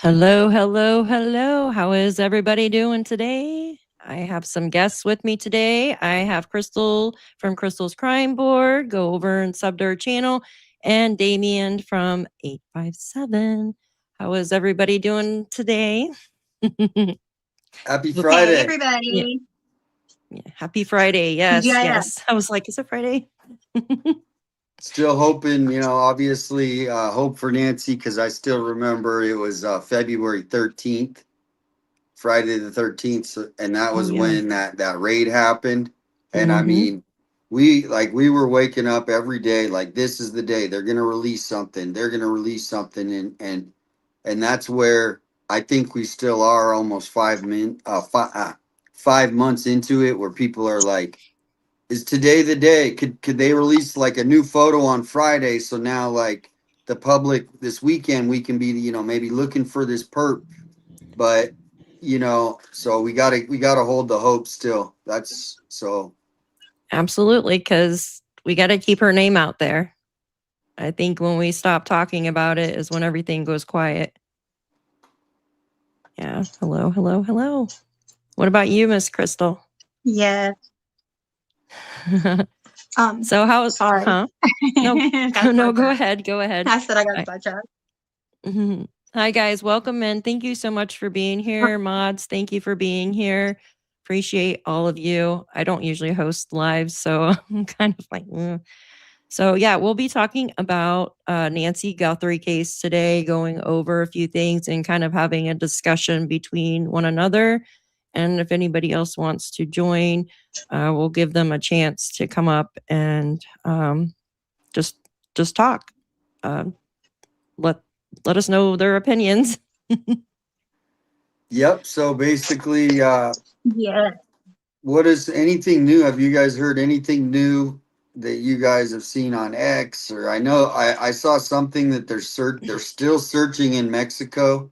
Hello, hello, hello. How is everybody doing today? I have some guests with me today. I have Crystal from Crystal's Crime Board. Go over and sub to her channel. And Damien from 857. How is everybody doing today? Happy Hey, Friday. Yeah, everybody. happy Friday. Yes, Yeah. yes. I was like, is it Friday? Still hoping, obviously, hope for Nancy because I still remember it was February 13th, Friday the 13th, and that Oh, was yeah. when that raid happened. And I Mm-hmm. mean, we were waking up every day like this is the day they're gonna release something. They're gonna release something, and that's where I think we still are almost 5 months into it, where people are like, is today the day? Could they release like a new photo on Friday? So now like the public this weekend we can be, maybe looking for this perp. But so we gotta hold the hope still. That's so Absolutely, because we got to keep her name out there. I think when we stop talking about it is when everything goes quiet. Yeah. Hello, hello, hello. What about you, Miss Crystal? Yeah. So how? Sorry. Huh? No, Got no. Go sidetracked. ahead. Go ahead. I said I got I, sidetracked. Hi guys, welcome in. Thank you so much for being here, mods. Thank you for being here. Appreciate all of you. I don't usually host live, so I'm kind of like. So yeah, we'll be talking about Nancy Guthrie case today, going over a few things and kind of having a discussion between one another. And if anybody else wants to join, we'll give them a chance to come up and just just talk. Um, let let us know their opinions. yep. So basically, Yeah. what is anything new? Have you guys heard anything new that you guys have seen on X? Or I know I saw something that they're still searching in Mexico.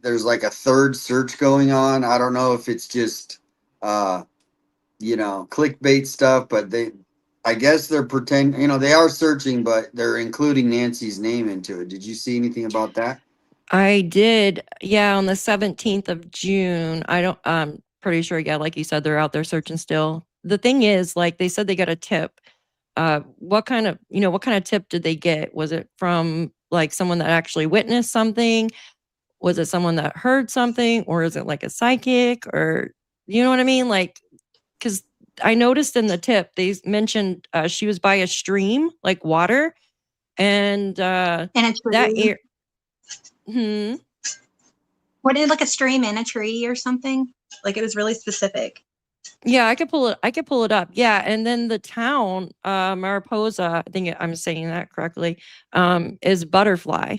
There's like a third search going on. I don't know if it's just uh clickbait stuff, but I guess they're they are searching, but they're including Nancy's name into it. Did you see anything about that? I did, yeah, on the 17th of June. I don't pretty sure, yeah, like you said, they're out there searching still. The thing is, like they said they got a tip. What kind of tip did they get? Was it from like someone that actually witnessed something? Was it someone that heard something? Or is it like a psychic? Or you know what I mean? Like, because I noticed in the tip they mentioned she was by a stream, like water, and In a that tree. air. Hmm. Wasn't it like a stream in a tree or something? Like it was really specific. Yeah, I could pull it up. Yeah, and then the town, Mariposa, I think I'm saying that correctly, is Butterfly.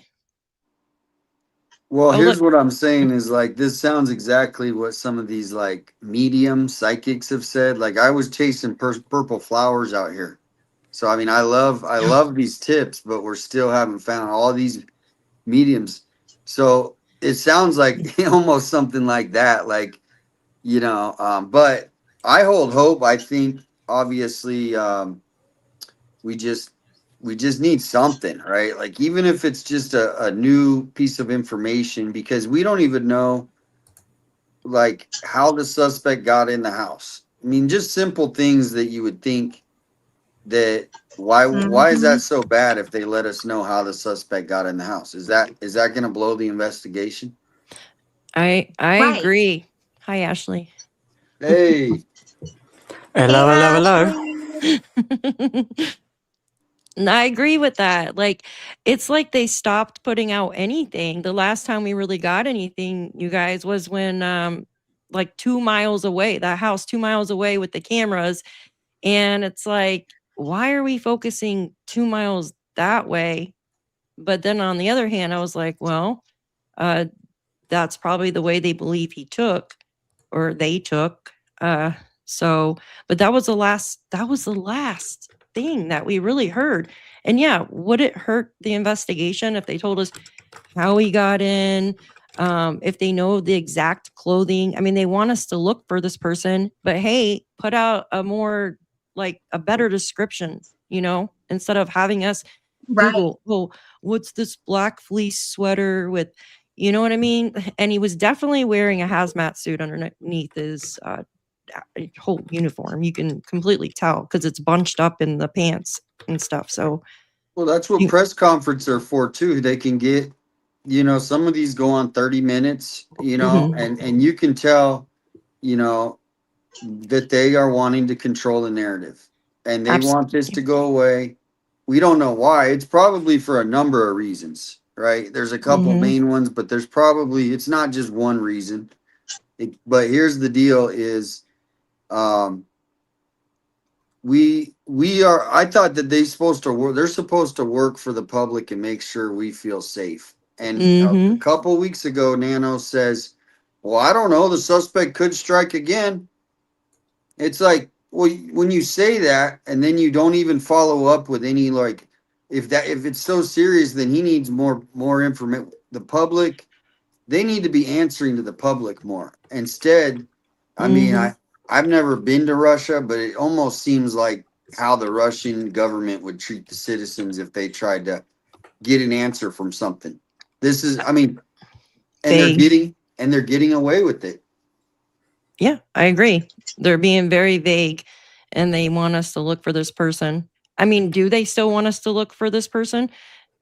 Well, Oh, here's look. what I'm saying is like this sounds exactly what some of these like medium psychics have said. Like I was chasing purple flowers out here. So I mean, I love these tips, but we're still haven't found all these mediums. So it sounds like almost something like that. Like but I hold hope. I think obviously we just we just need something, right? Like even if it's just a new piece of information, because we don't even know like how the suspect got in the house. I mean, just simple things that you would think that why is Mm-hmm. that so bad if they let us know how the suspect got in the house? Is that going to blow the investigation? I Right. agree. Hi, Ashley. Hey, Hey, Hello, hello, hello. Ashley. And I agree with that. Like, it's like they stopped putting out anything. The last time we really got anything, you guys, was when like 2 miles away, that house 2 miles away with the cameras. And it's like, why are we focusing 2 miles that way? But then on the other hand, I was like, well, uh, that's probably the way they believe he took or they took. Uh, so, but that was the last thing that we really heard. And yeah, would it hurt the investigation if they told us how he got in? If they know the exact clothing, I mean, they want us to look for this person, but hey, put out a more like a better description, instead of having us Right. Google, well, what's this black fleece sweater with, You know what I mean? And he was definitely wearing a hazmat suit underneath his whole uniform. You can completely tell because it's bunched up in the pants and stuff. So, Well, that's what you, press conferences are for too. They can get, some of these go on 30 minutes, mhm, and you can tell, you know, that they are wanting to control the narrative and they want this absolutely. to go away. We don't know why. It's probably for a number of reasons, right? There's a couple Hmm. main ones, but it's not just one reason. But here's the deal is, um, I thought that they're supposed to work for the public and make sure we feel safe. And a Hmm. couple weeks ago, Nano says, well, I don't know, the suspect could strike again. It's like, well, when you say that and then you don't even follow up with any, like, if it's so serious, then he needs more information. The public, they need to be answering to the public more. Instead, I mean, Hmm. I've never been to Russia, but it almost seems like how the Russian government would treat the citizens if they tried to get an answer from something. This is, I mean, and Vague. they're getting away with it. Yeah, I agree. They're being very vague and they want us to look for this person. I mean, do they still want us to look for this person?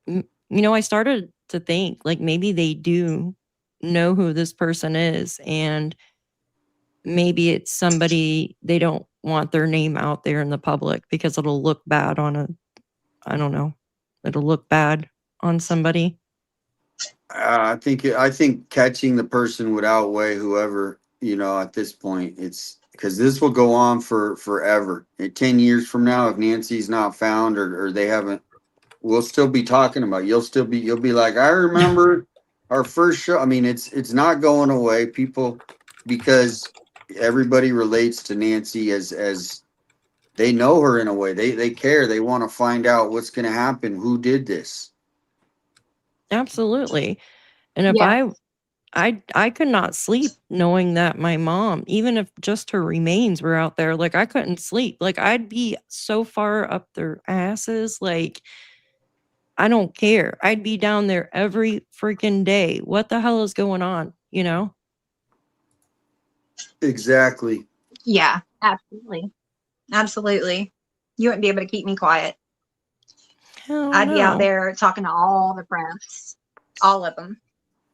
I started to think like maybe they do know who this person is, and maybe it's somebody they don't want their name out there in the public because it'll look bad on I don't know, it'll look bad on somebody. I think catching the person would outweigh whoever, at this point. It's because this will go on for forever. 10 years from now, if Nancy's not found or they haven't, we'll still be talking about it. You'll be like, I remember our first show. I mean, it's not going away. People, because everybody relates to Nancy as they know her in a way. They care. They want to find out what's going to happen. Who did this? Absolutely. And if Yeah. I could not sleep knowing that my mom, even if just her remains were out there, like I couldn't sleep. Like I'd be so far up their asses, like I don't care. I'd be down there every freaking day. What the hell is going on? You know? Exactly. Yeah, absolutely. Absolutely. You wouldn't be able to keep me quiet. Hell I'd be out no. there talking to all the press, all of them.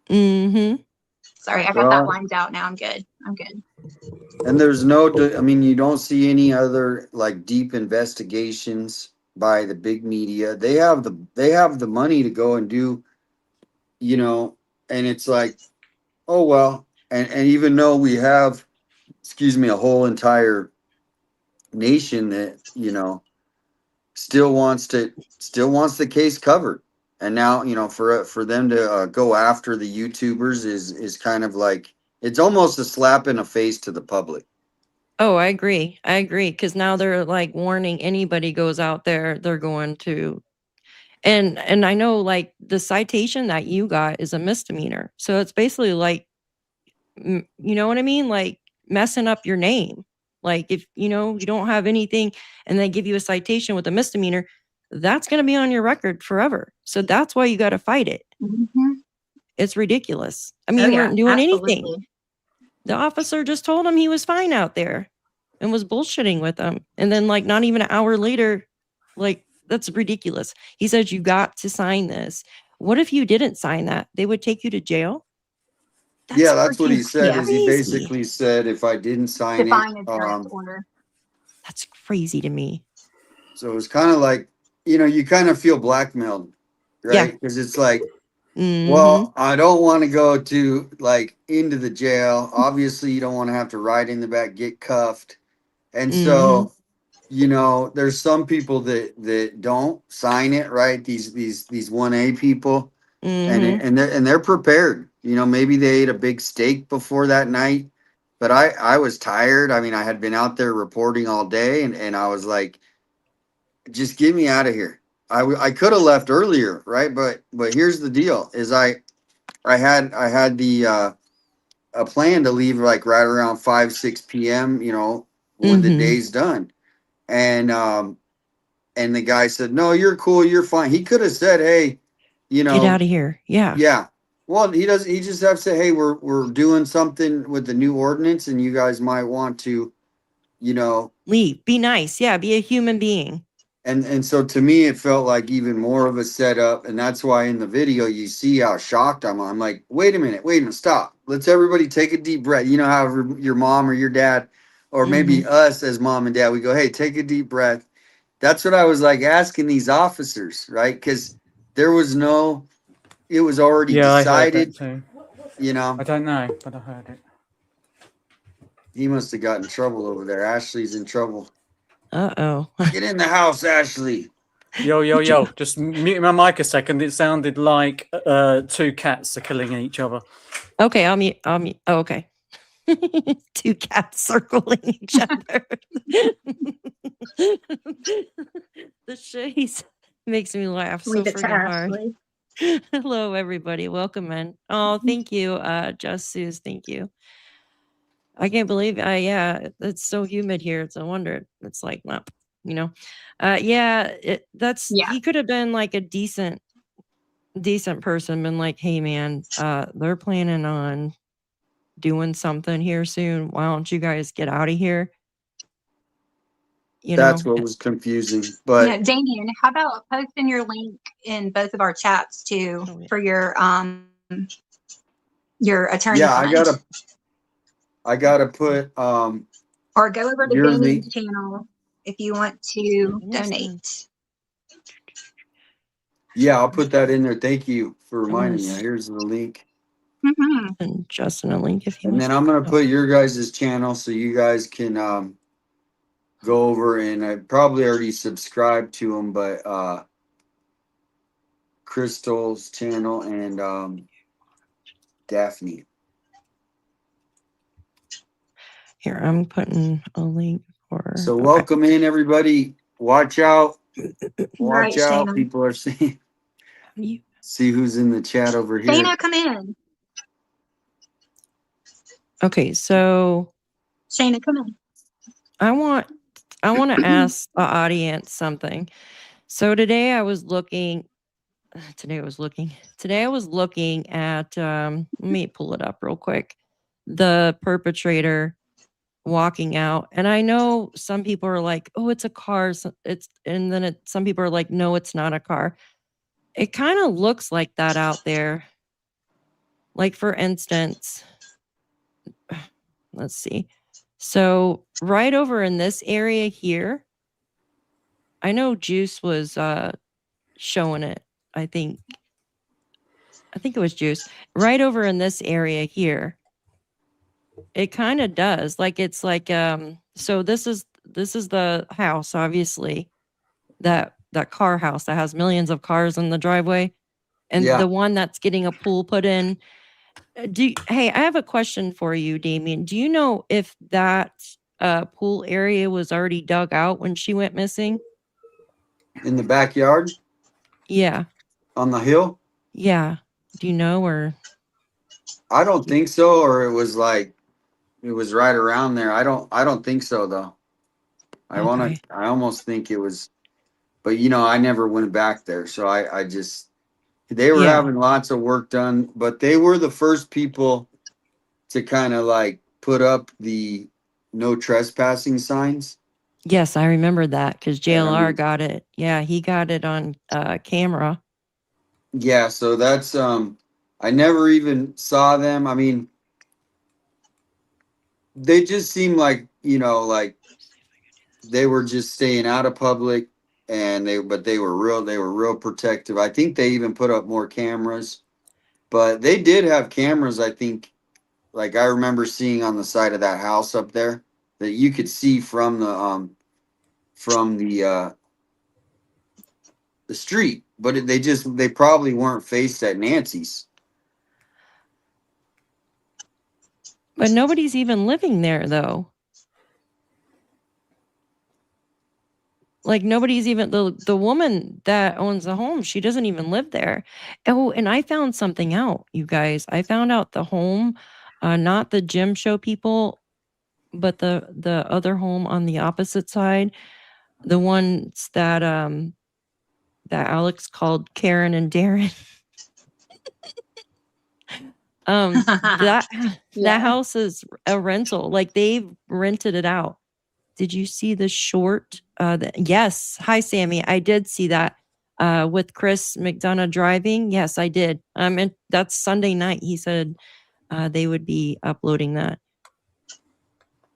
Mm-hmm. Sorry, I got that Well, lines out now. I'm good. I'm good. and I mean, you don't see any other like deep investigations by the big media. They have the money to go and do, you know, and it's like, oh well, and even though we have, excuse me, a whole entire nation that, still wants the case covered. And now, for them to go after the YouTubers is kind of like, it's almost a slap in the face to the public. Oh, I agree. I agree. Cause now they're like warning anybody goes out there, they're going to and I know like the citation that you got is a misdemeanor. So it's basically like you know what I mean? Like messing up your name. Like if you don't have anything and they give you a citation with a misdemeanor, that's going to be on your record forever. So that's why you got to fight it. Mm-hmm. It's ridiculous. I Oh mean, you yeah, weren't doing anything. absolutely. The officer just told him he was fine out there and was bullshitting with him. And then like not even an hour later, like that's ridiculous. He says you got to sign this. What if you didn't sign that? They would take you to jail? That's Yeah, that's what freaking he said. Yeah, Is he crazy. basically said if I didn't sign it, define insurance order. That's crazy to me. so it's kind of like, you kind of feel blackmailed, Yeah. right? Because it's like, Mhm. well, I don't want to go to like into the jail. Obviously, you don't want to have to ride in the back, get cuffed, and Mhm. so there's some people that don't sign it, right? These 1A people, and Mhm. they're prepared. Maybe they ate a big steak before that night, but I was tired. I mean, I had been out there reporting all day, and I was like, just get me out of here. I could have left earlier, right? But here's the deal: is I had the a plan to leave like right around 5-6 p.m. When the Mhm. day's done, and and the guy said, no, you're cool, you're fine. He could have said, hey, you Get know, out of here. Yeah. yeah. Well, he doesn't. He just have to say, "Hey, we're doing something with the new ordinance, and you guys might want to, you know." Leave. Be nice. Yeah, be a human being. And so to me, it felt like even more of a setup, and that's why in the video you see how shocked I'm. I'm like, wait a minute, stop. Let's everybody take a deep breath. You know how your mom or your dad, or maybe us as mom and dad, we go, hey, take a deep breath. That's what I was like asking these officers, right? Because there was no, it was already Yeah, I heard that decided. too. You know, I don't know, but I heard it. he must have gotten in trouble over there. Ashley's in trouble. Uh-oh. Get in the house, Ashley. Yo. Just mute my mic a second. It sounded like two cats are killing each other. Okay, I'll mute. Oh, okay. Two cats circling each other. The shades makes me laugh so Leave it to freaking hard. Ashley. Hello, everybody. Welcome in. Oh, thank you, Just Suze. Thank you. I can't believe. Yeah, it's so humid here. It's a wonder. It's like, well, you know, yeah. Yeah. He could have been like a decent person. Been like, hey, man, they're planning on doing something here soon. Why don't you guys get out of here? You That's know, what was confusing. But Damien, how about posting your link in both of our chats too Oh, yeah. for your attorney yeah, fund? I gotta put Or go over to your link. Damien's channel if you want to donate. Yeah, I'll put that in there. Thank you for reminding me. Yes. Here's the link. Mm-hmm. And Justin a link if you And want. then I'm gonna put your guys' channel so you guys can go over, and I probably already subscribed to them, but Crystal's channel and Daphne. Here, I'm putting a link for. So okay. welcome in everybody. Watch out. Watch Right, out. Shayna. People are seeing. You- See who's in the chat over here. Shayna, come in. Okay, so Shayna, come in. I want to ask the audience something. So today I was looking at let me pull it up real quick. The perpetrator walking out, and I know some people are like, "Oh, it's a car." Some people are like, "No, it's not a car." It kind of looks like that out there. Like for instance, let's see. So right over in this area here, I know Juice was showing it. I think it was Juice. Right over in this area here. It kind of does. Like it's like so this is the house, obviously. That car house that has millions of cars in the driveway. And Yeah. the one that's getting a pool put in. Hey, I have a question for you, Damien. Do you know if that pool area was already dug out when she went missing? In the backyard Yeah. on the hill? Yeah. Do you know, or I don't think so, or it was right around there. I don't think so though. I Okay. almost think it was, but I never went back there. So I just, they were Yeah. having lots of work done, but they were the first people to kind of like put up the no trespassing signs. Yes, I remember that because And I JLR mean, got it. Yeah, he got it on camera. yeah, so that's I never even saw them. I mean, they just seem like, like they were just staying out of public, and they were real protective. I think they even put up more cameras, but they did have cameras, I think, like I remember seeing on the side of that house up there that you could see from the street, but they probably weren't faced at Nancy's. But nobody's even living there though. Like nobody's even the woman that owns the home, she doesn't even live there. Oh, and I found something out, you guys. I found out the home, not the gym show people, but the other home on the opposite side, the ones that Alex called Karen and Darren. That Yeah. house is a rental. Like they've rented it out. Did you see the short? Yes. Hi, Sammy. I did see that with Chris McDonough driving. Yes, I did. And that's Sunday night. He said they would be uploading that.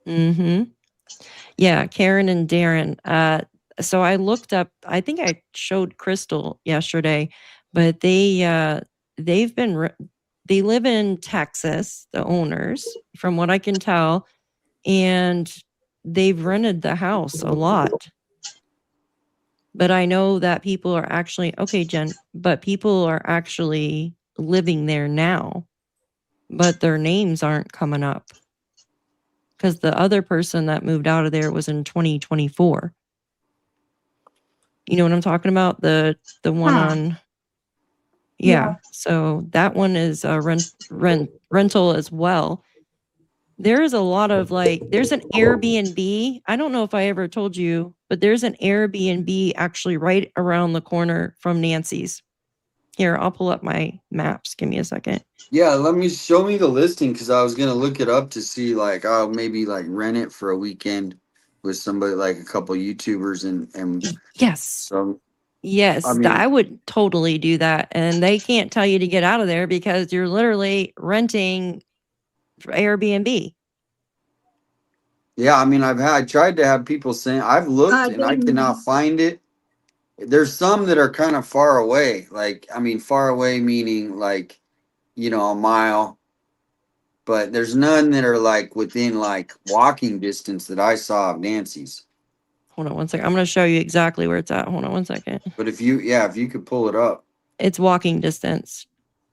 Mm-hmm. Yeah, Karen and Darren. So I looked up. I think I showed Crystal yesterday, but they've been they live in Texas. The owners, from what I can tell, and they've rented the house a lot. But I know that people are actually okay, Jen. But people are actually living there now, but their names aren't coming up because the other person that moved out of there was in 2024. You know what I'm talking about? The one Huh. on Yeah. So that one is a rental as well. There is a lot of there's an Airbnb. I don't know if I ever told you, but there's an Airbnb actually right around the corner from Nancy's. Here, I'll pull up my maps. Give me a second. Yeah, show me the listing because I was gonna look it up to see like oh maybe like rent it for a weekend with somebody like a couple YouTubers and Yes. some. Yes, I mean, I would totally do that. And they can't tell you to get out of there because you're literally renting for Airbnb. yeah, I mean I tried to have people saying I've looked and I cannot find it. There's some that are kind of far away. Like I mean far away meaning like a mile, but there's none that are like within like walking distance that I saw of Nancy's. Hold on one second. I'm going to show you exactly where it's at. Hold on one second. But if you could pull it up, It's walking distance.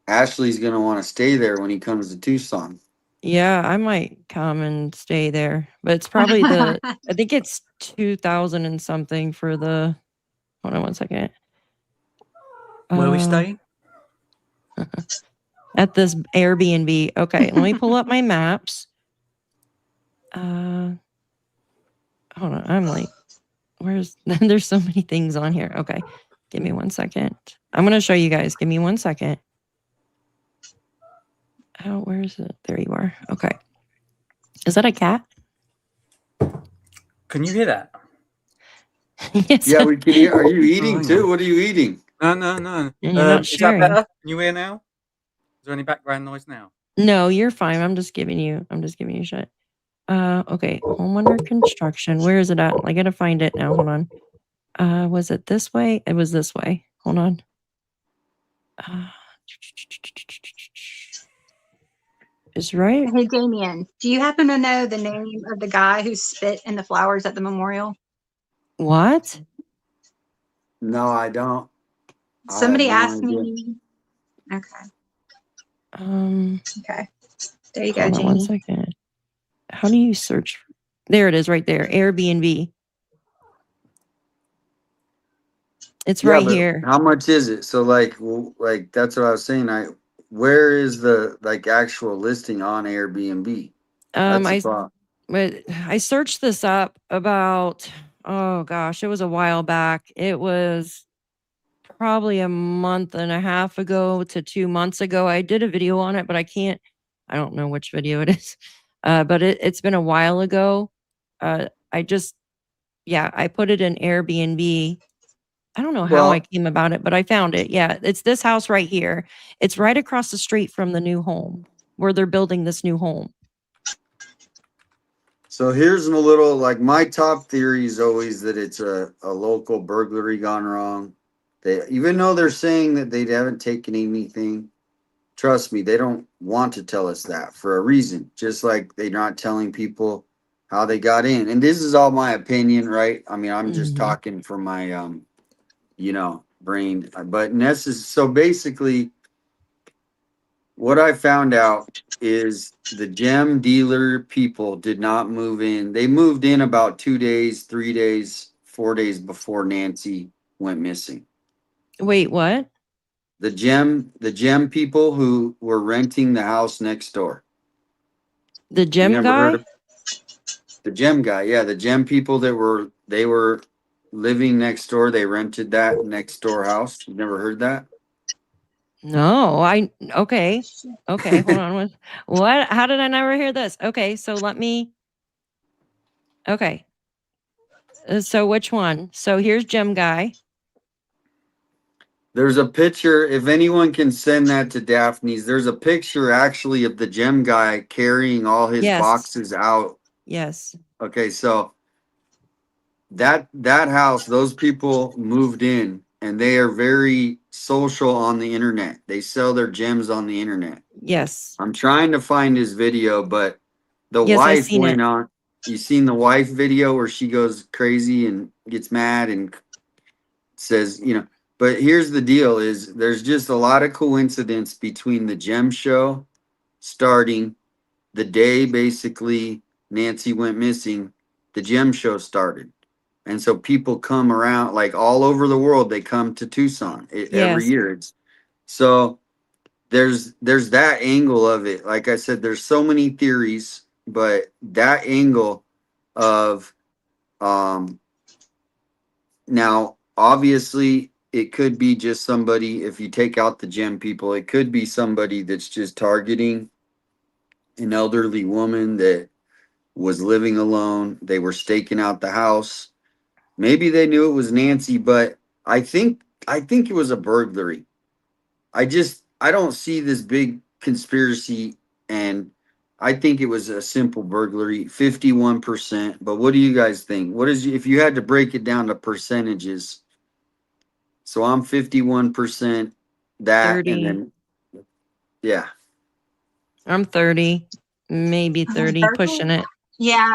Ashley's gonna want to stay there when he comes to Tucson. Yeah, I might come and stay there, but it's probably I think it's 2000 and something for the, hold on one second. Where are we staying? At this Airbnb. Okay, let me pull up my maps. Hold on. I'm like, there's so many things on here. Okay, give me 1 second. I'm going to show you guys. Give me 1 second. Oh, where is it? There you are. Okay. Is that a cat? Can you hear that? Yes. Yeah, we can hear. Are you eating hang too? on. What are you eating? No. And you're not Is that sharing. better? Can you hear now? Is there any background noise now? No, you're fine. I'm just giving you shit. Okay. Home under construction. Where is it at? I gotta find it now. Hold on. Was it this way? It was this way. Hold on. Is right. Hey, Damien, do you happen to know the name of the guy who spit in the flowers at the memorial? What? No, I don't. Somebody I have no asked idea. me. Okay. Okay. There you go, Hold on 1 Jamie. second. How do you search? There it is, right there. Airbnb. It's Yeah, right but here. how much is it? So like that's what I was saying. Where is the like actual listing on Airbnb? That's the problem. I searched this up about, oh gosh, it was a while back. It was probably a month and a half ago to 2 months ago. I did a video on it, but I don't know which video it is. But it's been a while ago. I put it in Airbnb. I don't know how I came about it, but I found it. Yeah, it's this house right here. It's right across the street from the new home where they're building this new home. So here's a little like my top theory is always that it's a local burglary gone wrong. Even though they're saying that they haven't taken anything, trust me, they don't want to tell us that for a reason. Just like they're not telling people how they got in. And this is all my opinion, right? I mean, I'm just talking from my brain. But so basically what I found out is the gem dealer people did not move in. They moved in about 2 days, 3 days, 4 days before Nancy went missing. Wait, what? The gem people who were renting the house next door. The gem You never guy? heard of the gem guy? Yeah, the gem people that were living next door. They rented that next door house. You never heard that? No, okay. Okay, hold on. What? How did I never hear this? Okay, so let me. Okay. So which one? So here's Gem Guy. There's a picture. If anyone can send that to Daphne's, there's a picture actually of the gem guy carrying all his Yes. boxes out. Yes. Okay, so that house, those people moved in, and they are very social on the internet. They sell their gems on the internet. Yes. I'm trying to find his video, but the Yes, I wife seen went it. on. You seen the wife video where she goes crazy and gets mad and says, but here's the deal is there's just a lot of coincidence between the gem show starting the day basically Nancy went missing, the gem show started. And so people come around like all over the world, they come to Tucson every Yes. year. So there's that angle of it. Like I said, there's so many theories, but that angle of now obviously it could be just somebody, if you take out the gem people, it could be somebody that's just targeting an elderly woman that was living alone. They were staking out the house. Maybe they knew it was Nancy, but I think it was a burglary. I don't see this big conspiracy, and I think it was a simple burglary, 51%. But what do you guys think? If you had to break it down to percentages? So I'm 51% that, 30. and then yeah. I'm 30, maybe 30, pushing it. Yeah,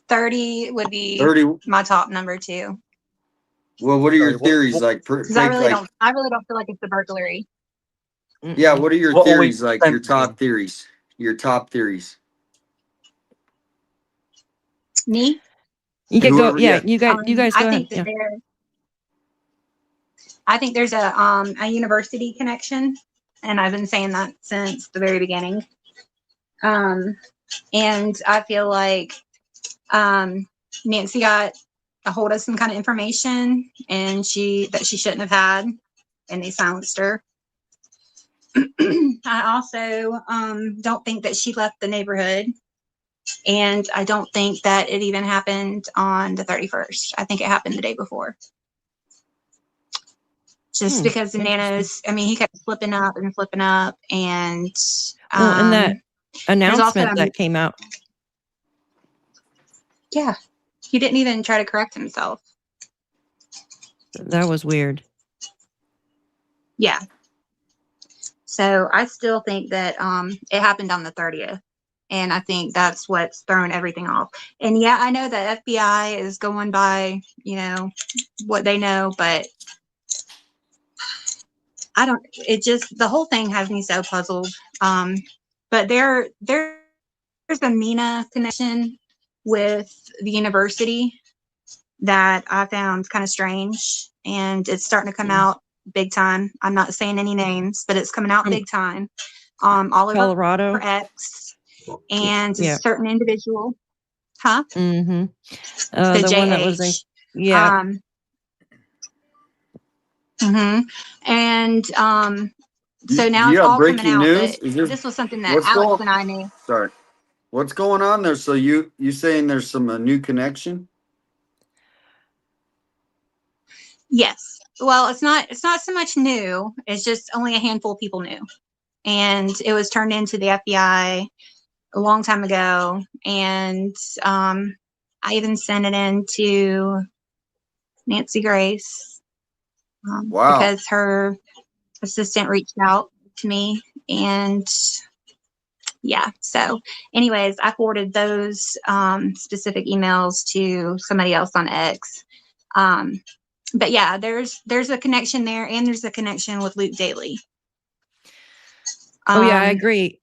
30 would be 30. my top number too. Well, what are your Sorry, theories? Because I really don't feel like it's a burglary. Yeah, what are your What are we theories? Like your top thinking? theories. Your top theories. Me? You could go. Whoever, Yeah, yeah. you guys I go think ahead. Yeah. I think there's a university connection, and I've been saying that since the very beginning. And I feel like Nancy got a hold of some kind of information and she shouldn't have had, and they silenced her. I also don't think that she left the neighborhood, and I don't think that it even happened on the 31st. I think it happened the day before. Just because the nanos, I mean, he kept flipping up, and Well, and that announcement also, that came out. Yeah, he didn't even try to correct himself. That was weird. Yeah. So I still think that it happened on the 30th. And I think that's what's thrown everything off. And yeah, I know that FBI is going by, what they know, but the whole thing has me so puzzled. But there's a Mina connection with the university that I found kind of strange, and it's starting to come out big time. I'm not saying any names, but it's coming out big time. All over Colorado. X and Yeah. a certain individual. Huh? Mm-hmm. The the JH. one that was in, yeah. And so now you it's have all coming breaking out. news? But this was something that Alex and I knew. Sorry. What's going on there? So you saying there's some new connection? Yes. Well, it's not so much new. It's just only a handful of people knew. And it was turned into the FBI a long time ago. And I even sent it in to Nancy Grace Wow. because her assistant reached out to me. And yeah, so anyways, I forwarded those specific emails to somebody else on X. But yeah, there's a connection there, and there's a connection with Luke Daly. Oh yeah, I agree.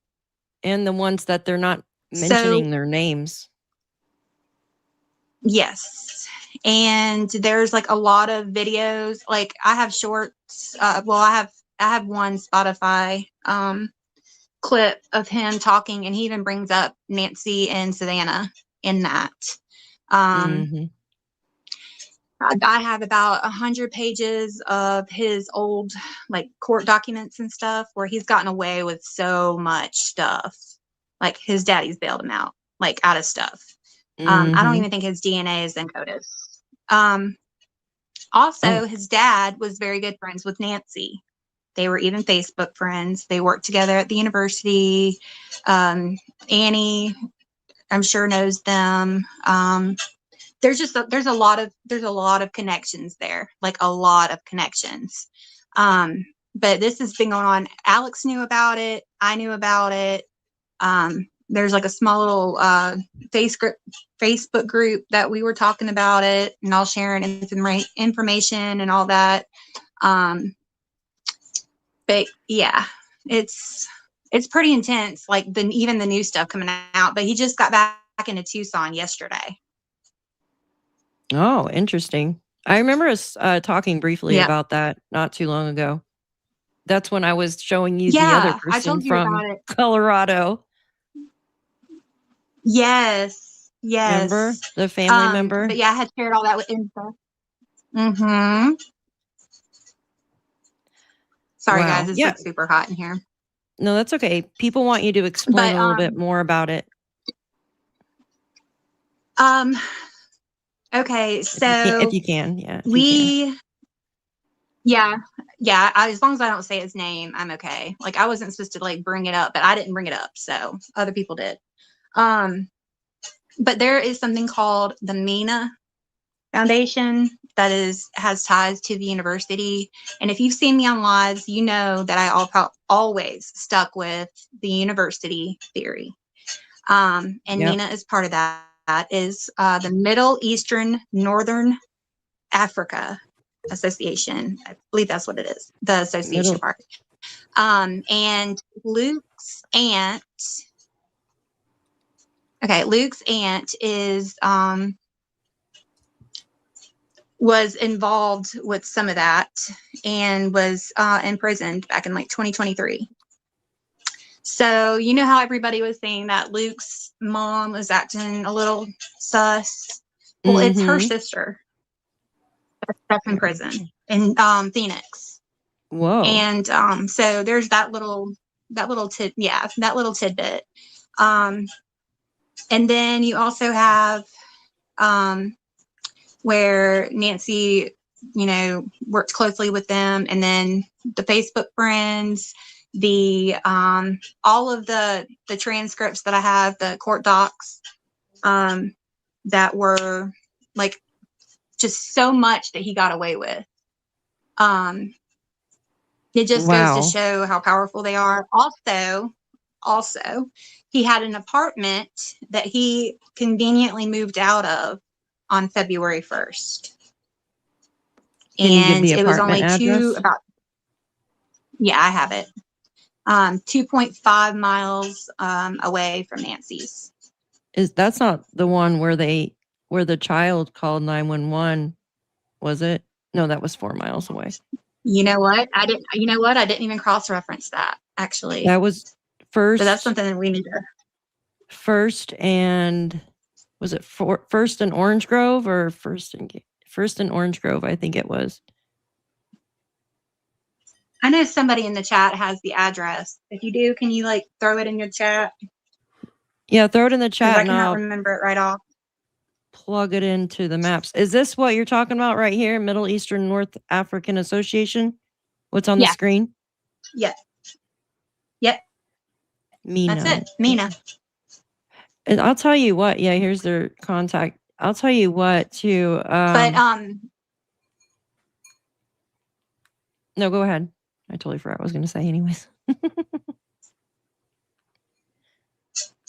And the ones that they're not mentioning their names. Yes. And there's like a lot of videos. Like I have shorts. I have one Spotify clip of him talking, and he even brings up Nancy and Savannah in that. I have about 100 pages of his old like court documents and stuff where he's gotten away with so much stuff. Like his daddy's bailed him out, like out of stuff. I don't even think his DNA is encoded. Also, his dad was very good friends with Nancy. They were even Facebook friends. They worked together at the university. Annie, I'm sure, knows them. There's a lot of connections there, like a lot of connections. But this has been going on. Alex knew about it. I knew about it. There's like a small little Facebook group that we were talking about it and all sharing information and all that. But yeah, it's pretty intense. Like even the new stuff coming out. But he just got back into Tucson yesterday. Oh, interesting. I remember us talking briefly Yeah. about that not too long ago. That's when I was showing you the Yeah, other I person told you from about it. Colorado. Yes. Remember the family member? But yeah, I had shared all that with info. Mm-hmm. Sorry, Wow. guys, it's Yeah. like super hot in here. No, that's okay. People want you to explain a little bit more about it. Okay, so if you can, yeah. As long as I don't say his name, I'm okay. Like I wasn't supposed to like bring it up, but I didn't bring it up, so other people did. But there is something called the Mina Foundation that has ties to the university. And if you've seen me on lives, you know that I always stuck with the university theory. And Mina is part of that. That is the Middle Eastern Northern Africa Association. I believe that's what it is. The association part. And Luke's aunt. Okay, Luke's aunt was involved with some of that and was imprisoned back in like 2023. So you know how everybody was saying that Luke's mom was acting a little sus? Well, it's her sister that's in prison in Phoenix. Whoa. And so there's that little tidbit. And then you also have where Nancy, worked closely with them, and then the Facebook friends, the all of the transcripts that I have, the court docs, that were like just so much that he got away with. It just goes to show how powerful they are. Also, he had an apartment that he conveniently moved out of on February 1st. And it was only I have it. 2.5 miles away from Nancy's. That's not the one where the child called 911, was it? No, that was 4 miles away. You know what? I didn't even cross-reference that, actually. That was first. But that's something that we need to. First and was it First and Orange Grove or First and Orange Grove? I think it was. I know somebody in the chat has the address. If you do, can you like throw it in your chat? Yeah, throw it in the chat. I cannot remember it right off. Plug it into the maps. Is this what you're talking about right here? Middle Eastern North African Association? What's on the screen? Yep. Yep. Mina. That's it. Mina. And I'll tell you what. Yeah, here's their contact. I'll tell you what too. No, go ahead. I totally forgot what I was going to say anyways. You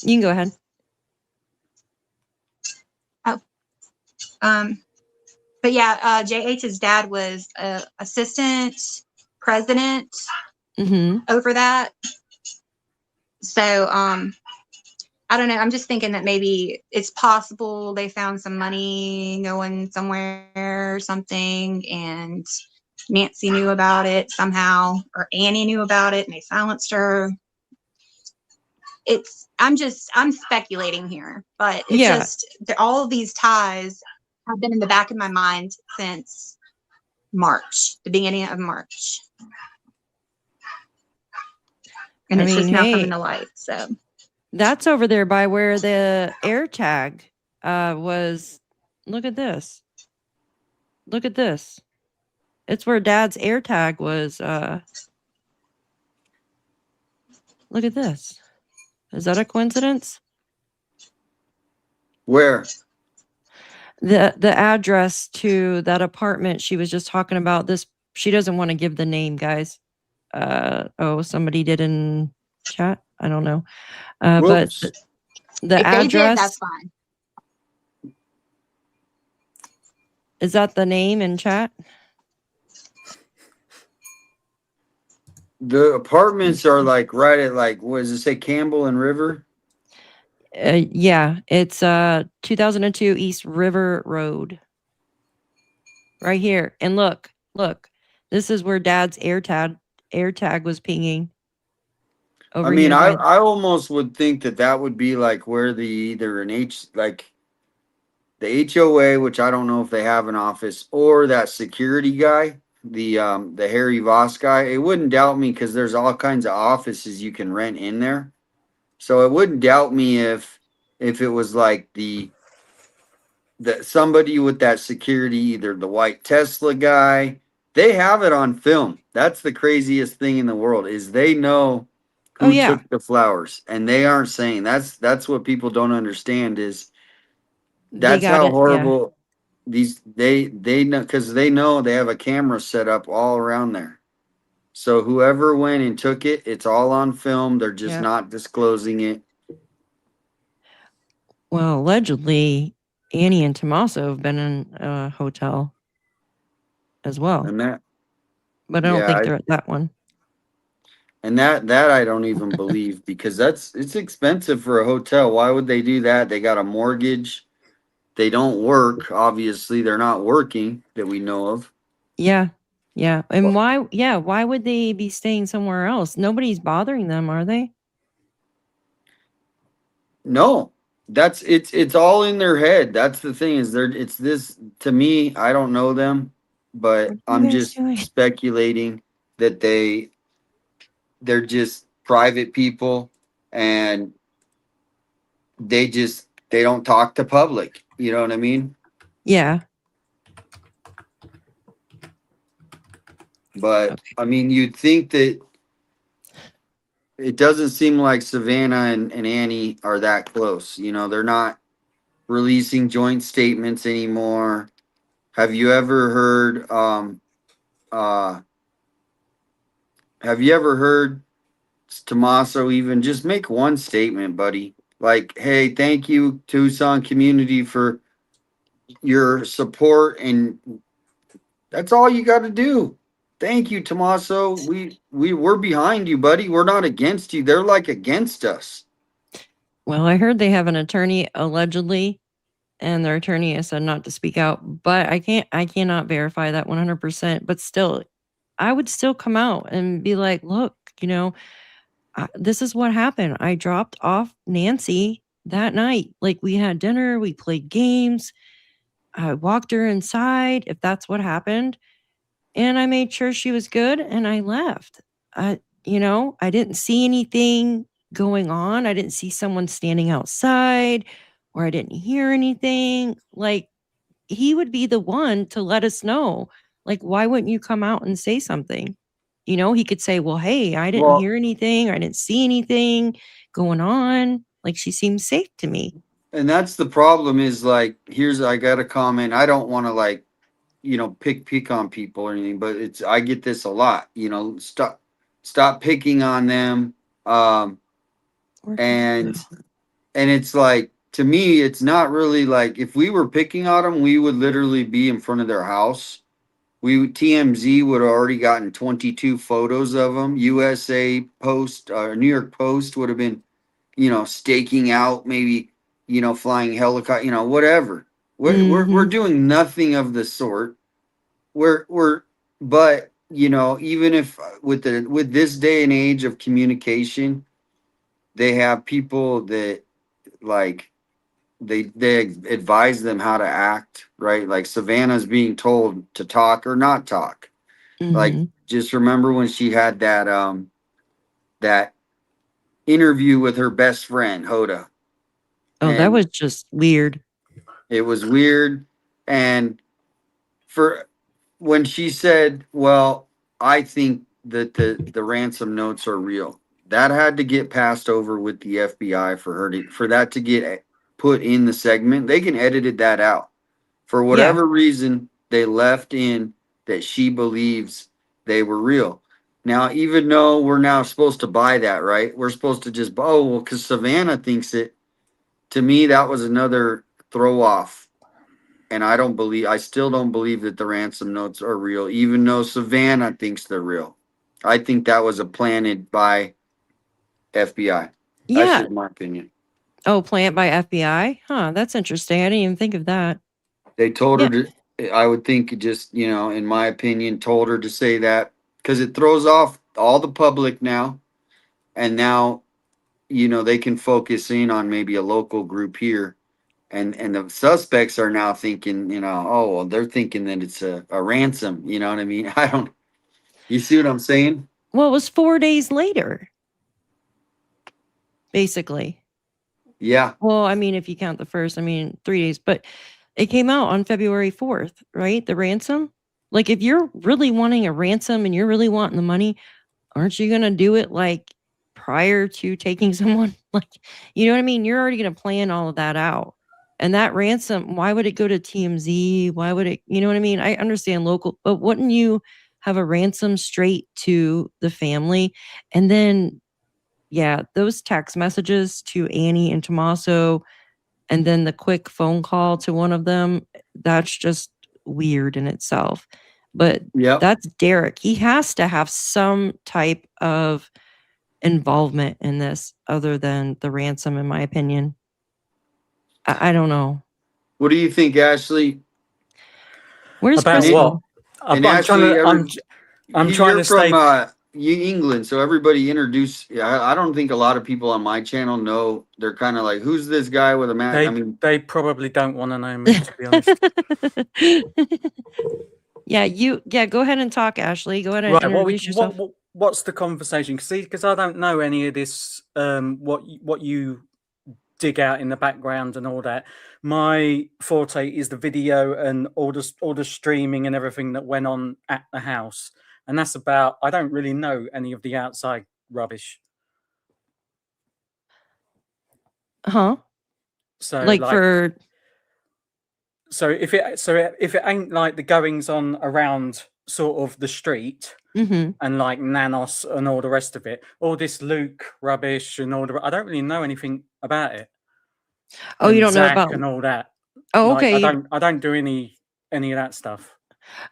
can go ahead. But yeah, JH's dad was assistant president over that. So I don't know. I'm just thinking that maybe it's possible they found some money going somewhere or something, and Nancy knew about it somehow, or Annie knew about it and they silenced her. I'm speculating here, but it's just all of these ties have been in the back of my mind since March, the beginning of March. And I it's just mean, now coming hey, to light. So that's over there by where the air tag was. Look at this. Look at this. It's where Dad's air tag was. Look at this. Is that a coincidence? Where? The address to that apartment she was just talking about. This, she doesn't want to give the name, guys. Oh, somebody did in chat. I don't know. But Whoops. the if they did, address, that's fine. is that the name in chat? The apartments are like right at like, what does it say, Campbell and River? Yeah, it's 2002 East River Road. Right here. And look. This is where Dad's air tag was pinging. Over I mean, here by I almost would think that that would be like where the either like the HOA, which I don't know if they have an office, or that security guy, the Harry Voss guy. It wouldn't doubt me because there's all kinds of offices you can rent in there. So it wouldn't doubt me if it was like the somebody with that security, either the white Tesla guy. They have it on film. That's the craziest thing in the world is they know Oh who yeah. took the flowers, and they aren't saying. That's what people don't understand is They that's got how it. Yeah. horrible these they know, because they know they have a camera set up all around there. So whoever went and took it, it's all on film. They're just Yeah. not disclosing it. Well, allegedly Annie and Tommaso have been in a hotel as well. And that, But I don't think yeah, they're at that one. and that I don't even believe because it's expensive for a hotel. Why would they do that? They got a mortgage. They don't work. Obviously, they're not working that we know of. Yeah. Yeah. And Well, why would they be staying somewhere else? Nobody's bothering them, are they? no, that's it's all in their head. That's the thing is it's this to me, I don't know them, What but are you I'm guys just doing? speculating that they're just private people and they don't talk to public. You know what I mean? Yeah. But Okay. I mean, you'd think that it doesn't seem like Savannah and Annie are that close. You know, they're not releasing joint statements anymore. Have you ever heard uh have you ever heard Tommaso even just make one statement, buddy? Like, hey, thank you, Tucson community, for your support, and that's all you got to do. Thank you, Tommaso. We're behind you, buddy. We're not against you. They're like against us. Well, I heard they have an attorney allegedly, and their attorney has said not to speak out, but I cannot verify that 100%. But still, I would still come out and be like, look, this is what happened. I dropped off Nancy that night. Like, we had dinner, we played games. I walked her inside, if that's what happened, and I made sure she was good and I left. I didn't see anything going on. I didn't see someone standing outside or I didn't hear anything. Like, he would be the one to let us know. Like, why wouldn't you come out and say something? He could say, well, hey, I didn't Well, hear anything, or I didn't see anything going on. Like, she seems safe to me. and that's the problem is like, I got a comment. I don't want to like, pick on people or anything, but I get this a lot, stop picking on them. Where did it go? And it's like, to me, it's not really like if we were picking on them, we would literally be in front of their house. TMZ would have already gotten 22 photos of them. USA Post, New York Post would have been, staking out, maybe, flying helicopter, whatever. We're Mm-hmm. doing nothing of the sort. We're but even if with this day and age of communication, they have people that like they advise them how to act, right? Like Savannah's being told to talk or not talk. Like, Mhm. just remember when she had that interview with her best friend Hoda, Oh, that and was just weird. it was weird. And for when she said, "Well, I think that the ransom notes are real," that had to get passed over with the FBI for her to for that to get put in the segment. They can edited that out for Yeah. whatever reason. They left in that she believes they were real. Now, even though we're now supposed to buy that, right? We're supposed to just, oh, well, because Savannah thinks it. To me, that was another throw off. And I still don't believe that the ransom notes are real, even though Savannah thinks they're real. I think that was a planted by FBI. That's Yeah. just my opinion. Oh, plant by FBI? Huh, that's interesting. I didn't even think of that. They told her Yeah. to, I would think it just, in my opinion, told her to say that because it throws off all the public now. And now, they can focus in on maybe a local group here. And the suspects are now thinking, oh, well, they're thinking that it's a ransom. You know what I mean? You see what I'm saying? Well, it was 4 days later, basically. Yeah. Well, I mean, if you count the first, 3 days, but it came out on February 4th, right? The ransom? Like, if you're really wanting a ransom and you're really wanting the money, aren't you gonna do it, like, prior to taking someone? Like, you know what I mean? You're already gonna plan all of that out. And that ransom, why would it go to TMZ? Why would it, you know what I mean? I understand local, but wouldn't you have a ransom straight to the family? And then, yeah, those text messages to Annie and Tommaso, and then the quick phone call to one of them, that's just weird in itself. But Yep. that's Derek. He has to have some type of involvement in this other than the ransom, in my opinion. I don't know. What do you think, Ashley? Where's About Crystal? what? And I'm trying Ashley, to. I'm trying you're to from stay. England, so everybody introduce. I don't think a lot of people on my channel know. They're kind of like, who's this guy with a mask? They probably don't want to know me, to be honest. Yeah, go ahead and talk, Ashley. Go ahead and Right. introduce yourself. What's the conversation? See, because I don't know any of this. What you dig out in the background and all that. My forte is the video and all the streaming and everything that went on at the house, and that's about. I don't really know any of the outside rubbish. Huh? So Like for so if it ain't like the goings on around sort of the street mhm. and like Nanos and all the rest of it, all this Luke rubbish and all the I don't really know anything about it. Oh, you And don't know Zach about and all that. Oh, Like okay. I don't do any of that stuff.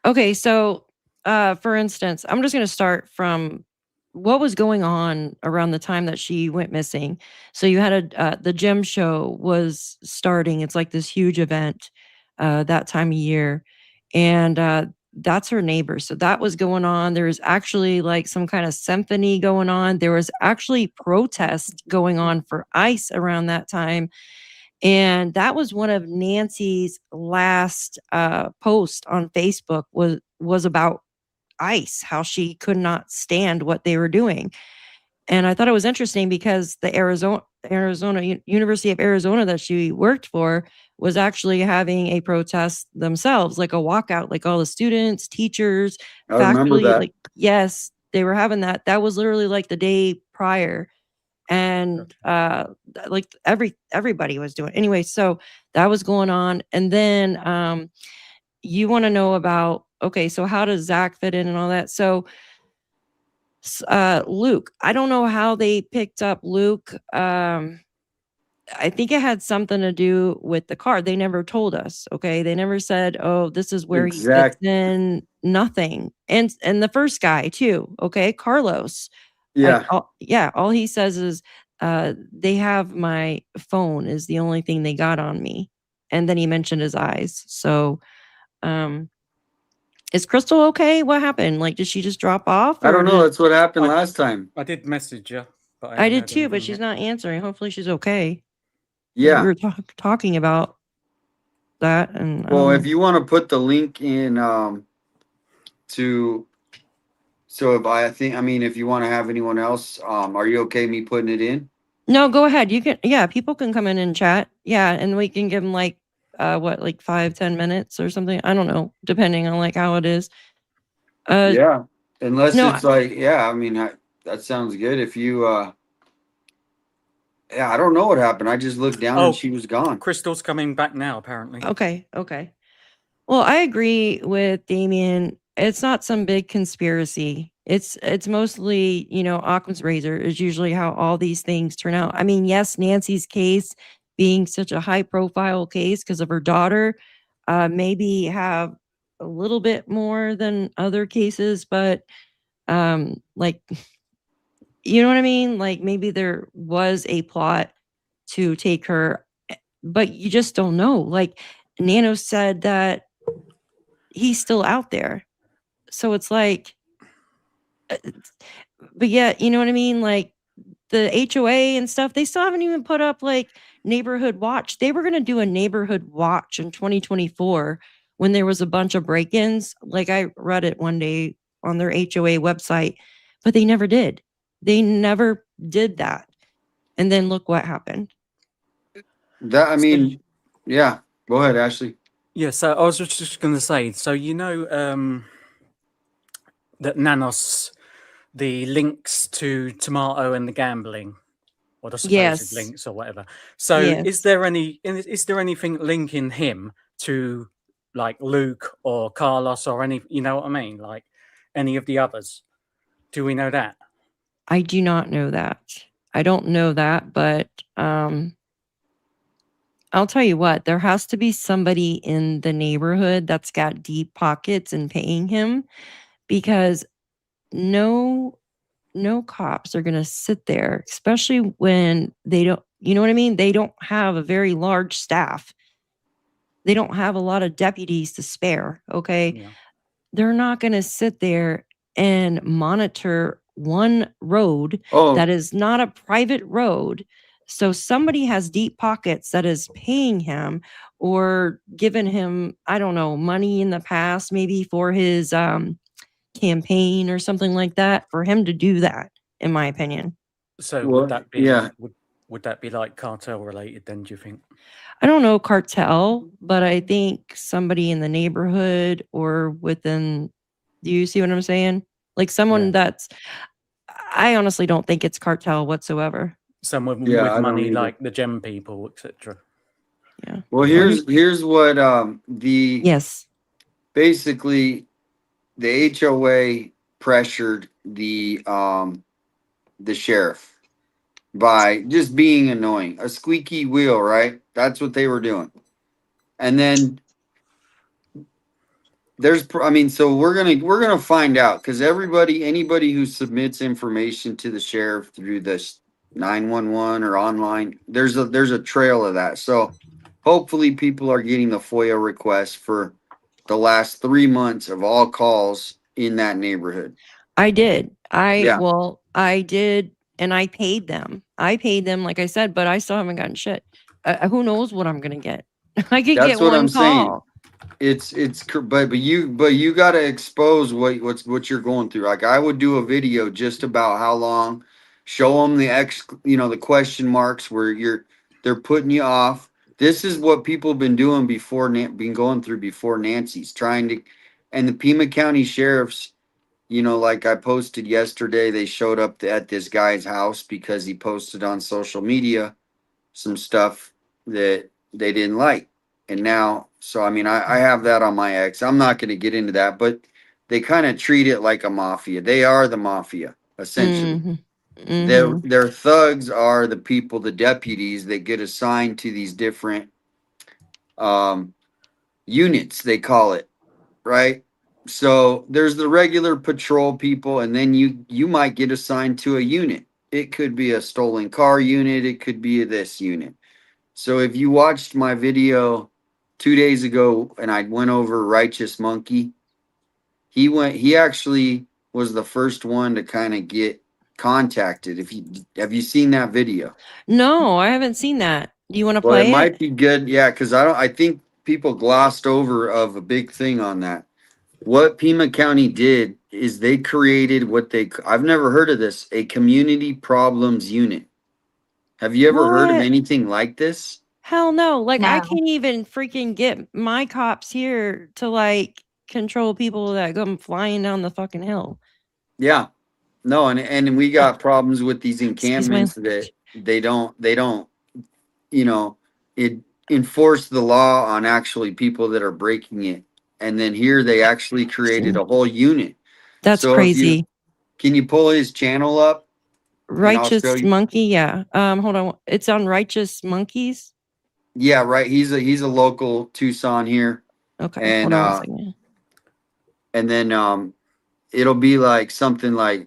Okay, so for instance, I'm just going to start from what was going on around the time that she went missing. So you had the gym show was starting. It's like this huge event that time of year, and that's her neighbor. So that was going on. There was actually like some kind of symphony going on. There was actually protest going on for ICE around that time. And that was one of Nancy's last post on Facebook was about ICE, how she could not stand what they were doing. And I thought it was interesting because the University of Arizona that she worked for was actually having a protest themselves, like a walkout, like all the students, teachers, I remember faculty, that. like yes, they were having that. That was literally like the day prior. And like everybody was doing anyway, so that was going on. And then you want to know about, okay, so how does Zach fit in and all that? So Luke, I don't know how they picked up Luke. I think it had something to do with the car. They never told us. Okay, they never said, oh, this is where he fits Exact. in. Nothing. And the first guy too. Okay, Carlos. Yeah. All he says is, they have my phone is the only thing they got on me. And then he mentioned his eyes. So, is Crystal okay? What happened? Like, did she just drop off? I don't know. Did That's what happened last time. I did message you, but I I haven't did heard too, but anything she's yet. not answering. Hopefully she's okay. 'cause we Yeah. were talking about that, and I Well, don't if know. you want to put the link in to so if I think I mean if you want to have anyone else, are you okay me putting it in? No, go ahead. You can, yeah, people can come in and chat. Yeah, and we can give them like what, like 5-10 minutes or something. I don't know, depending on like how it is. Yeah. Unless No, it's like, yeah, I mean that sounds good. If you yeah, I don't know what happened. I just looked down and Oh, she was gone. Crystal's coming back now, apparently. okay, okay. Well, I agree with Damien. It's not some big conspiracy. It's mostly, Occam's razor is usually how all these things turn out. I mean, yes, Nancy's case being such a high profile case because of her daughter, maybe have a little bit more than other cases, but like, you know what I mean? Like maybe there was a plot to take her, but you just don't know. Like Nano said that he's still out there. So it's like, but yeah, you know what I mean? Like the HOA and stuff, they still haven't even put up like neighborhood watch. They were going to do a neighborhood watch in 2024 when there was a bunch of break-ins. Like I read it one day on their HOA website, but they never did. They never did that. And then look what happened. That I mean, yeah. Go ahead, Ashley. Yeah, so I was just going to say, so that Nanos, the links to Tomato and the gambling, or the supposed Yes. links or whatever. So Yes. is there anything linking him to like Luke or Carlos or any, you know what I mean? Like any of the others? Do we know that? I do not know that. I don't know that, but I'll tell you what, there has to be somebody in the neighborhood that's got deep pockets and paying him, because no cops are going to sit there, especially when they don't, you know what I mean? They don't have a very large staff. They don't have a lot of deputies to spare, okay? Yeah. They're not going to sit there and monitor one road Oh, that is not a private road. So somebody has deep pockets that is paying him or given him, I don't know, money in the past, maybe for his campaign or something like that, for him to do that, in my opinion. So well, would that be yeah. would that be like cartel related then, do you think? I don't know cartel, but I think somebody in the neighborhood or within, do you see what I'm saying? Like someone Yeah. that's, I honestly don't think it's cartel whatsoever. Someone Yeah, with I don't money either. like the gem people, etc. Yeah. Well, here's what the Yes. basically the HOA pressured the sheriff by just being annoying, a squeaky wheel, right? That's what they were doing. And then I mean, so we're gonna find out because anybody who submits information to the sheriff through this 911 or online, there's a trail of that. So hopefully people are getting the FOIA request for the last 3 months of all calls in that neighborhood. I did. Yeah. I did, and I paid them. Like I said, but I still haven't gotten shit. Who knows what I'm gonna get? I could That's get what I'm one saying. call. But you got to expose what you're going through. Like I would do a video just about how long, show them the question marks where they're putting you off. This is what people have been doing been going through before Nancy's trying to, and the Pima County sheriffs, like I posted yesterday, they showed up at this guy's house because he posted on social media some stuff that they didn't like. And now, so I mean, I have that on my ex. I'm not going to get into that, but they kind of treat it like a mafia. They are the mafia, essentially. Mhm. Their Mhm. their thugs are the people, the deputies that get assigned to these different um, units, they call it, right? So there's the regular patrol people, and then you might get assigned to a unit. It could be a stolen car unit, it could be this unit. So if you watched my video 2 days ago and I went over Righteous Monkey, he actually was the first one to kind of get contacted. Have you seen that video? No, I haven't seen that. Do you want to Well, it play might it? be good, yeah, because I think people glossed over of a big thing on that. What Pima County did is they created I've never heard of this, a community problems unit. Have you ever heard of What? anything like this? Hell no. Like, I No. can't even freaking get my cops here to like control people that come flying down the fucking hill. Yeah. No, and we got problems with these Excuse my encampments that they don't, you know, it enforce the law on actually people that are breaking it. And then here they actually created a whole unit. That's So crazy. can you pull his channel up? And I'll show Righteous you. Monkey, yeah. Hold on. It's on Righteous Monkeys. Yeah, right. He's a local Tucson here. Okay, And hold on one second. and then it'll be like something like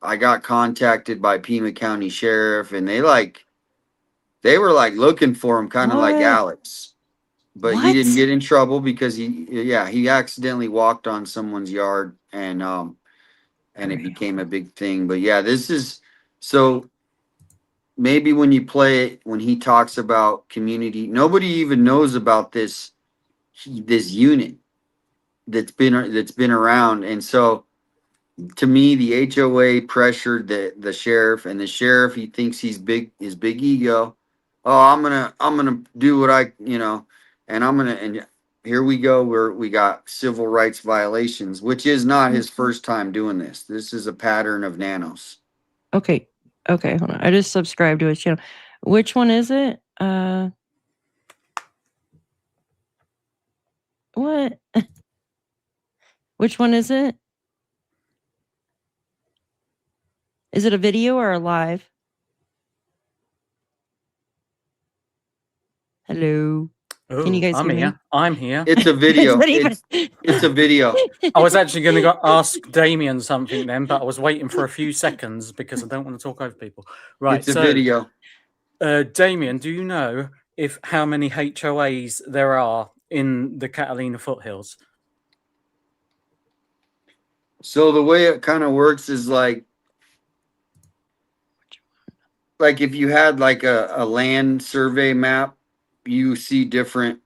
I got contacted by Pima County Sheriff and they were like looking for him kind of like What? Alex. But he didn't What? get in trouble because he accidentally walked on someone's yard and it became a big thing. But yeah, this is so maybe when you play it, when he talks about community, nobody even knows about this unit that's been around. And so to me, the HOA pressured the sheriff, and the sheriff, he thinks his big ego. Oh, I'm gonna do what and here we go where we got civil rights violations, which is not his first time doing this. This is a pattern of nanos. Okay. Okay, hold on. I just subscribed to his channel. Which one is it? What? Which one is it? Is it a video or a live? Hello. Can you guys I'm hear me? here. I'm here. It's a video. Not even- It's a video. I was actually going to ask Damien something then, but I was waiting for a few seconds because I don't want to talk over people. Right. It's a video. Damien, do you know how many HOAs there are in the Catalina Foothills? So the way it kind of works is like if you had like a land survey map, you see different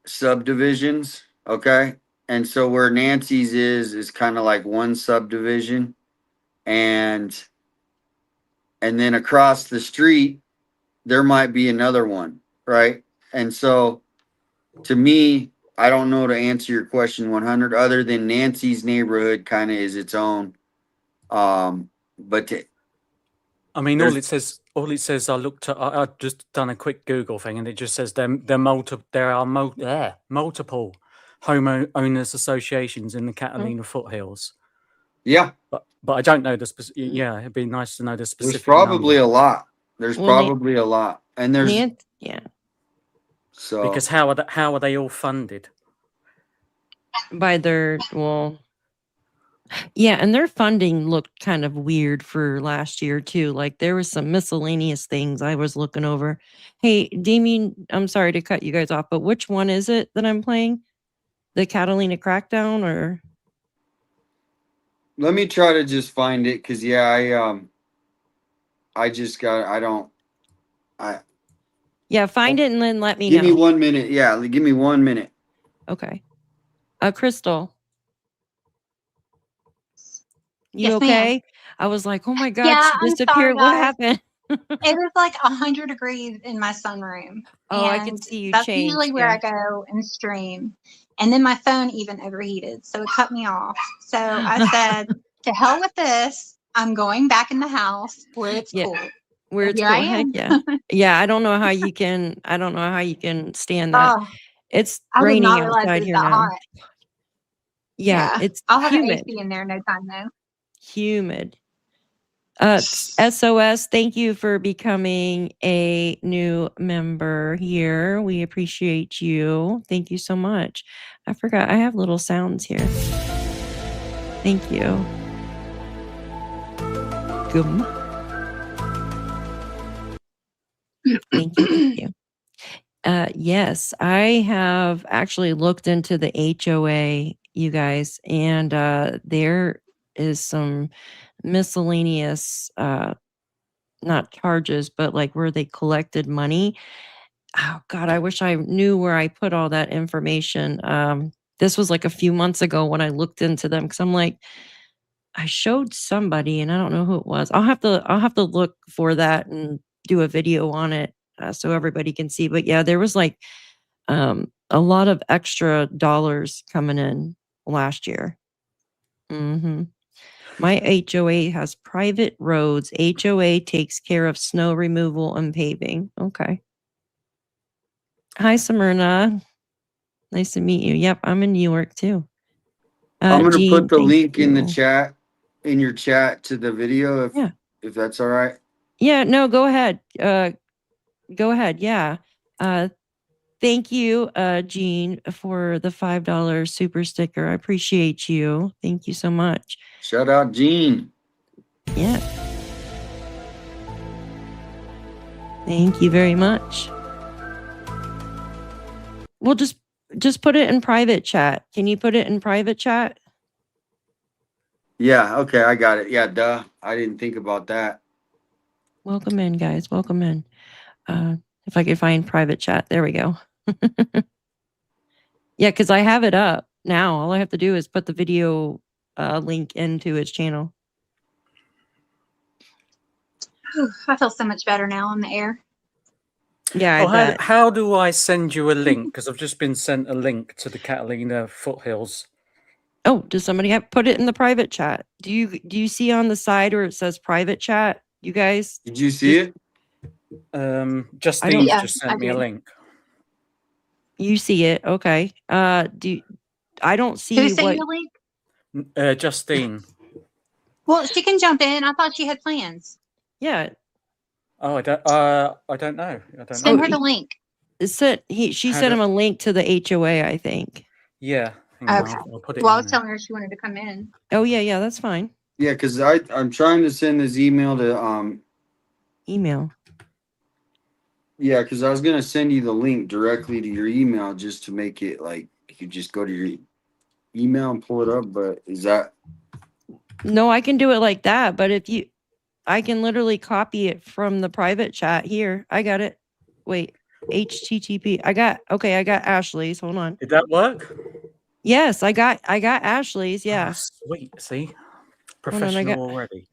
subdivisions, okay? And so where Nancy's is kind of like one subdivision, and then across the street there might be another one, right? And so to me, I don't know to answer your question 100 other than Nancy's neighborhood kind of is its own. But I mean, all it says, I looked at, I just done a quick Google thing, and it just says there are multiple homeowners associations in the Catalina Foothills. yeah, but I don't know the specific. Yeah, it'd be nice to know the specific. there's probably number. a lot. There's Well, probably a lot, and there's yeah. So because how are they all funded? By their yeah, and their funding looked kind of weird for last year too. Like there was some miscellaneous things I was looking over. Hey, Damien, I'm sorry to cut you guys off, but which one is it that I'm playing? The Catalina Crackdown or? let me try to just find it because Yeah, find it and then let me give know. me 1 minute. Yeah, give me 1 minute. Okay. Crystal. You Yes, ma'am. okay? I was like, oh my God, Yeah, she I'm sorry, disappeared. What guys. happened? It was like 100 degrees in my sunroom. Oh, I can and see you that's change. usually where Yeah. I go and stream. And then my phone even overheated, so it cut me off. So I said, to hell with this. I'm going back in the house where it's Yeah. cool. Where it's Here cool. I Heck am. yeah. Yeah, I don't know how you can stand that. Oh, It's I did raining not realize it outside was here that now. hot. Yeah, it's I'll have humid. an AC in there no time though. Humid. SOS, thank you for becoming a new member here. We appreciate you. Thank you so much. I forgot I have little sounds here. Thank you. Gum. Thank you. Thank you. Yes, I have actually looked into the HOA, you guys, and there is some miscellaneous not charges, but like where they collected money. Oh God, I wish I knew where I put all that information. This was like a few months ago when I looked into them because I'm like, I showed somebody and I don't know who it was. I'll have to look for that and do a video on it so everybody can see. But yeah, there was like a lot of extra dollars coming in last year. Hmm. My HOA has private roads. HOA takes care of snow removal and paving. Okay. Hi, Smyrna. Nice to meet you. Yep, I'm in New York too. I'm gonna Jean, put the thank link in the you. chat, in your chat to the video Yeah. if that's all right. Yeah, no, go ahead. Go ahead. Yeah. Thank you, Jean, for the $5 super sticker. I appreciate you. Thank you so much. Shout out Gene. Yeah. Thank you very much. We'll just put it in private chat. Can you put it in private chat? Yeah, okay, I got it. Yeah, duh. I didn't think about that. Welcome in, guys. Welcome in. If I could find private chat. There we go. Yeah, because I have it up now. All I have to do is put the video link into his channel. Whew, I feel so much better now on the air. Yeah, I Oh, bet. how do I send you a link? Because I've just been sent a link to the Catalina Foothills. Oh, does somebody put it in the private chat? Do you see on the side where it says private chat? You guys, Did you see it? Justine Yeah, just I sent me a did. link. you see it? Okay. I don't Who see sent what. you a link? Justine. Well, she can jump in. I thought she had plans. Yeah, Oh, I don't know. I don't Send know. her the link. it said she How sent do- him a link to the HOA, I think. Yeah. Hang on, Okay. I'll put it Well, I in was there. telling her she wanted to come in. Oh yeah, that's fine. Yeah, because I'm trying to send this email to Email. yeah, because I was gonna send you the link directly to your email just to make it like you could just go to your email and pull it up. But is that No, I can do it like that, but I can literally copy it from the private chat here. I got it. Wait, HTTP. I got Ashley's. Hold on. Did that work? Yes, I got Ashley's. Yeah. Oh, sweet. See? Hold on, Professional already.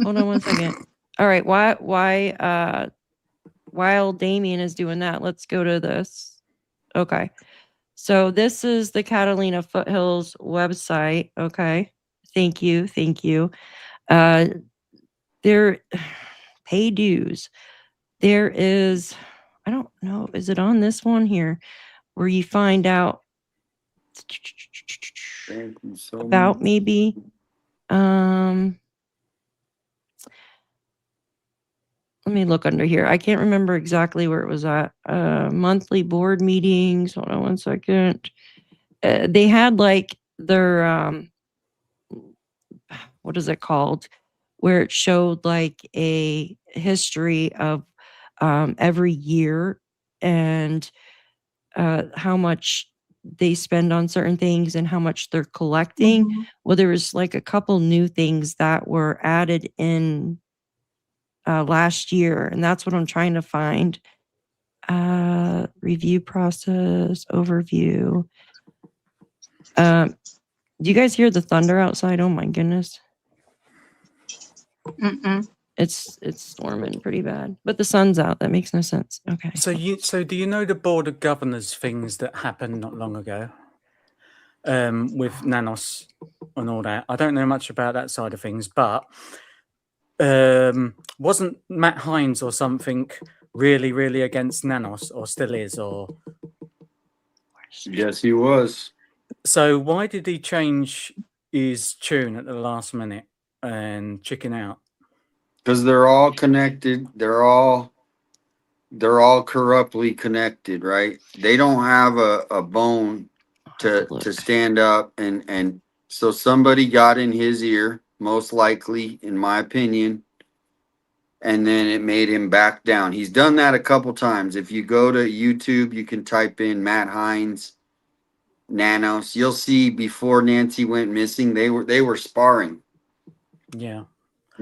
Hold on one second. All right. While Damien is doing that, let's go to this. Okay. So this is the Catalina Foothills website. Okay. Thank you. Thank you. There pay dues. There is, I don't know, is it on this one here where you find out thank you so about much. maybe let me look under here. I can't remember exactly where it was at. Monthly board meetings. Hold on one second. They had like their what is it called? Where it showed like a history of every year and how much they spend on certain things and how much they're collecting. Mhm. Well, there was like a couple new things that were added in last year, and that's what I'm trying to find. Review process overview. Do you guys hear the thunder outside? Oh my goodness. Mm-mm. It's storming pretty bad, but the sun's out. That makes no sense. Okay. So do you know the board of governors things that happened not long ago? With Nanos and all that. I don't know much about that side of things, but wasn't Matt Hines or something really, really against Nanos, or still is, or Yes, he was. so why did he change his tune at the last minute and chicken out? Because they're all connected. They're all corruptly connected, right? They don't have a bone to stand up and so somebody got in his ear, most likely, in my opinion, and then it made him back down. He's done that a couple times. If you go to YouTube, you can type in Matt Hines Nanos. You'll see before Nancy went missing, they were sparring. Yeah.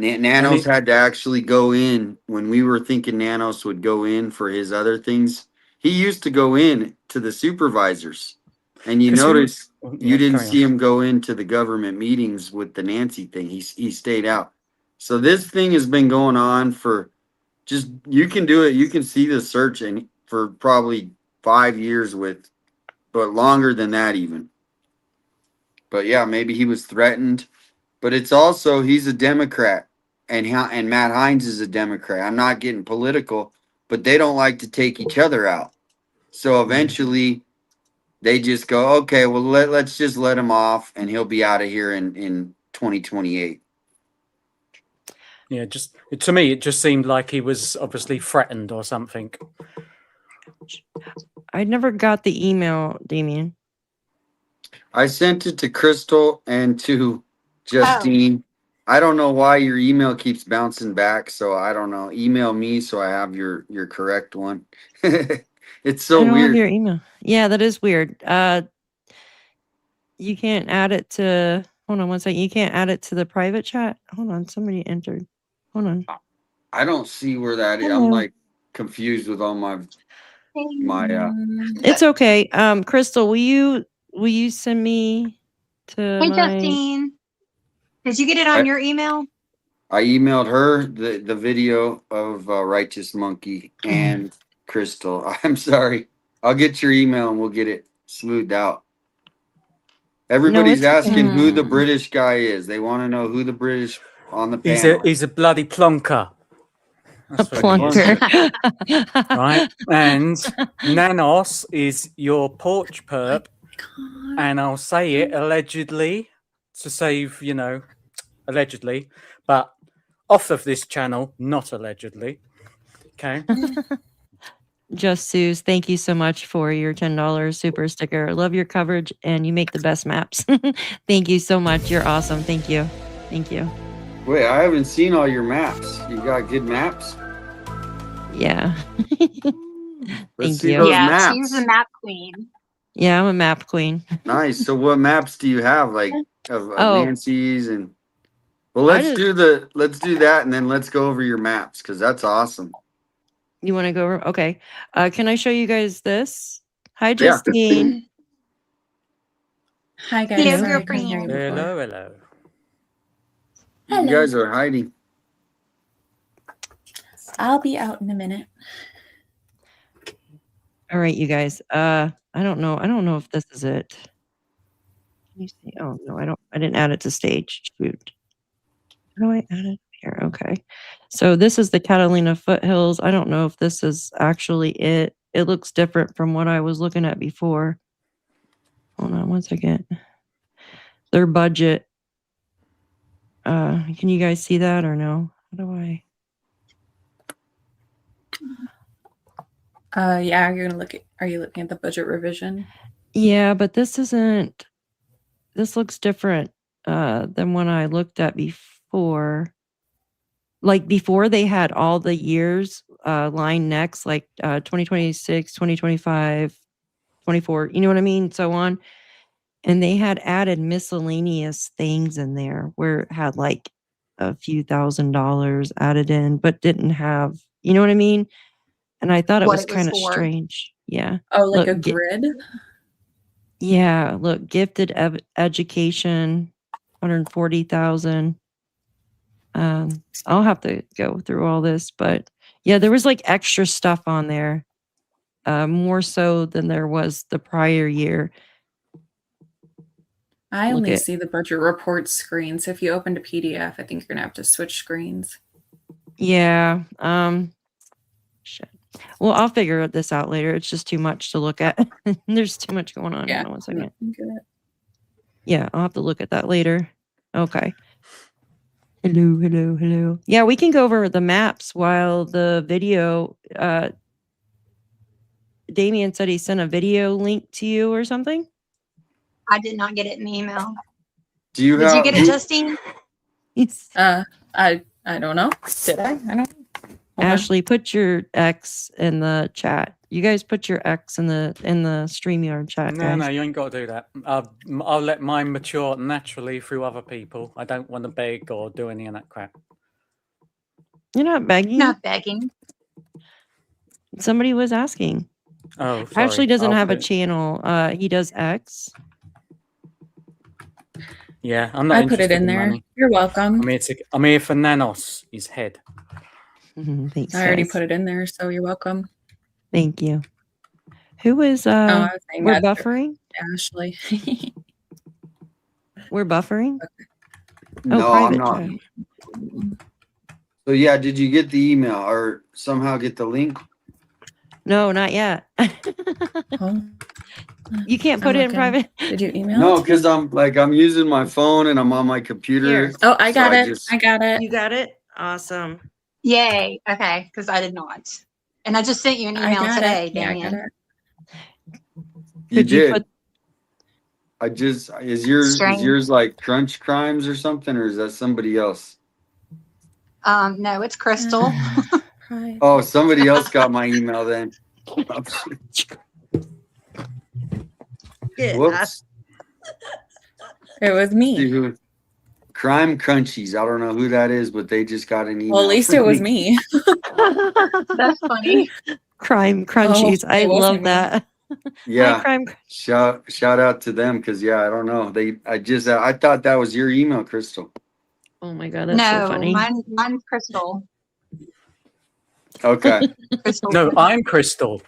Nanos had to actually go in when we were thinking Nanos would go in for his other things. He used to go in to the supervisors, and you 'Cause notice yeah, you didn't carry on. see him go into the government meetings with the Nancy thing. He stayed out. So this thing has been going on for just, you can do it. You can see the search and for probably 5 years with, but longer than that even. But yeah, maybe he was threatened. But it's also, he's a Democrat, and Matt Hines is a Democrat. I'm not getting political, but they don't like to take each other out. So eventually, they just go, okay, well let's just let him off, and he'll be out of here in 2028. Yeah, just to me, it just seemed like he was obviously threatened or something. I never got the email, Damien. I sent it to Crystal and to Justine. I don't know why your email keeps bouncing back, so I don't know. Email me so I have your correct one. It's so I don't have weird. your email. Yeah, that is weird. You can't add it to. Hold on one second. You can't add it to the private chat. Hold on. Somebody entered. Hold on. I don't see where that is. Hello. I'm like confused with all my It's okay. Crystal, will you send me to Hey, my Justine. Did you get it on your email? I emailed her the video of Righteous Monkey and Crystal. I'm sorry. I'll get your email and we'll get it smoothed out. Everybody's it's okay. asking who the British guy is. They want to know who the British on the panel. He's a bloody plonker. A plunker. Right? And Nanos is your porch perp, and I'll say it allegedly to save, allegedly, but off of this channel, not allegedly. Okay. Just Suze, thank you so much for your $10 super sticker. I love your coverage and you make the best maps. Thank you so much. You're awesome. Thank you. Thank you. Wait, I haven't seen all your maps. You got good maps? Yeah. Let's Thank see you. those Yeah, maps. she's the map queen. Yeah, I'm a map queen. Nice. So what maps do you have, like of Oh. Nancy's and? Well, let's do that, and then let's go over your maps because that's awesome. You want to go over? Okay. Can I show you guys this? Hi, Justine. Hi guys. Hello, Sorry, I couldn't hear you girlfriend. before. Hello. You guys are hiding. I'll be out in a minute. All right, you guys. I don't know. I don't know if this is it. Can you see? Oh no, I didn't add it to stage. Shoot. How do I add it here? Okay. So this is the Catalina Foothills. I don't know if this is actually it. It looks different from what I was looking at before. Hold on one second. Their budget. Can you guys see that or no? How do I? Yeah, are you looking at the budget revision? Yeah, but this isn't. This looks different than when I looked at before. Like before, they had all the years line next, like 2026, 2025, 24. You know what I mean? So on. And they had added miscellaneous things in there where it had like a few $1,000s added in, but didn't have, you know what I mean? And I thought it What was it was kind of for. strange. Yeah. Oh, like Look, a grid? Yeah. Look, gifted education, 140,000. I'll have to go through all this, but yeah, there was like extra stuff on there, more so than there was the prior year. I Look only at- see the budget report screen. So if you opened a PDF, I think you're gonna have to switch screens. Yeah. Shit. Well, I'll figure this out later. It's just too much to look at. There's too much going on. Yeah. Hold on one second. Good. Yeah, I'll have to look at that later. Okay. Hello. Yeah, we can go over the maps while the video. Damien said he sent a video link to you or something. I did not get it in the email. Do you Did you get it, Justine? Yes. I don't know. Did I? I don't know. Hold on. Ashley, put your X in the chat. You guys put your X in the StreamYard chat. No, guys. you ain't got to do that. I'll let mine mature naturally through other people. I don't want to beg or do any of that crap. You're not begging. Not begging. Somebody was asking. Oh, sorry. Actually doesn't I'll have a put it- channel. He does X. Yeah, I'm not I put it interested in there. money. You're welcome. I'm here for Nanos, his head. Thanks, I already guys. put it in there, so you're welcome. Thank you. Who is Oh, I was saying we're that's buffering? Ashley. We're buffering? No, private I'm not. chat. So yeah, did you get the email or somehow get the link? No, not yet. Oh, You can't I'm put it in looking. private. Did you email? No, it to me? because I'm using my phone and I'm on my computer. Here. Oh, I so got it. just- I got it. You got it? Awesome. Yay. Okay, because I did not. And I just sent you an I email got today, it. Yeah, I got Damien. it. You Could you did. put Is yours Strange. like Crunch Crimes or something, or is that somebody else? No, it's Crystal. Hi. Oh, somebody else got my email then. Whoops. It was me. See who- Crime Crunchies. I don't know who that is, but they just got an email. Well, at least from it was me. That's funny. Crime crunchies. I it wasn't love me. that. Hi, Yeah. crime. Shout out to them because I don't know. I thought that was your email, Crystal. Oh my god, that's so No, funny. mine's Crystal. Okay. Crystal. No, I'm Crystal.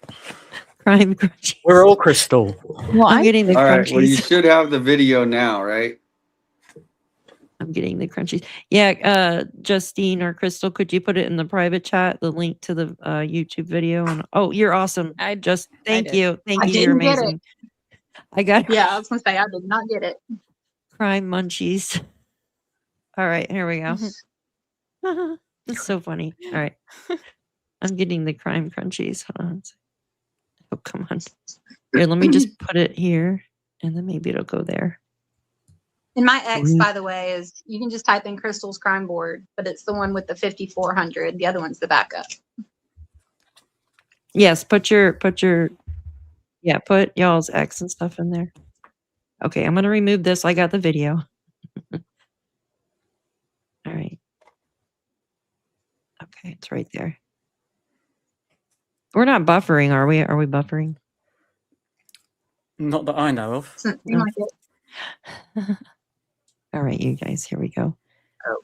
Crime crunchies. We're all Crystal. Well, I'm getting the All right. crunchies. Well, you should have the video now, right? I'm getting the crunchies. Yeah, Justine or Crystal, could you put it in the private chat, the link to the YouTube video? And oh, you're awesome. I Thank did. you. Thank I you. You're didn't get it. amazing. I got Yeah, I was gonna say I did not get it. crime munchies. All right, here we go. It's so funny. All right. I'm getting the crime crunchies. Hold on. Oh, come on. Here, let me just put it here and then maybe it'll go there. And my ex, Mhm. by the way, is you can just type in Crystal's crime board, but it's the one with the 5400. The other one's the backup. Yes, put y'all's X and stuff in there. Okay, I'm gonna remove this. I got the video. All right. Okay, it's right there. We're not buffering, are we? Are we buffering? Not that I know of. Seems No. like it. All right, you guys, here we go. Oh.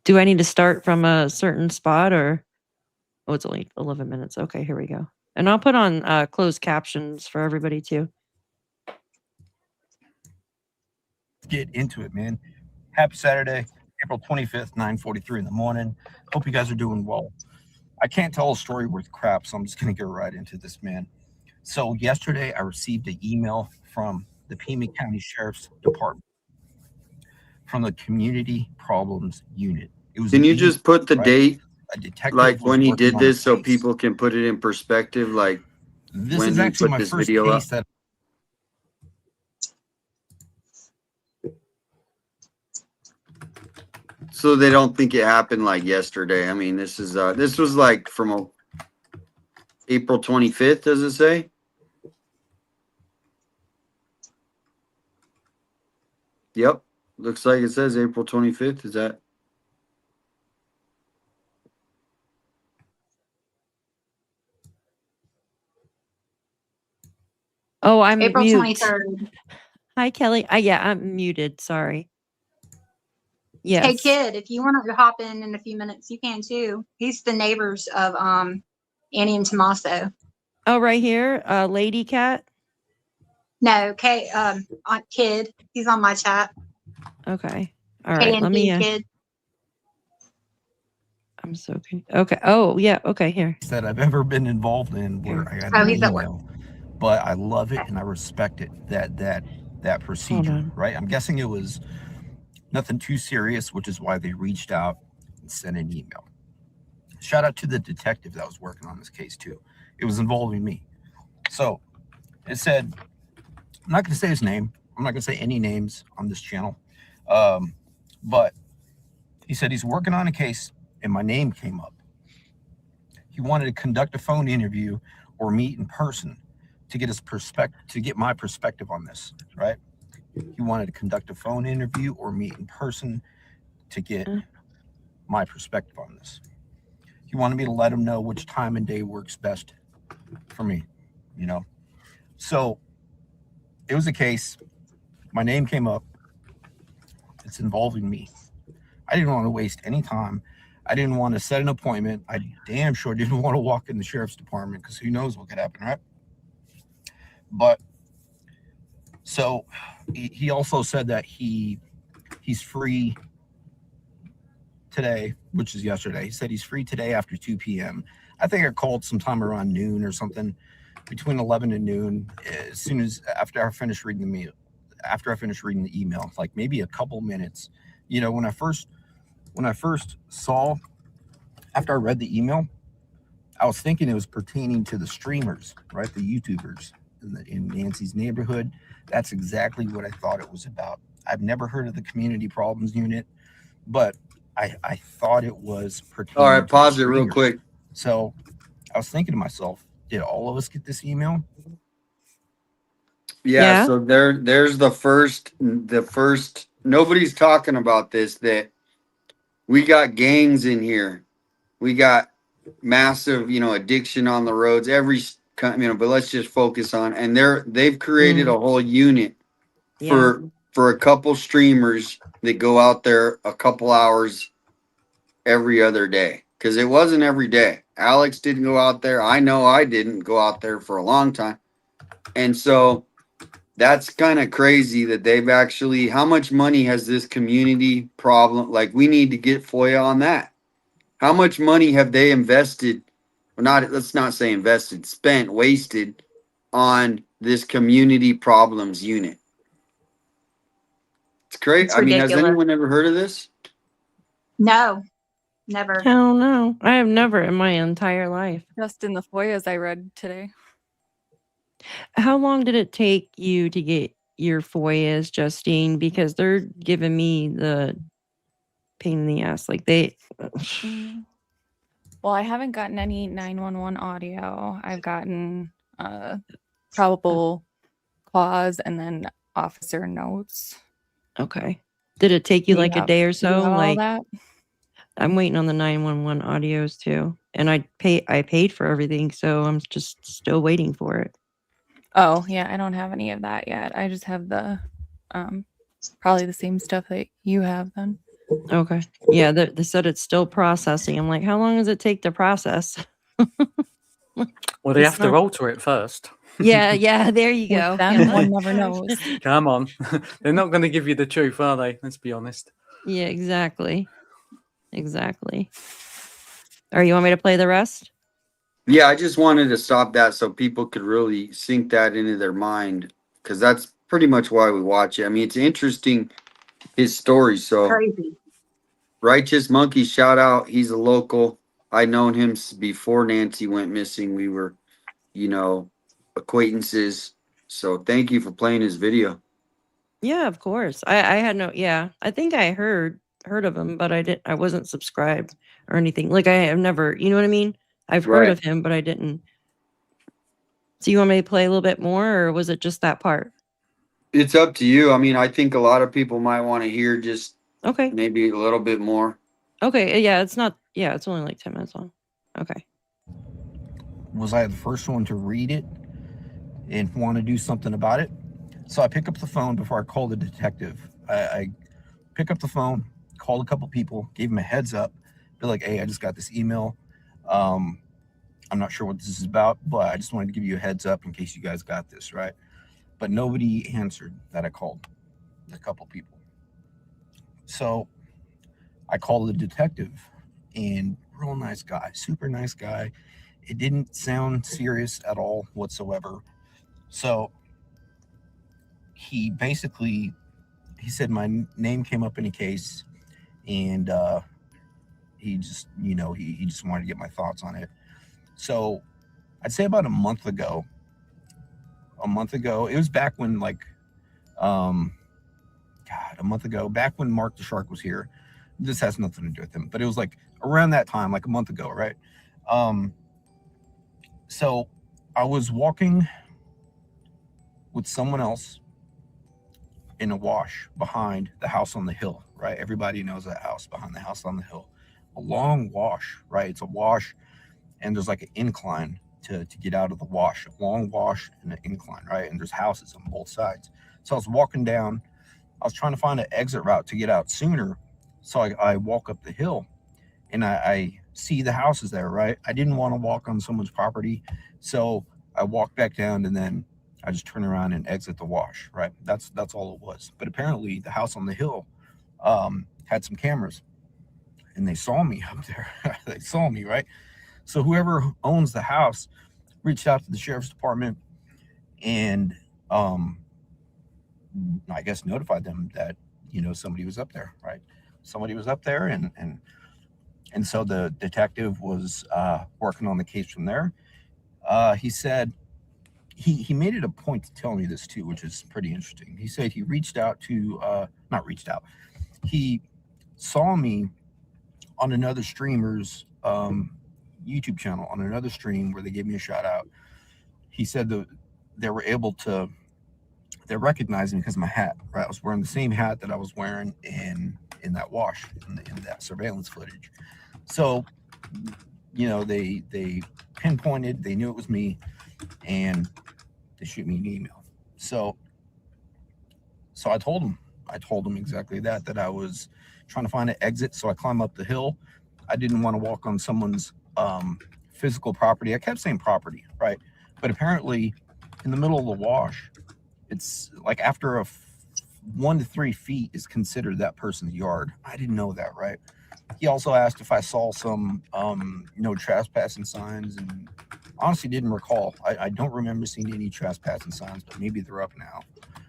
Do I need to start from a certain spot or? Oh, it's only 11 minutes. Okay, here we go. And I'll put on closed captions for everybody too. Get into it, man. Happy Saturday, April 25th, 9:43 in the morning. Hope you guys are doing well. I can't tell a story worth crap, so I'm just going to get right into this, man. So yesterday I received an email from the Pima County Sheriff's Department from the Community Problems Unit. It was Can an you email, just put the right? date, A detective like was when he working did on a this, so case. people can put it in perspective? Like This when is he actually put my this first video case up? that So they don't think it happened like yesterday. I mean, this was like from April 25th. Does it say? Yep. Looks like it says April 25th. Is that? Oh, I'm April mute. 23rd. Hi, Kelly. Yeah, I'm muted. Sorry. Yes. Hey, kid, if you want to hop in a few minutes, you can too. He's the neighbors of Annie and Tommaso. Oh, right here, Lady Cat. No, kid. He's on my chat. Okay. All right. Let KND me. kid. I'm so confused. Okay. Oh, yeah. Okay. Here. that I've ever been involved in where I got Oh, an he's at work. email, but I love it and I respect it, that procedure, on. right? I'm guessing it was nothing too serious, which is why they reached out and sent an email. Shout out to the detective that was working on this case too. It was involving me. So it said, I'm not going to say his name. I'm not going to say any names on this channel. But he said he's working on a case and my name came up. He wanted to conduct a phone interview or meet in person to get his perspective, to get my perspective on this, right? He wanted to conduct a phone interview or meet in person to get my perspective on this. He wanted me to let him know which time and day works best for me, you know. So it was a case. My name came up. It's involving me. I didn't want to waste any time. I didn't want to set an appointment. I damn sure didn't want to walk in the sheriff's department because who knows what could happen, right? But so he also said that he's free today, which is yesterday. He said he's free today after 2 p.m. I think I called sometime around noon or something, between 11 and noon, as soon as after I finished reading the email, like maybe a couple minutes. You know, when I first saw, after I read the email, I was thinking it was pertaining to the streamers, right? The YouTubers in Nancy's neighborhood. That's exactly what I thought it was about. I've never heard of the Community Problems Unit, but I thought it was pertaining. All right, to pause the it real streamers. quick. So I was thinking to myself, did all of us get this email? Yeah. So there's the first. Nobody's talking about this. That we got gangs in here. We got massive, addiction on the roads. But let's just focus on. And they've created a whole unit for a couple streamers that go out there a couple hours every other day, because it wasn't every day. Alex didn't go out there. I know I didn't go out there for a long time. And so that's kind of crazy that they've actually, how much money has this community problem? Like, we need to get FOIA on that. How much money have they invested? Or not, let's not say invested, spent, wasted on this community problems unit. It's great. It's I mean, has ridiculous. anyone ever heard of this? No, never. Hell no. I have never in my entire life. Just in the FOIAs I read today. How long did it take you to get your FOIAs, Justine? Because they're giving me the pain in the ass. Like they. Well, I haven't gotten any 911 audio. I've gotten probable cause and then officer notes. Okay. Did it take you like a day or so? Like that? I'm waiting on the 911 audios too, and I paid for everything, so I'm just still waiting for it. Oh yeah, I don't have any of that yet. I just have the probably the same stuff that you have then. Okay. Yeah, they said it's still processing. I'm like, how long does it take to process? Well, they have to alter it first. Yeah, there you go. With them, one never knows. Come on. They're not going to give you the truth, are they? Let's be honest. Yeah, exactly. Exactly. All right, you want me to play the rest? Yeah, I just wanted to stop that so people could really sink that into their mind, because that's pretty much why we watch it. I mean, it's interesting, his story. So Crazy. Righteous Monkey, shout out. He's a local. I known him before Nancy went missing. We were, acquaintances. So thank you for playing his video. Yeah, of course. I had no. Yeah, I think I heard of him, but I wasn't subscribed or anything. Like I have never. You know what I mean? I've heard of him, but I didn't. So you want me to play a little bit more, or was it just that part? It's up to you. I mean, I think a lot of people might want to hear just Okay. maybe a little bit more. Okay. Yeah, it's not. Yeah, it's only like 10 minutes long. Okay. Was I the first one to read it and want to do something about it? So I pick up the phone before I call the detective. I pick up the phone, called a couple people, gave them a heads up. Be like, hey, I just got this email. I'm not sure what this is about, but I just wanted to give you a heads up in case you guys got this, right? But nobody answered that I called, a couple people. So I called the detective, and real nice guy, super nice guy. It didn't sound serious at all whatsoever. So he said my name came up in a case, and he just, he just wanted to get my thoughts on it. So I'd say about a month ago, it was back when a month ago, back when Mark the Shark was here. This has nothing to do with him, but it was like around that time, like a month ago, right? So I was walking with someone else in a wash behind the house on the hill, right? Everybody knows that house, behind the house on the hill. a long wash, right? It's a wash, and there's like an incline to get out of the wash, a long wash and an incline, right? And there's houses on both sides. So I was walking down, I was trying to find an exit route to get out sooner. So I walk up the hill, and I see the houses there, right? I didn't want to walk on someone's property, so I walked back down, and then I just turn around and exit the wash, right? That's all it was. But apparently the house on the hill had some cameras, and they saw me up there. They saw me, right? So whoever owns the house reached out to the sheriff's department and I guess notified them that, you know, somebody was up there, right? Somebody was up there, and so the detective was working on the case from there. He said he made it a point to tell me this too, which is pretty interesting. He said he reached out to not reached out. He saw me on another streamer's YouTube channel, on another stream where they gave me a shout out. He said that they were able to, they recognized me because of my hat, right? I was wearing the same hat that I was wearing in that wash, in that surveillance footage. So, you know, they pinpointed, they knew it was me, and they shoot me an email. So I told them exactly that I was trying to find an exit. So I climb up the hill. I didn't want to walk on someone's physical property. I kept saying property, right? But apparently in the middle of the wash, it's like after 1 to 3 feet is considered that person's yard. I didn't know that, right? He also asked if I saw some no trespassing signs, and honestly didn't recall. I don't remember seeing any trespassing signs, but maybe they're up now.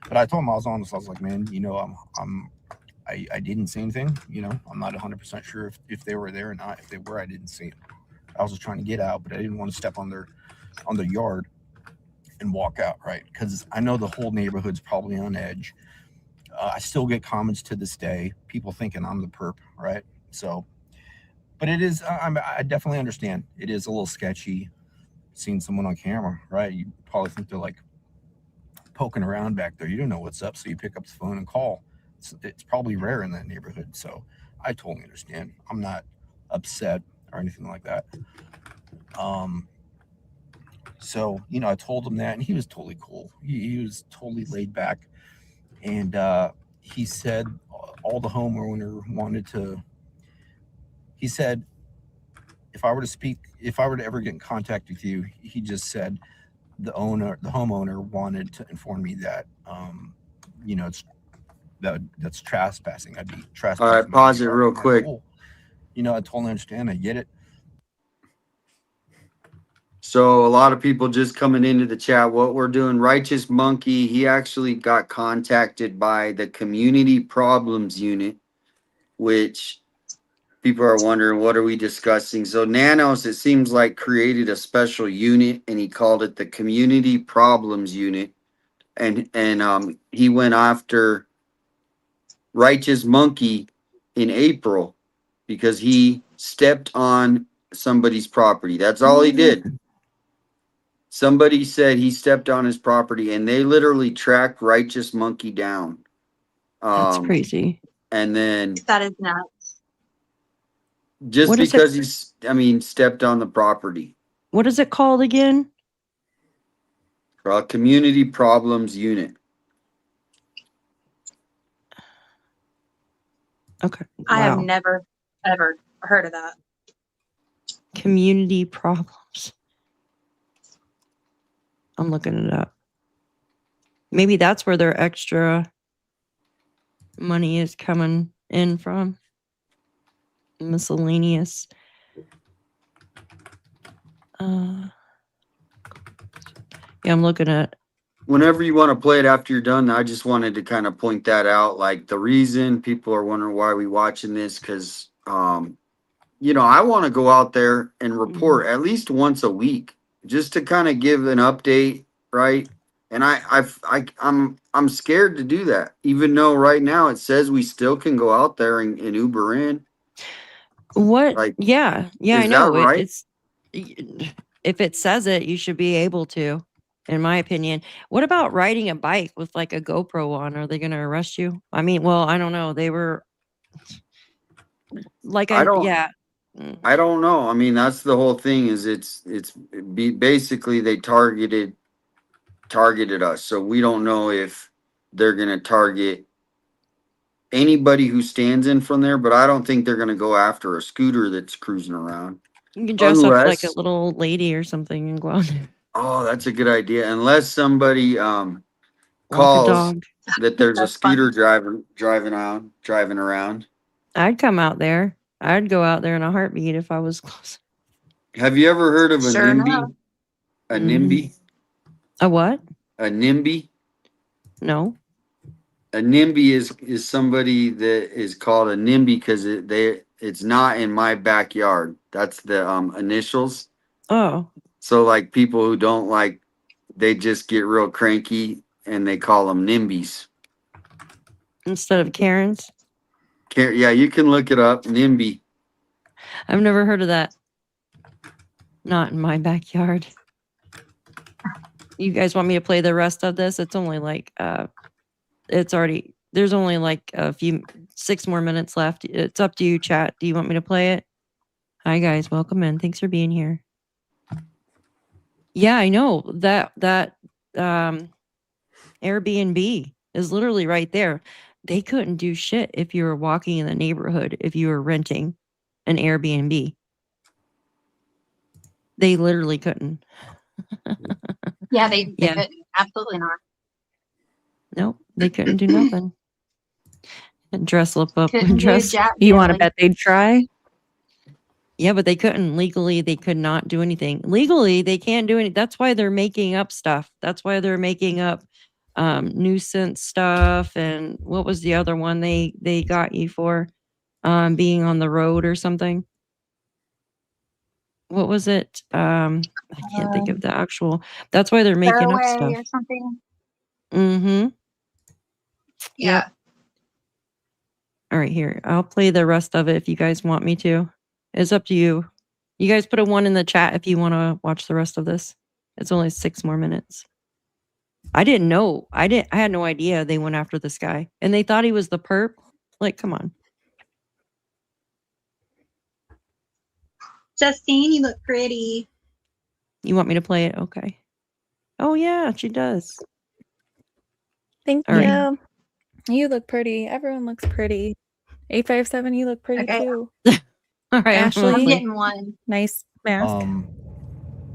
But I told him I was honest. I was like, man, you know, I didn't see anything. You know, I'm not 100% sure if they were there or not. If they were, I didn't see them. I was just trying to get out, but I didn't want to step on their yard and walk out, right? Because I know the whole neighborhood's probably on edge. I still get comments to this day, people thinking I'm the perp, right? So, but it is, I definitely understand. It is a little sketchy seeing someone on camera, right? You probably think they're like poking around back there. You don't know what's up, so you pick up the phone and call. It's probably rare in that neighborhood, so I totally understand. I'm not upset or anything like that. So, you know, I told him that, and he was totally cool. He was totally laid back, and he said all the homeowner wanted to. He said, if I were to ever get in contact with you, he just said the homeowner wanted to inform me that, you know, that's trespassing. I'd be trespassing. All right, pause it real quick. Cool. You know, I totally understand. I get it. So a lot of people just coming into the chat. What we're doing, Righteous Monkey, he actually got contacted by the Community Problems Unit, which people are wondering, what are we discussing? So Nanos, it seems like, created a special unit, and he called it the Community Problems Unit. And he went after Righteous Monkey in April because he stepped on somebody's property. That's all he did. Somebody said he stepped on his property, and they literally tracked Righteous Monkey down. That's crazy. And then That is nuts. just What is because he's stepped on the property. What is it called again? Community Problems Unit. Okay. I have Wow. never, ever heard of that. Community problems. I'm looking it up. Maybe that's where their extra money is coming in from. Miscellaneous. Yeah, I'm looking at. Whenever you want to play it after you're done, I just wanted to kind of point that out. Like, the reason people are wondering why we watching this, because you know, I want to go out there and report at least once a week, just to kind of give an update, right? And I'm scared to do that, even though right now it says we still can go out there and Uber in. What? Like, yeah, I is know. that right? It's if it says it, you should be able to, in my opinion. What about riding a bike with like a GoPro on? Are they going to arrest you? I mean, well, I don't know. They were like, I don't. yeah. I don't know. I mean, that's the whole thing. Is basically they targeted us, so we don't know if they're gonna target anybody who stands in from there. But I don't think they're gonna go after a scooter that's cruising around. You can dress up like a Unless, little lady or something and go out there. oh, that's a good idea. Unless somebody Walk a calls dog. that there's a That's fun. scooter driving around. I'd come out there. I'd go out there in a heartbeat if I was close. Have you ever heard of a Sure enough. NIMBY? A Mhm. NIMBY? A what? A NIMBY? No. A NIMBY is somebody that is called a NIMBY because it's not in my backyard. That's the initials. Oh. So like people who don't like, they just get real cranky and they call them NIMBYs. Instead of Karens. Yeah, you can look it up. NIMBY. I've never heard of that. Not in my backyard. You guys want me to play the rest of this? It's only like there's only like 6 more minutes left. It's up to you, chat. Do you want me to play it? Hi guys, welcome in. Thanks for being here. Yeah, I know that Airbnb is literally right there. They couldn't do shit if you were walking in the neighborhood, if you were renting an Airbnb. They literally couldn't. Yeah, they Yeah. couldn't. Absolutely not. Nope, they couldn't do nothing. And dress up. Couldn't do Dress. jack You want to diddly. bet they'd try? Yeah, but they couldn't legally. They could not do anything legally. They can't do any. That's why they're making up stuff. That's why they're making up nuisance stuff. And what was the other one they got you for? Being on the road or something. What was it? I can't think of the actual. That's why they're making up Fairway stuff. or something. Mm-hmm. Yeah. Yep. All right, here. I'll play the rest of it if you guys want me to. It's up to you. You guys put a 1 in the chat if you want to watch the rest of this. It's only 6 more minutes. I didn't know. I had no idea they went after this guy. And they thought he was the perp. Like, come on. Justine, you look pretty. You want me to play it? Okay. Oh yeah, she does. Thank All right. you. You look pretty. Everyone looks pretty. 857, you look pretty Okay. too. All right. Ashley? I'm getting one. Nice mask.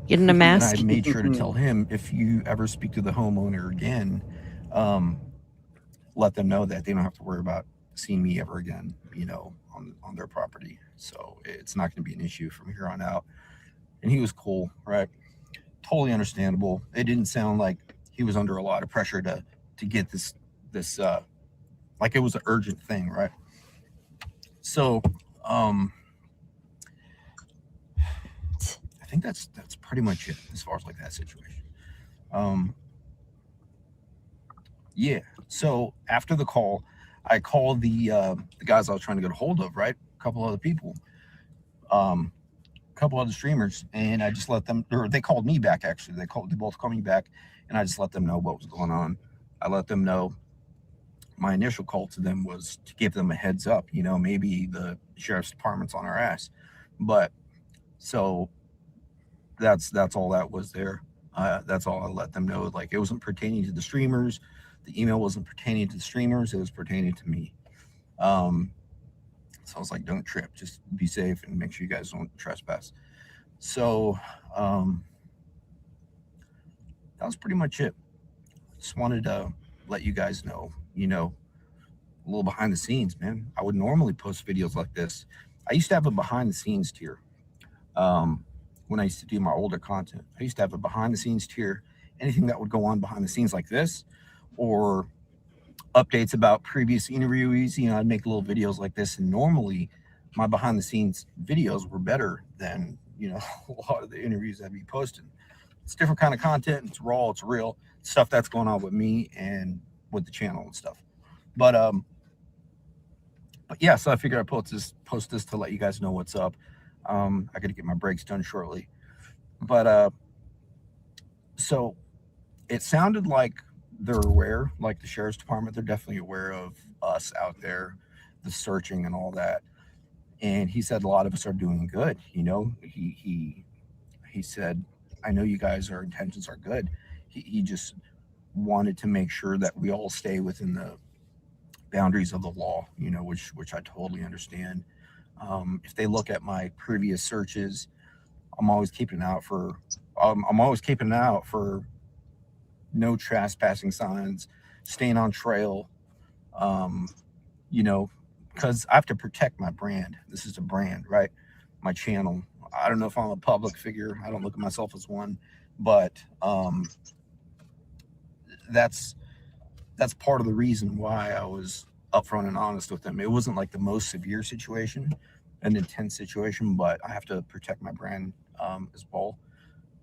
Getting a And mask. I made sure to tell him, if you ever speak to the homeowner again, let them know that they don't have to worry about seeing me ever again, on their property. So it's not going to be an issue from here on out. And he was cool, right? Totally understandable. It didn't sound like he was under a lot of pressure to get this like it was an urgent thing, right? So I think that's pretty much it as far as like that situation. Yeah. So after the call, I called the guys I was trying to get a hold of, right? A couple other people, a couple other streamers, and I just let them. Or they called me back. Actually, they both called me back, and I just let them know what was going on. I let them know. My initial call to them was to give them a heads up. Maybe the sheriff's department's on our ass, but so that's all that was there. That's all I let them know. Like, it wasn't pertaining to the streamers. The email wasn't pertaining to the streamers. It was pertaining to me. So I was like, don't trip. Just be safe and make sure you guys don't trespass. So that was pretty much it. Just wanted to let you guys know, a little behind the scenes, man. I would normally post videos like this. I used to have a behind the scenes tier. When I used to do my older content, I used to have a behind the scenes tier. Anything that would go on behind the scenes like this, or updates about previous interviewees, I'd make little videos like this. And normally my behind the scenes videos were better than, a lot of the interviews I'd be posting. It's different kind of content. It's raw. It's real stuff that's going on with me and with the channel and stuff. But yeah, so I figured I'd post this to let you guys know what's up. I got to get my breaks done shortly. But so it sounded like they're aware, like the sheriff's department, they're definitely aware of us out there, the searching and all that. And he said a lot of us are doing good. You know, he said, I know you guys, our intentions are good. He just wanted to make sure that we all stay within the boundaries of the law, you know, which I totally understand. If they look at my previous searches, I'm always keeping out for no trespassing signs, staying on trail, you know, because I have to protect my brand. This is a brand, right? My channel. I don't know if I'm a public figure. I don't look at myself as one, but that's part of the reason why I was upfront and honest with them. It wasn't like the most severe situation, an intense situation, but I have to protect my brand as well.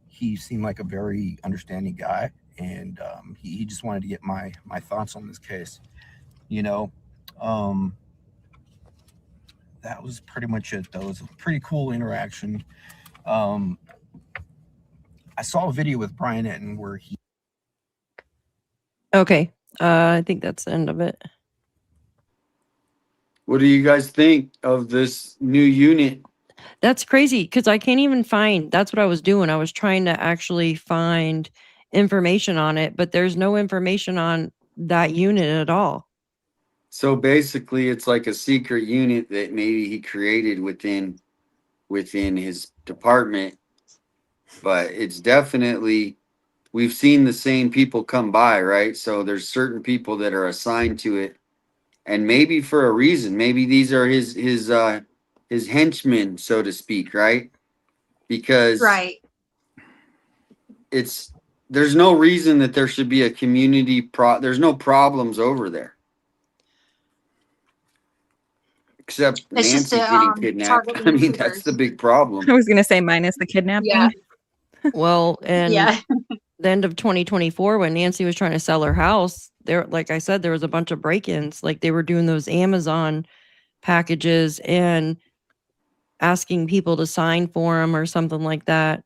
He seemed like a very understanding guy, and he just wanted to get my thoughts on this case. You know, that was pretty much it. That was a pretty cool interaction. I saw a video with Brian Etten where he. Okay. I think that's the end of it. What do you guys think of this new unit? That's crazy because I can't even find. That's what I was doing. I was trying to actually find information on it, but there's no information on that unit at all. So basically, it's like a secret unit that maybe he created within his department, but it's definitely, we've seen the same people come by, right? So there's certain people that are assigned to it, and maybe for a reason. Maybe these are his henchmen, so to speak, right? Because Right. there's no reason that there should be a community there's no problems over there. Except It's just Nancy a, getting kidnapped. target I mean, that's the intruders. big problem. I was gonna say minus the kidnapping. Yeah. Well, and Yeah. the end of 2024, when Nancy was trying to sell her house, there, like I said, there was a bunch of break-ins. Like they were doing those Amazon packages and asking people to sign for them or something like that.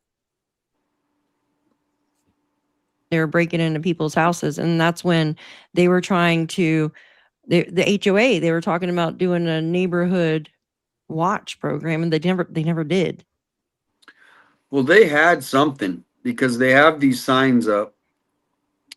They were breaking into people's houses, and that's when they were trying to the HOA, they were talking about doing a neighborhood watch program, and they never did. Well, they had something because they have these signs up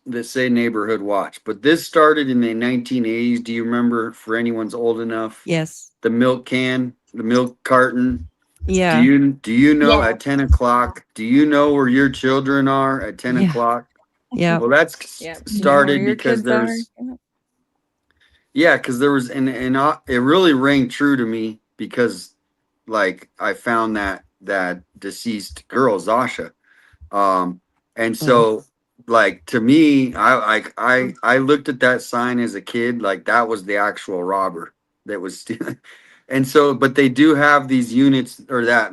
that say neighborhood watch. But this started in the 1980s. Do you remember, for anyone's old enough? Yes. The milk can, the milk carton. Yeah. Do you know Yeah. at 10 o'clock? Do you know where your children are at 10 Yeah. o'clock? Yeah. Well, that's Yep. started Where your because kids are. there's because there was and it really rang true to me because like I found that deceased girl Zasha, and so like to me I looked at that sign as a kid, like that was the actual robber that was stealing. And so but they do have these units, or that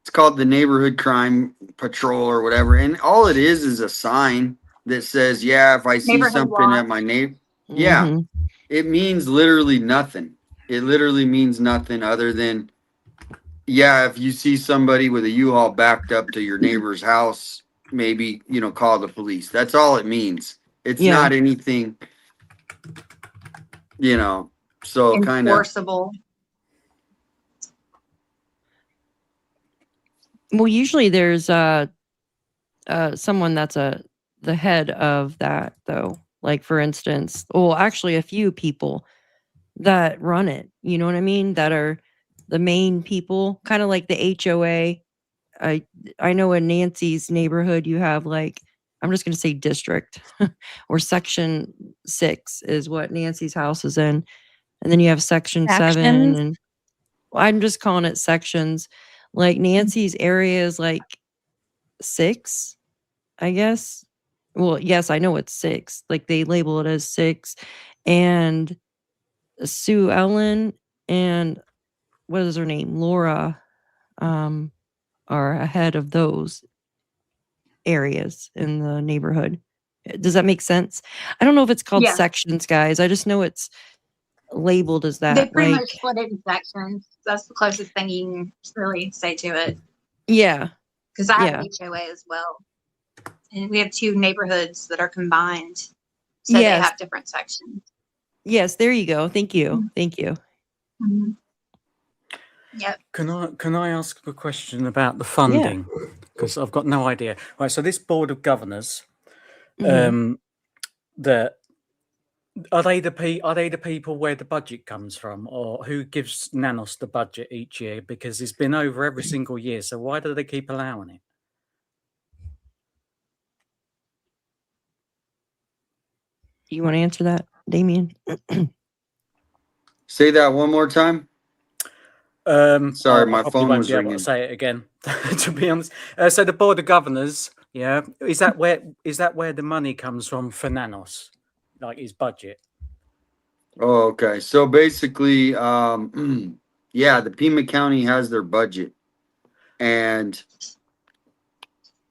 it's called the neighborhood crime patrol or whatever, and all it is a sign that says, yeah, if I see Neighborhood something at watch. my neighbor, yeah, Mhm. it means literally nothing. It literally means nothing other than, yeah, if you see somebody with a U-Haul backed up to your neighbor's house, maybe, call the police. That's all it means. It's Yeah. not anything, so kind of. Enforceable. Well, usually there's someone that's the head of that, though. Like for instance, well, actually a few people that run it, you know what I mean? That are the main people, kind of like the HOA. I know in Nancy's neighborhood you have, like, I'm just going to say district or section 6 is what Nancy's house is in. And then you have section 7, Sections? and well, I'm just calling it sections. Like Nancy's area is like 6, I guess. Well, yes, I know it's 6. Like they label it as 6. And Sue Ellen and what is her name? Laura are ahead of those areas in the neighborhood. Does that make sense? I don't know if it's called Yeah. sections, guys. I just know it's labeled as They that. pretty Like, much split it in sections. That's the closest thing you can really say to it. yeah. Because I have Yeah. an HOA as well. And we have 2 neighborhoods that are combined. So they Yes. have different sections. Yes, there you go. Thank you. Thank you. Mhm. Yep. Can I ask a question about the funding? Because I've got no idea. Right. So this board of governors, Mhm. that are they the people where the budget comes from, or who gives Nanos the budget each year? Because it's been over every single year. So why do they keep allowing it? You want to answer that, Damien? Say that one more time. Sorry, my Probably phone won't was be able to ringing. say it again. To be honest, so the board of governors, yeah, is that where the money comes from for Nanos, like his budget? Oh, okay. So basically, yeah, the Pima County has their budget, and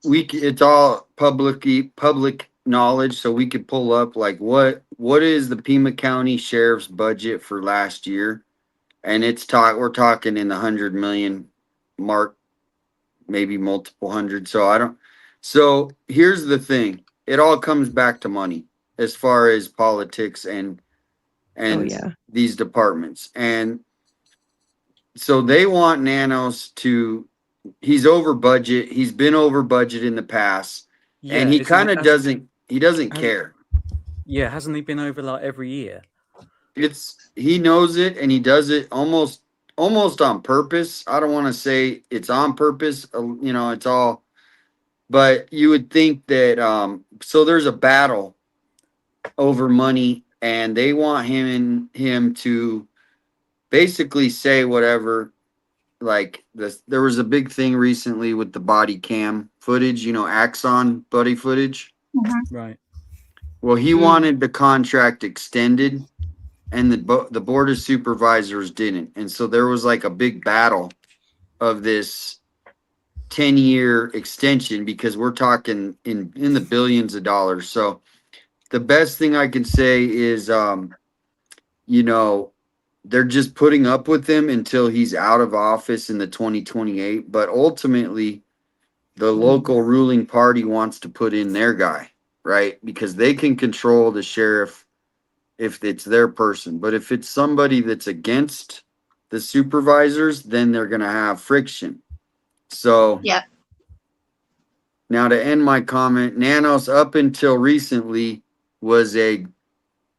it's all public knowledge, so we could pull up like what is the Pima County Sheriff's budget for last year, and we're talking in the 100 million mark, maybe multiple hundred. So here's the thing: it all comes back to money as far as politics and Oh yeah. these departments, and so they want Nanos to. He's over budget. He's been over budget in the past, and Yeah, he isn't kind it? of doesn't. He doesn't Has, care. yeah, hasn't he been over like every year? He knows it, and he does it almost on purpose. I don't want to say it's on purpose. It's all. But you would think that. So there's a battle over money, and they want him to basically say whatever. Like this, there was a big thing recently with the body cam footage, Axon buddy footage. Right. Well, he wanted the contract extended, and the board of supervisors didn't, and so there was like a big battle of this 10-year extension, because we're talking in the billions of dollars. So the best thing I can say is, they're just putting up with him until he's out of office in the 2028. But ultimately, the local ruling party wants to put in their guy, right? Because they can control the sheriff if it's their person. But if it's somebody that's against the supervisors, then they're going to have friction. So Yep. now to end my comment, Nanos up until recently was a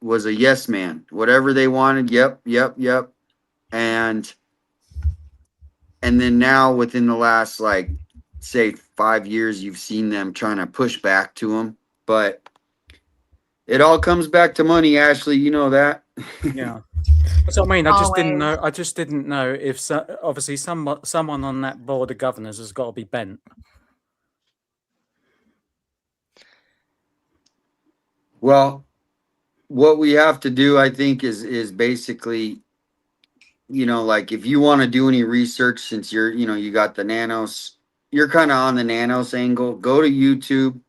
yes man. Whatever they wanted, yep. And then now within the last, like, say 5 years, you've seen them trying to push back to him. But it all comes back to money, Ashley. You know that. Yeah. That's what I mean. I just didn't Always. know. I just didn't know if obviously someone on that board of governors has got to be bent. Well, what we have to do, I think, is basically, like, if you want to do any research, since you got the Nanos, you're kind of on the Nanos angle, go to YouTube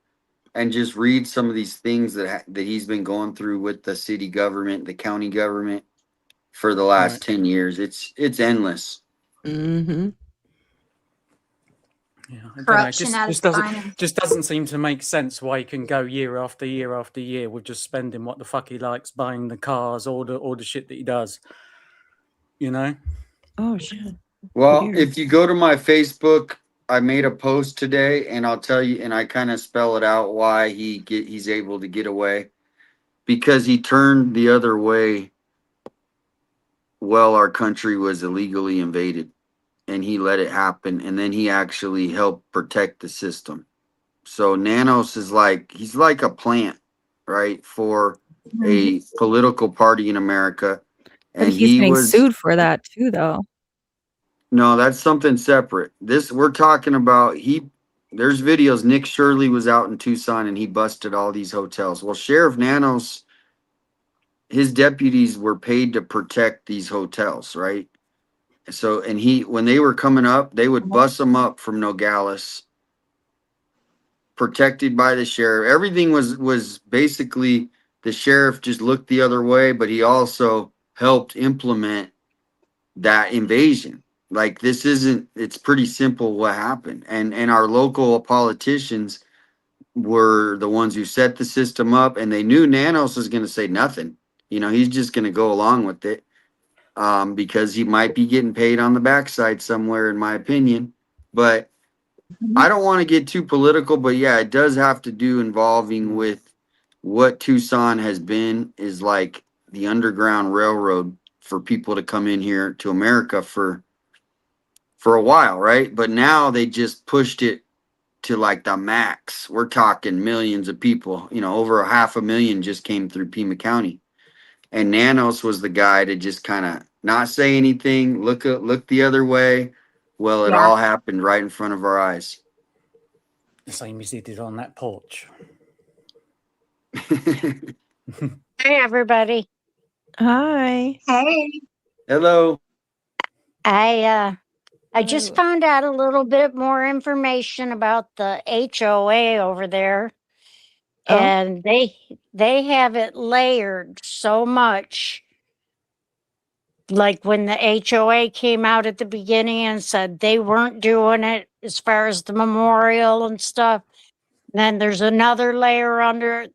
and just read some of these things that he's been going through with the city government, the county government for the last Right. 10 years. It's endless. Mm-hmm. Yeah, I don't know. Corruption at its finest. Just doesn't seem to make sense why he can go year after year after year with just spending what the fuck he likes, buying the cars, all the shit that he does. Oh shit. Well, Weird. if you go to my Facebook, I made a post today, and I'll tell you, and I kind of spell it out why he's able to get away, because he turned the other way while our country was illegally invaded, and he let it happen, and then he actually helped protect the system. So Nanos is he's like a plant, right, for a political party in America. But And he's getting sued for that too, though. No, that's something separate. We're talking about, there's videos. Nick Shirley was out in Tucson and he busted all these hotels. Well, Sheriff Nanos, his deputies were paid to protect these hotels, right? So, and when they were coming up, they would bust them up from Nogales, protected by the sheriff. Everything was basically, the sheriff just looked the other way, but he also helped implement that invasion. Like, it's pretty simple what happened. And our local politicians were the ones who set the system up, and they knew Nanos was going to say nothing. He's just going to go along with it. because he might be getting paid on the backside somewhere, in my opinion. But I don't want to get too political, but yeah, it does have to do involving with what Tucson has been is like the Underground Railroad for people to come in here to America for a while, right? But now they just pushed it to like the max. We're talking millions of people, over 500,000 just came through Pima County. And Nanos was the guy to just kind of not say anything, look the other way. Well, it Yeah. all happened right in front of our eyes. The same as he did on that porch. Hey, everybody. Hi. Hey. Hello. I just Hello. found out a little bit more information about the HOA over there. Oh. And they have it layered so much. Like when the HOA came out at the beginning and said they weren't doing it as far as the memorial and stuff. Then there's another layer under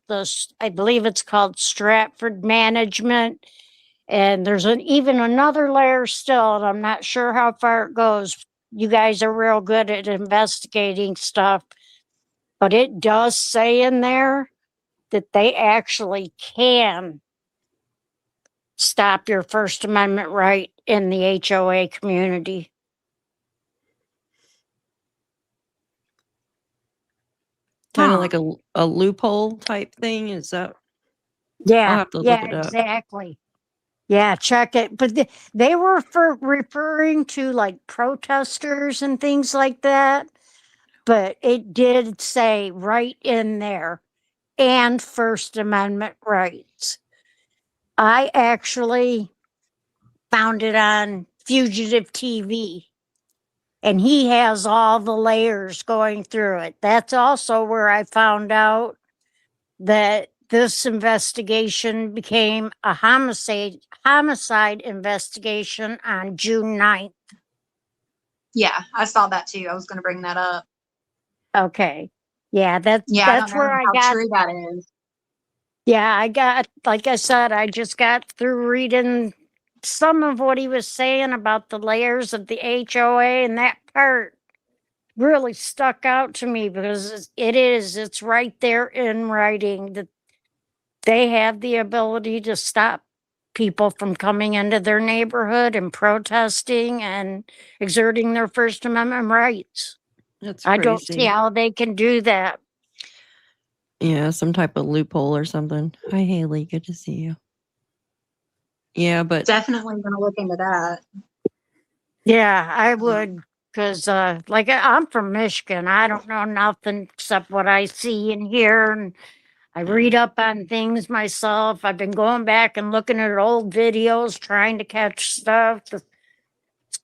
I believe it's called Stratford Management. And there's even another layer still, and I'm not sure how far it goes. You guys are real good at investigating stuff, but it does say in there that they actually can stop your First Amendment right in the HOA community. Kind of Huh. like a loophole type thing. Is that? Yeah, I'll have to look yeah, it up. exactly. Yeah, check it. But they were referring to like protesters and things like that. But it did say right in there, and First Amendment rights. I actually found it on Fugitive TV, and he has all the layers going through it. That's also where I found out that this investigation became a homicide investigation on June 9th. Yeah, I saw that too. I was going to bring that up. Okay. Yeah, that's Yeah, I don't know where I how got. true that is. Yeah, I got, like I said, I just got through reading some of what he was saying about the layers of the HOA, and that part really stuck out to me because it's right there in writing that they have the ability to stop people from coming into their neighborhood and protesting and exerting their First Amendment rights. That's I don't see crazy. how they can do that. Yeah, some type of loophole or something. Hi, Haley. Good to see you. Yeah, but Definitely going to look into that. Yeah, I would, because like I'm from Michigan. I don't know nothing except what I see and hear, and I read up on things myself. I've been going back and looking at old videos, trying to catch stuff. It's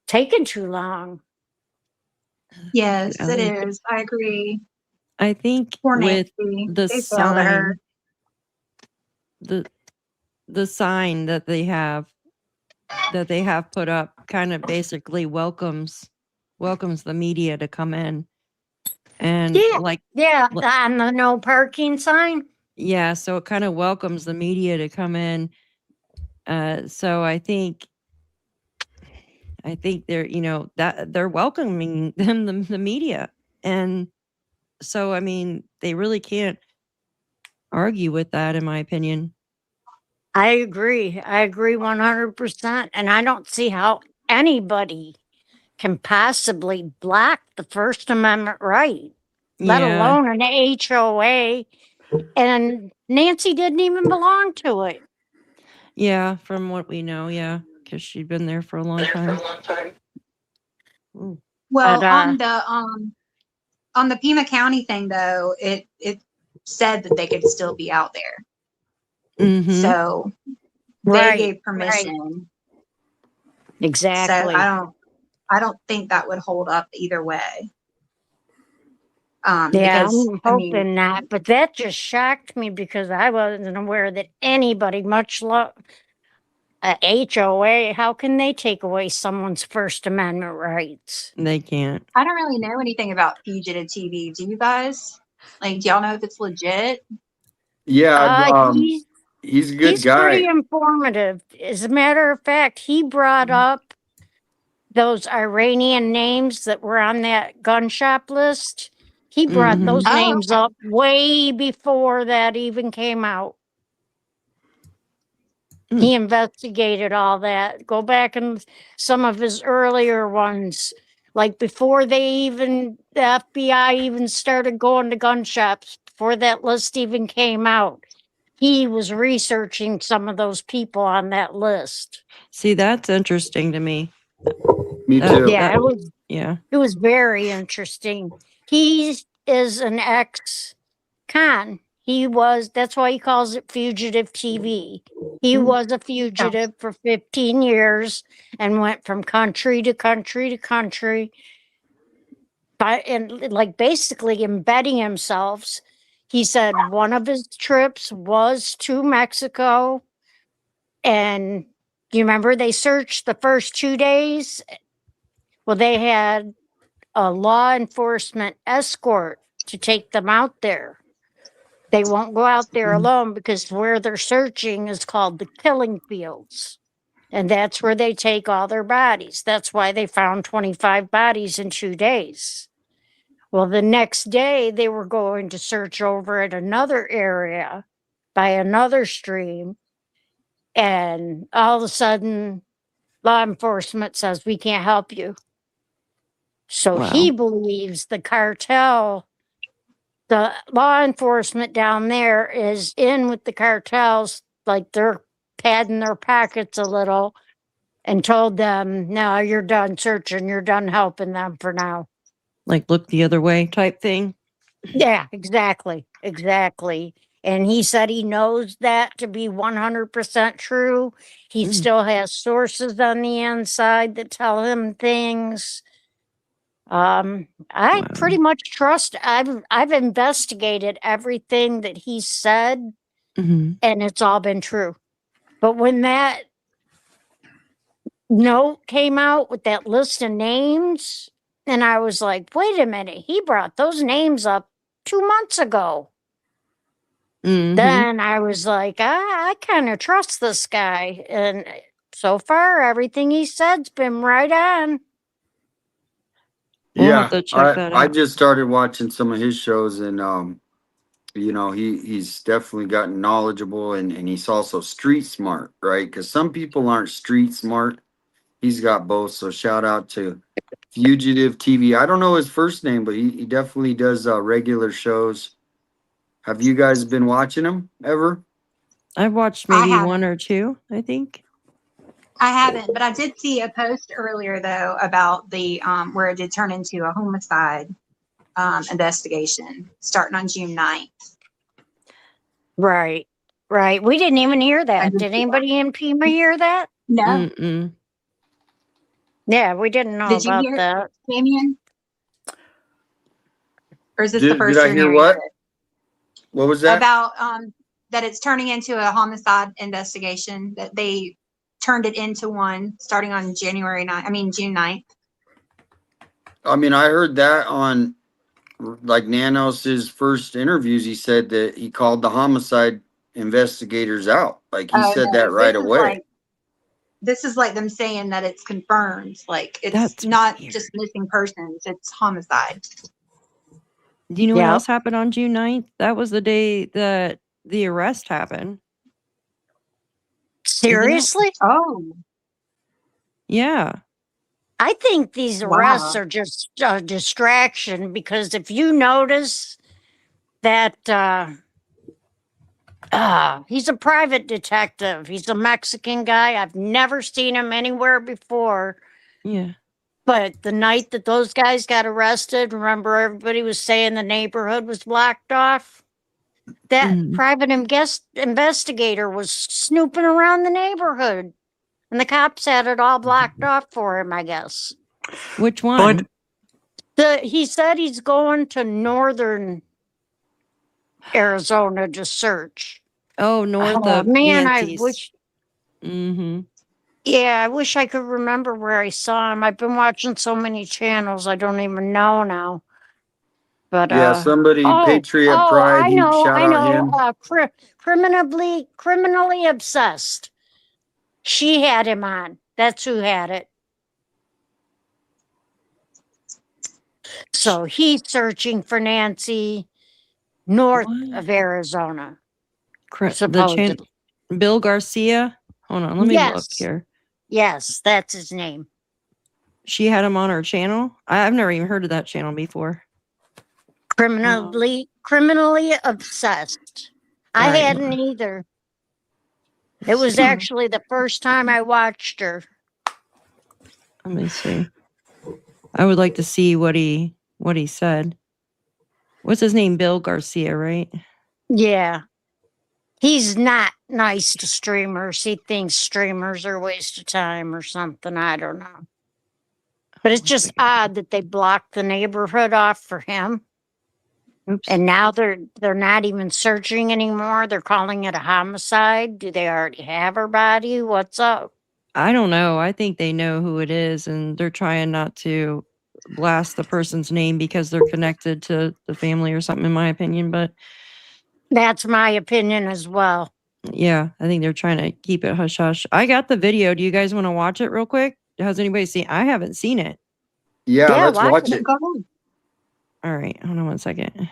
taking too long. Yes, it Ellie, is. I agree. I think Poor with Nancy. the They failed her. sign, the sign that they have put up kind of basically welcomes the media to come in. And Yeah, like yeah, li- on the no parking sign. yeah, so it kind of welcomes the media to come in. So I think they're, that they're welcoming them, the media. And so, I mean, they really can't argue with that, in my opinion. I agree. I agree 100%. And I don't see how anybody can possibly block the First Amendment right, let Yeah. alone an HOA. And Nancy didn't even belong to it. Yeah, from what we know, yeah, because she'd been there for a long time. Ooh. Well, But, on the Pima County thing though, it said that they could still be out there. Mhm. So they Right, gave permission. exactly. So I don't think that would hold up either way. Yeah, Because I'm I mean, hoping not. But that just shocked me because I wasn't aware that anybody, much less a HOA, how can they take away someone's First Amendment rights? They can't. I don't really know anything about Fugitive TV. Do you guys? Like, do y'all know if it's legit? Yeah, He he's a good He's pretty guy. informative. As a matter of fact, he brought up those Iranian names that were on that gun shop list. He brought Mhm. those Oh, names okay. up way before that even came out. He investigated all that. Go back and some of his earlier ones, like before the FBI even started going to gun shops, before that list even came out. He was researching some of those people on that list. See, that's interesting to me. Me too. Yeah, Yeah. it was very interesting. He is an ex-con. That's why he calls it fugitive TV. He was a fugitive for 15 years and went from country to country to country, and like basically embedding himself. He said one of his trips was to Mexico, and you remember they searched the first 2 days? Well, they had a law enforcement escort to take them out there. They won't go out there alone because where they're searching is called the killing fields. And that's where they take all their bodies. That's why they found 25 bodies in 2 days. Well, the next day they were going to search over at another area by another stream. And all of a sudden, law enforcement says, we can't help you. So he Wow. believes the cartel, the law enforcement down there is in with the cartels, like they're padding their pockets a little and told them, no, you're done searching, you're done helping them for now. Like look the other way type thing. Yeah, exactly. Exactly. And he said he knows that to be 100% true. He still has sources on the inside that tell him things. I Wow. pretty much trust. I've investigated everything that he said, Mhm. and it's all been true. But when that note came out with that list of names, and I was like, wait a minute, he brought those names up 2 months ago. Mhm. Then I was like, I kind of trust this guy. And so far, everything he said's been right on. We'll have Yeah, to check that I out. just started watching some of his shows, and you know, he's definitely gotten knowledgeable, and he's also street smart, right? Because some people aren't street smart. He's got both. So shout out to Fugitive TV. I don't know his first name, but he definitely does regular shows. Have you guys been watching him ever? I've watched I maybe one haven't. or two, I think. I haven't, but I did see a post earlier though about the where it did turn into a homicide investigation starting on June 9th. Right. Right. We didn't even hear I that. did Did see that. anybody in Pima hear that? No, Mm-mm. Yeah, we didn't know did you about hear it, that. Damien? Or is this the Did first I you're hear hearing of what? it? What was that? About that it's turning into a homicide investigation, that they turned it into one starting on June 9th. I mean, I heard that on like Nanos's first interviews. He said that he called the homicide investigators out. Like he Oh said no, that right away. this is like them saying that it's confirmed. Like it's That's not weird. just missing persons, it's homicide. Do you know what Yep. else happened on June 9th? That was the day that the arrest happened. Seriously? Oh, Yeah. I think these arrests wow. are just a distraction because if you notice that he's a private detective, he's a Mexican guy. I've never seen him anywhere before. Yeah. But the night that those guys got arrested, remember everybody was saying the neighborhood was blocked off? That private investigator was snooping around the neighborhood. And the cops had it all blocked off for him, I guess. Which one? He said he's going to northern Arizona to search. Oh, north Oh of man, Nancy's. Mm-hmm. I wish I could remember where I saw him. I've been watching so many channels, I don't even know now. But Yeah, somebody, Patriot oh, Pride, I he know, shout I out him. know. Criminally obsessed. She had him on. That's who had it. So he's searching for Nancy north What? of Arizona. The Supposedly. Bill Garcia. Hold on, let me look Yes. here. Yes, that's his name. She had him on her channel. I've never even heard of that channel before. Criminally obsessed. All I right, hadn't either. It was actually the first time I watched her. Let me see. I would like to see what he said. What's his name? Bill Garcia, right? Yeah. He's not nice to streamers. He thinks streamers are a waste of time or something. I don't know. But it's just odd that they blocked the neighborhood off for him. Oops. And now they're not even searching anymore. They're calling it a homicide. Do they already have her body? What's up? I don't know. I think they know who it is, and they're trying not to blast the person's name because they're connected to the family or something, in my opinion. But That's my opinion as well. yeah, I think they're trying to keep it hush hush. I got the video. Do you guys want to watch it real quick? Has anybody seen? I haven't seen it. Yeah, let's watch watch it. it. Go ahead. All right, hold on one second.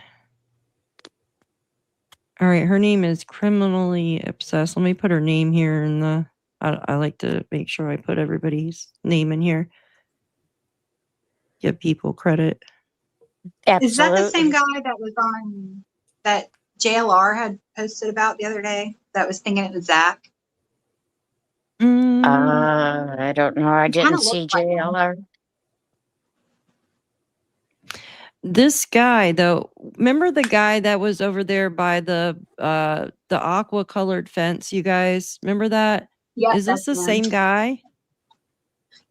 All right, her name is Criminally Obsessed. Let me put her name here in the. I like to make sure I put everybody's name in here. Give people credit. Absolutely. Is that the same guy that was on that JLR had posted about the other day that was thinking it was Zach? Mm, I don't know. I Kinda didn't see looks like him. JLR. this guy though, remember the guy that was over there by the aqua colored fence? You guys remember that? Yeah, Is this the that's him. same guy?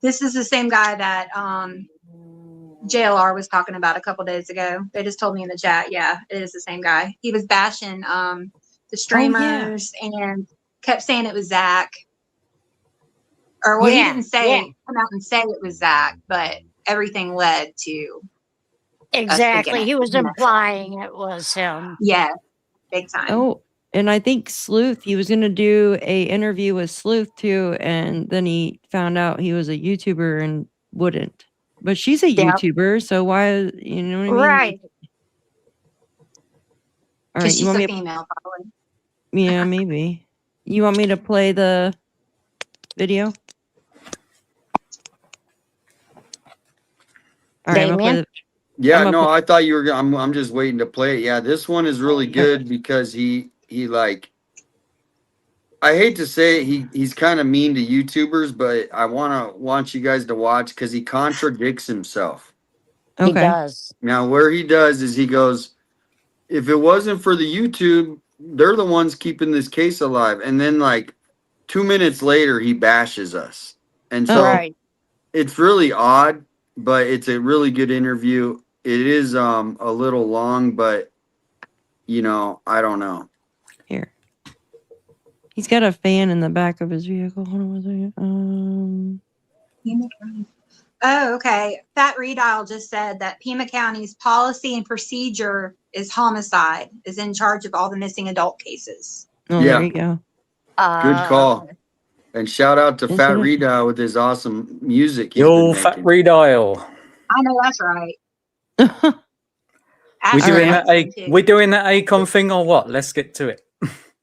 This is the same guy that JLR was talking about a couple days ago. They just told me in the chat. Yeah, it is the same guy. He was bashing the streamers and kept saying it was Zach. Or well, he Yeah, didn't say yeah. come out and say it was Zach, but everything led to Exactly. it. He was Yeah. implying it was him. yeah, big time. Oh, and I think Sleuth, he was going to do a interview with Sleuth too, and then he found out he was a YouTuber and wouldn't. But she's a Yep. YouTuber, so why, you know what I mean? Right. All right, Because you she's want a me? female, probably. Yeah, maybe. You want me to play the video? All right, I'm gonna play Damien? Yeah, I'm no, gonna I thought you were. I'm just waiting to play it. Yeah, this one is really good because he like. I hate to say it, he's kind of mean to YouTubers, but I want you guys to watch because he contradicts himself. He Okay. does. Now, where he does is he goes, if it wasn't for the YouTube, they're the ones keeping this case alive. And then like 2 minutes later, he bashes us. And so Right. it's really odd, but it's a really good interview. It is a little long, but you know, I don't know. Here. He's got a fan in the back of his vehicle. Hold on one second. Oh, okay. Fat Redile just said that Pima County's policy and procedure is homicide, is in charge of all the missing adult cases. Oh, Yeah. there you go. Good call. And shout out to Isn't Fat it? Rita with his awesome music. he's Yo, been fat making. redial. I know that's right. We Ashley doing right. that Jackson, too. we doing that Acon thing or what? Let's get to it.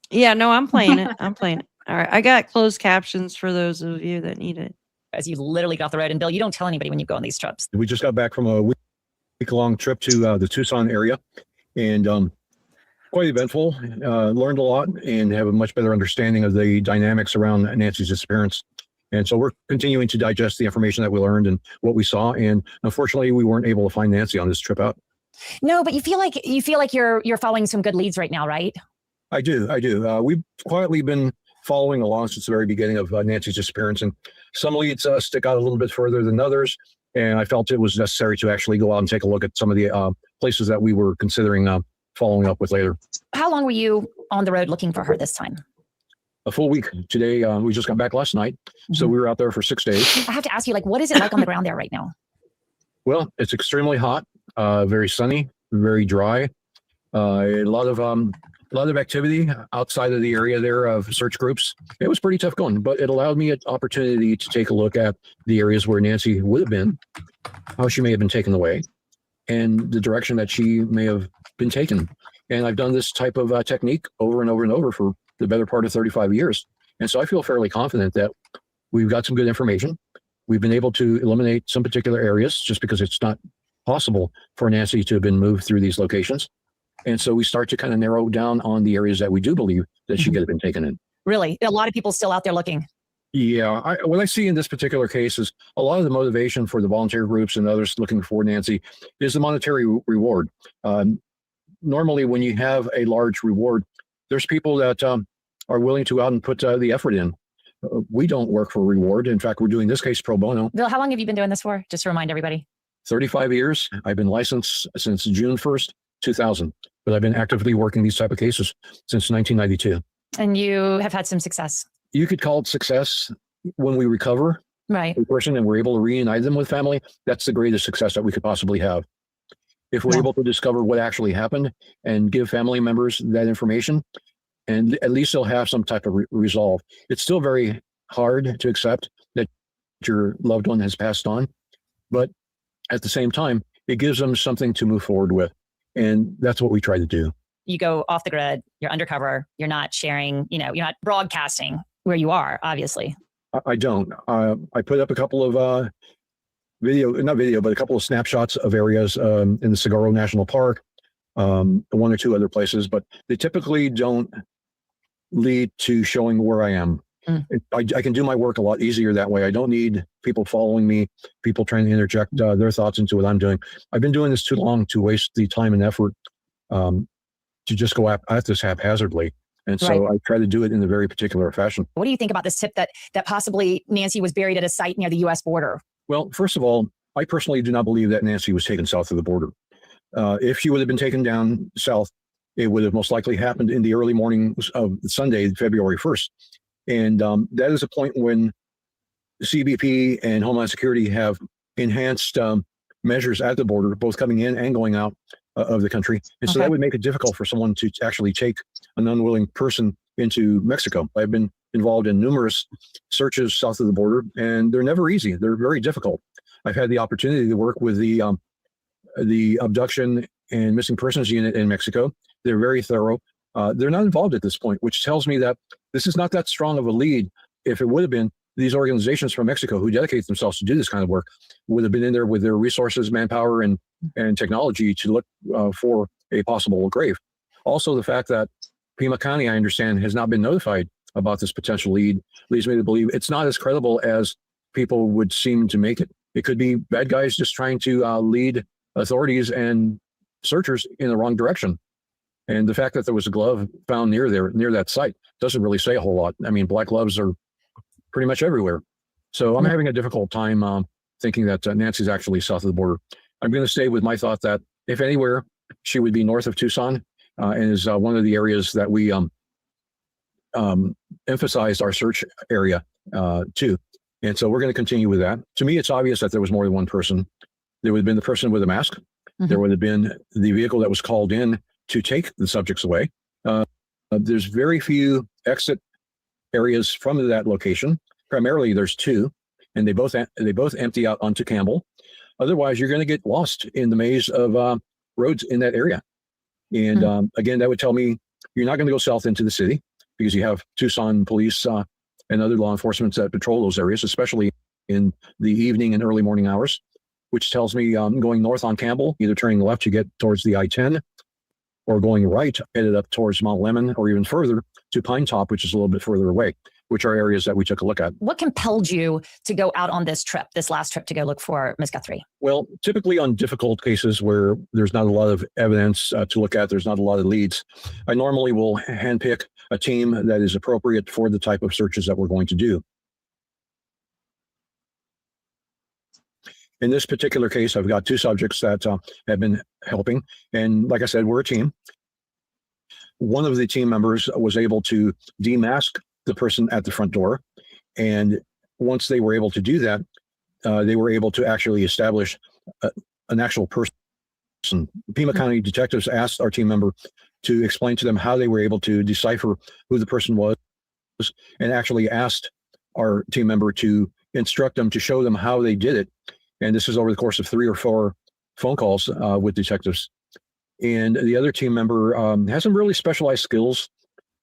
Yeah, no, I'm playing it. I'm playing it. All right. I got closed captions for those of you that need it. As you literally get off the road. And Bill, you don't tell anybody when you go on these trips. We just got back from a week-long trip to the Tucson area, and quite eventful. Learned a lot and have a much better understanding of the dynamics around Nancy's disappearance. And so we're continuing to digest the information that we learned and what we saw. And unfortunately, we weren't able to find Nancy on this trip out. No, but you feel like you're following some good leads right now, right? I do. We've quietly been following along since the very beginning of Nancy's disappearance, and some leads stick out a little bit further than others. And I felt it was necessary to actually go out and take a look at some of the places that we were considering following up with later. How long were you on the road looking for her this time? A full week. Today, we just got back last night, so we were out there for 6 days. I have to ask you, like, what is it like on the ground there right now? Well, it's extremely hot, very sunny, very dry. A lot of activity outside of the area there of search groups. It was pretty tough going, but it allowed me an opportunity to take a look at the areas where Nancy would have been, how she may have been taken away, and the direction that she may have been taken. And I've done this type of technique over and over and over for the better part of 35 years. And so I feel fairly confident that we've got some good information. We've been able to eliminate some particular areas just because it's not possible for Nancy to have been moved through these locations. And so we start to kind of narrow down on the areas that we do believe that she could have been taken in. Really? A lot of people still out there looking. Yeah, what I see in this particular case is a lot of the motivation for the volunteer groups and others looking for Nancy is the monetary reward. Normally, when you have a large reward, there's people that are willing to out and put the effort in. We don't work for reward. In fact, we're doing this case pro bono. Bill, how long have you been doing this for? Just to remind everybody. 35 years. I've been licensed since June 1st, 2000, but I've been actively working these type of cases since 1992. And you have had some success. You could call it success when we recover Right. a person and we're able to reunite them with family. That's the greatest success that we could possibly have. If we're Yeah. able to discover what actually happened and give family members that information, and at least they'll have some type of resolve. It's still very hard to accept that your loved one has passed on, but at the same time, it gives them something to move forward with. And that's what we try to do. You go off the grid, you're undercover, you're not sharing, you're not broadcasting where you are, obviously. I don't. I put up a couple of a couple of snapshots of areas in the Saguaro National Park, one or two other places, but they typically don't lead to showing where I am. I can do my work a lot easier that way. I don't need people following me, people trying to interject their thoughts into what I'm doing. I've been doing this too long to waste the time and effort to just go at this haphazardly. And so Right. I try to do it in a very particular fashion. What do you think about this tip that possibly Nancy was buried at a site near the U.S. border? Well, first of all, I personally do not believe that Nancy was taken south of the border. If she would have been taken down south, it would have most likely happened in the early mornings of Sunday, February 1st. And that is a point when CBP and Homeland Security have enhanced measures at the border, both coming in and going out of the country. And so that would make it difficult for someone to actually take an unwilling person into Mexico. I've been involved in numerous searches south of the border, and they're never easy. They're very difficult. I've had the opportunity to work with the abduction and missing persons unit in Mexico. They're very thorough. They're not involved at this point, which tells me that this is not that strong of a lead. If it would have been, these organizations from Mexico who dedicate themselves to do this kind of work would have been in there with their resources, manpower, and technology to look for a possible grave. Also, the fact that Pima County, I understand, has not been notified about this potential lead leads me to believe it's not as credible as people would seem to make it. It could be bad guys just trying to lead authorities and searchers in the wrong direction. And the fact that there was a glove found near that site doesn't really say a whole lot. I mean, black gloves are pretty much everywhere. So I'm having a difficult time thinking that Nancy's actually south of the border. I'm going to stay with my thought that if anywhere, she would be north of Tucson and is one of the areas that we emphasized our search area to. And so we're going to continue with that. To me, it's obvious that there was more than one person. There would have been the person with a mask. Mm-hmm. There would have been the vehicle that was called in to take the subjects away. There's very few exit areas from that location. Primarily, there's two, and they both empty out onto Campbell. Otherwise, you're going to get lost in the maze of roads in that area. And again, that would tell me you're not going to go south into the city because you have Tucson police and other law enforcement that patrol those areas, especially in the evening and early morning hours, which tells me going north on Campbell, either turning left to get towards the I-10 or going right, headed up towards Mount Lemmon or even further to Pine Top, which is a little bit further away, which are areas that we took a look at. What compelled you to go out on this last trip to go look for Ms. Guthrie? Well, typically on difficult cases where there's not a lot of evidence to look at, there's not a lot of leads, I normally will handpick a team that is appropriate for the type of searches that we're going to do. In this particular case, I've got two subjects that have been helping. And like I said, we're a team. One of the team members was able to demask the person at the front door. And once they were able to do that, they were able to actually establish an actual person And Pima County detectives asked our team member to explain to them how they were able to decipher who the person was, and actually asked our team member to instruct them to show them how they did it. And this is over the course of 3 or 4 phone calls with detectives. And the other team member has some really specialized skills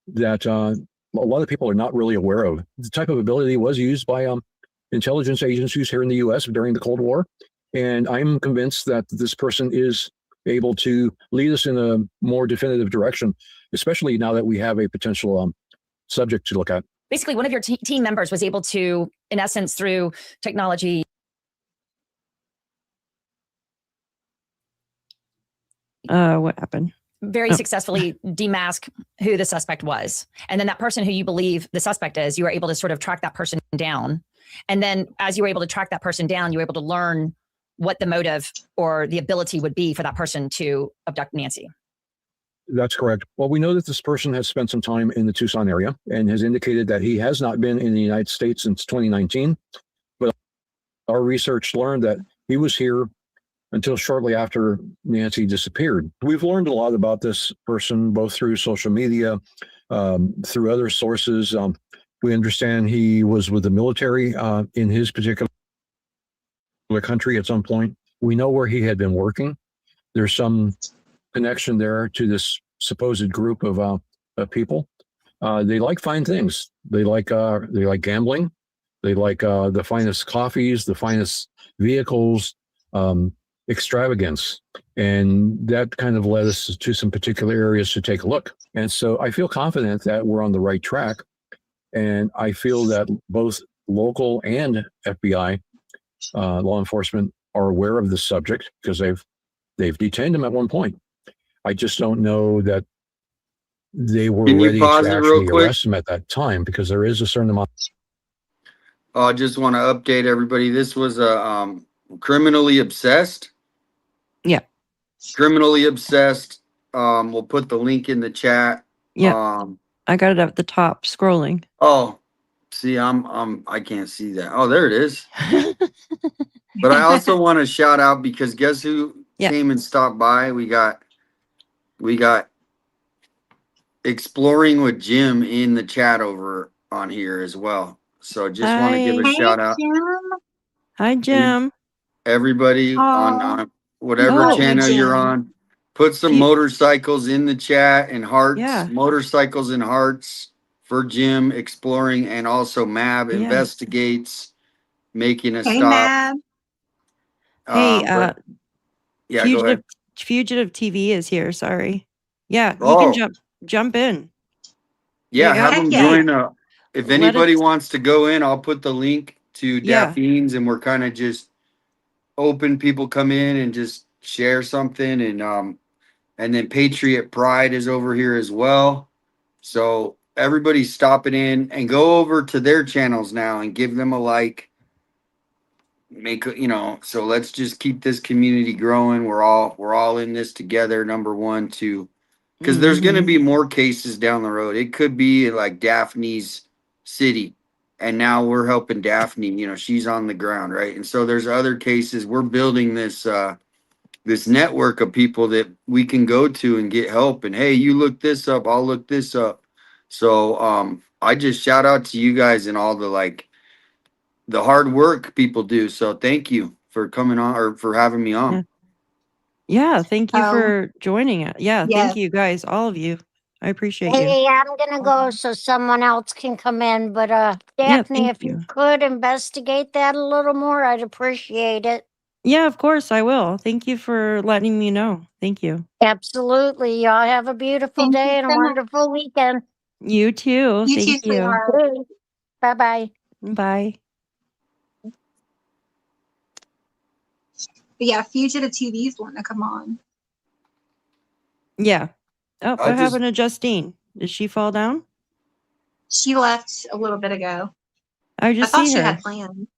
that a lot of people are not really aware of. The type of ability was used by intelligence agencies here in the U.S. during the Cold War. And I'm convinced that this person is able to lead us in a more definitive direction, especially now that we have a potential subject to look at. Basically, one of your team members was able to, in essence, through technology. What happened? Very successfully demask who the suspect was. And then that person who you believe the suspect is, you were able to sort of track that person down. And then as you were able to track that person down, you were able to learn what the motive or the ability would be for that person to abduct Nancy. That's correct. Well, we know that this person has spent some time in the Tucson area and has indicated that he has not been in the United States since 2019. But our research learned that he was here until shortly after Nancy disappeared. We've learned a lot about this person, both through social media, through other sources. We understand he was with the military in his particular country at some point. We know where he had been working. There's some connection there to this supposed group of people. They like fine things. They like gambling. They like the finest coffees, the finest vehicles, extravagance. And that kind of led us to some particular areas to take a look. And so I feel confident that we're on the right track. And I feel that both local and FBI law enforcement are aware of this subject because they've detained him at one point. I just don't know that they were ready to actually arrest him at that time because there is a certain amount. I just want to update everybody. This was a criminally obsessed. Yeah. Criminally obsessed. We'll put the link in the chat. Yeah. I got it at the top scrolling. Oh, see, I can't see that. Oh, there it is. But I also want to shout out because guess who came and stopped by? We got Exploring with Jim in the chat over on here as well. So just want to give a shout out. Hi, Jim. Everybody on whatever channel you're on, put some motorcycles in the chat and hearts. Yeah. Motorcycles and hearts for Jim Exploring, and also Mab investigates making a stop. Mab. Yeah, go ahead. Fugitive TV is here. Sorry. Yeah, you can jump in. Yeah, have them join. If anybody wants to go in, I'll put the link to Daphne's, and we're kind of just open. People come in and just share something, and then Patriot Pride is over here as well. So everybody's stopping in, and go over to their channels now and give them a like. So let's just keep this community growing. We're all in this together. Number one, two. Because there's going to be more cases down the road. It could be like Daphne's city. And now we're helping Daphne. She's on the ground, right? And so there's other cases. We're building this this network of people that we can go to and get help. And, hey, you look this up. I'll look this up. So I just shout out to you guys and all the hard work people do. So thank you for coming on or for having me on. Yeah, thank you for joining it. Yeah, thank you guys, all of you. I appreciate you. Hey, I'm gonna go so someone else can come in. But Daphne, if you could investigate that a little more, I'd appreciate it. Yeah, of course I will. Thank you for letting me know. Thank you. Absolutely. Y'all have a beautiful day and a wonderful weekend. You too. Thank you. Bye-bye. Bye. But yeah, Fugitive TV's wanting to come on. Yeah. Oh, what happened to Justine? Did she fall down? She left a little bit ago. I thought she had plans.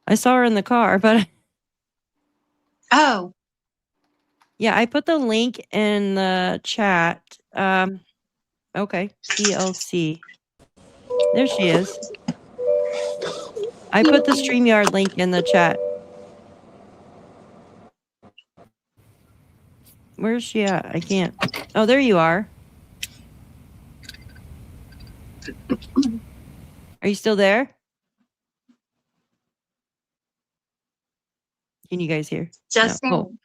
I saw her in the car, but oh. Yeah, I put the link in the chat. Okay, TLC. There she is. I put the StreamYard link in the chat. Where's she at? I can't. Oh, there you are. Are you still there? Can you guys hear? Just No. saying.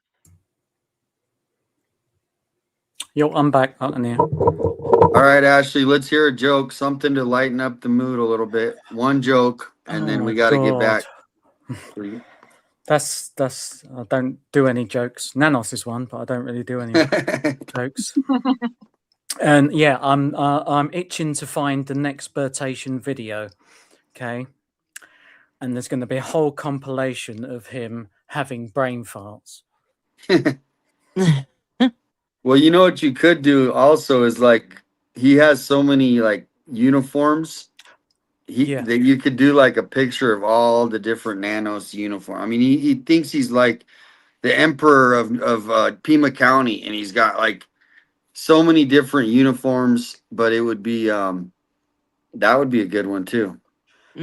Yo, I'm back. I'm here. All right, Ashley, let's hear a joke, something to lighten up the mood a little bit. One joke, and then we got to get back. That's I don't do any jokes. Nanos is one, but I don't really do any jokes. And yeah, I'm itching to find the next Bertation video. Okay. And there's going to be a whole compilation of him having brain farts. Well, you know what you could do also is like he has so many like uniforms. That you could do like a picture of all the different Nanos uniform. I mean, he thinks he's like the emperor of Pima County, and he's got like so many different uniforms. But it would be that would be a good one too.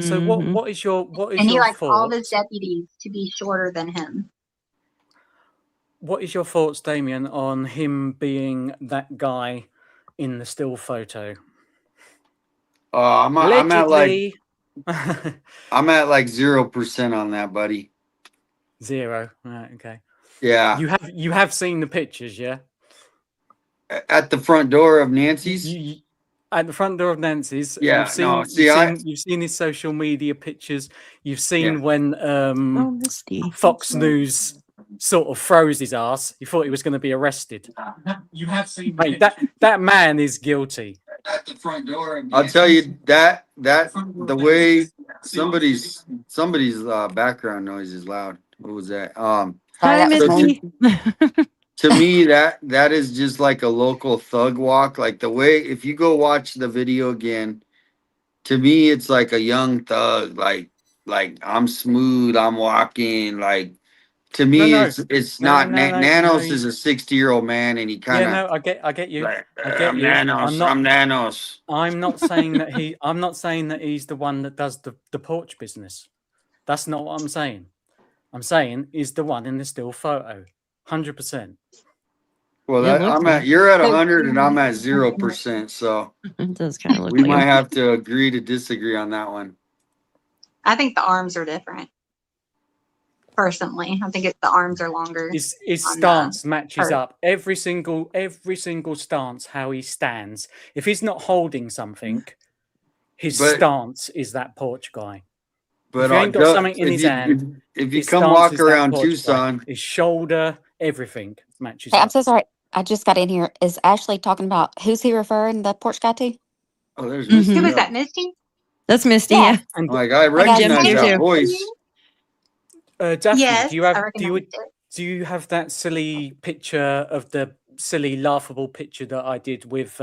So what is your And he likes all of thoughts? his deputies to be shorter than him. What is your thoughts, Damien, on him being that guy in the still photo? I'm at like Allegedly. I'm at like 0% on that, buddy. 0. Right, okay. Yeah. You have seen the pictures, yeah? At the front door of Nancy's? At the front door of Nancy's. Yeah, You've seen his social media pictures. You've seen when Fox News sort of froze his ass. He thought he was going to be arrested. You have seen that man is guilty. At the front door. I'll tell you that the way somebody's background noise is loud. What was that? Hi, Missy. To me, that is just like a local thug walk. Like the way, if you go watch the video again, to me, it's like a young thug. Like I'm smooth, I'm walking. Like to me, it's not. Nanos is a 60-year-old man, and he kind of. Yeah, no, I get you. Like, I get you. Nanos. I'm Nanos. I'm not saying that I'm not saying that he's the one that does the porch business. That's not what I'm saying. I'm saying he's the one in the still photo. 100%. Well, you're at 100 and I'm at 0%. So it does kind of look. We might have to agree to disagree on that one. I think the arms are different. Personally, I think the arms are longer. His stance matches up. Every single stance, how he stands. If he's not holding something, his stance is that porch guy. But if he ain't got something in his hand, if you come walk around Tucson, his shoulder, everything matches Hey, up. I'm so sorry. I just got in here. Is Ashley talking about who's he referring the porch guy to? Oh, there's Misty. Who is that, Misty? That's Misty. Yeah. And like I recognize that voice. Daphne, yes, do you have that silly picture of the silly laughable picture that I did with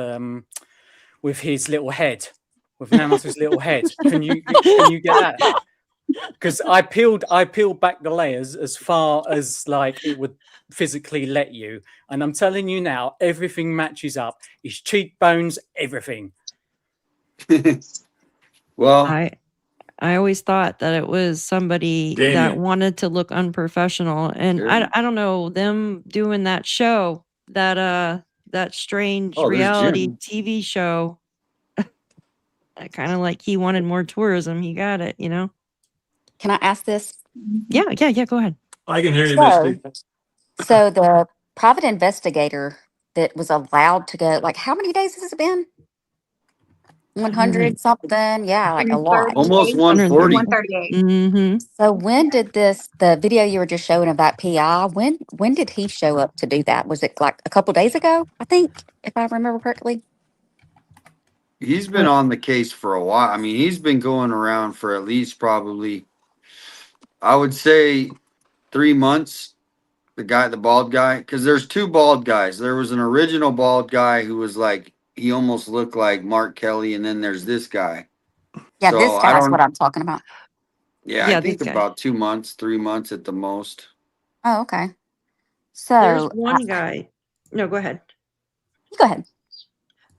his little head, with Nanos's little head? Can you get that? Because I peeled back the layers as far as like it would physically let you, and I'm telling you now, everything matches up. His cheekbones, everything. Well, I always thought that it was somebody that wanted to look unprofessional, and I don't know, them doing that show, that strange reality TV show. Kind of like he wanted more tourism. He got it, you know. Can I ask this? Yeah. Go ahead. I can hear you, Misty. So the private investigator that was allowed to go, like, how many days has it been? 100 something? Yeah, like a lot. Almost 140. 138. Mm-hmm. So when did the video you were just showing of that PI, when did he show up to do that? Was it like a couple days ago, I think, if I remember correctly? He's been on the case for a while. I mean, he's been going around for at least probably, I would say, 3 months. The bald guy, because there's two bald guys. There was an original bald guy who was like, he almost looked like Mark Kelly, and then there's this guy. Yeah, this guy's what I'm talking about. Yeah, I think about 2 months, 3 months at the most. Oh, okay. So there's one guy. No, go ahead. Go ahead.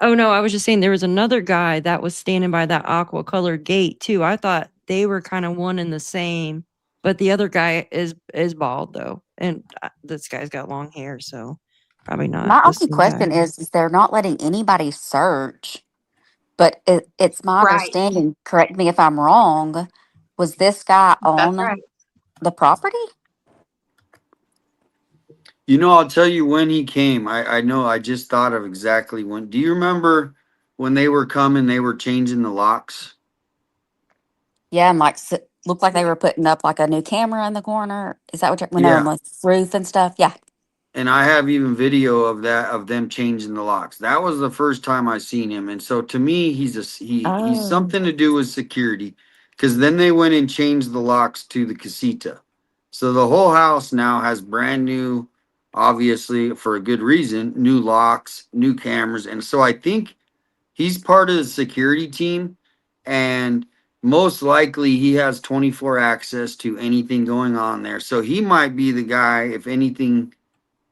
Oh no, I was just saying there was another guy that was standing by that aqua colored gate too. I thought they were kind of one and the same, but the other guy is bald though, and this guy's got long hair, so Probably not. My the only same question guy. is they're not letting anybody search, but it's my Right. understanding, correct me if I'm wrong, was this guy That's on right. the property? You know, I'll tell you when he came. I know. I just thought of exactly when. Do you remember when they were coming? They were changing the locks. Yeah, and like looked like they were putting up like a new camera in the corner. Is that what when they're on Yeah. the roof and stuff? Yeah. And I have even video of that, of them changing the locks. That was the first time I seen him. And so to me, he's he's Oh. something to do with security, because then they went and changed the locks to the casita. So the whole house now has brand new, obviously for a good reason, new locks, new cameras. And so I think he's part of the security team, and most likely he has 24 access to anything going on there. So he might be the guy, if anything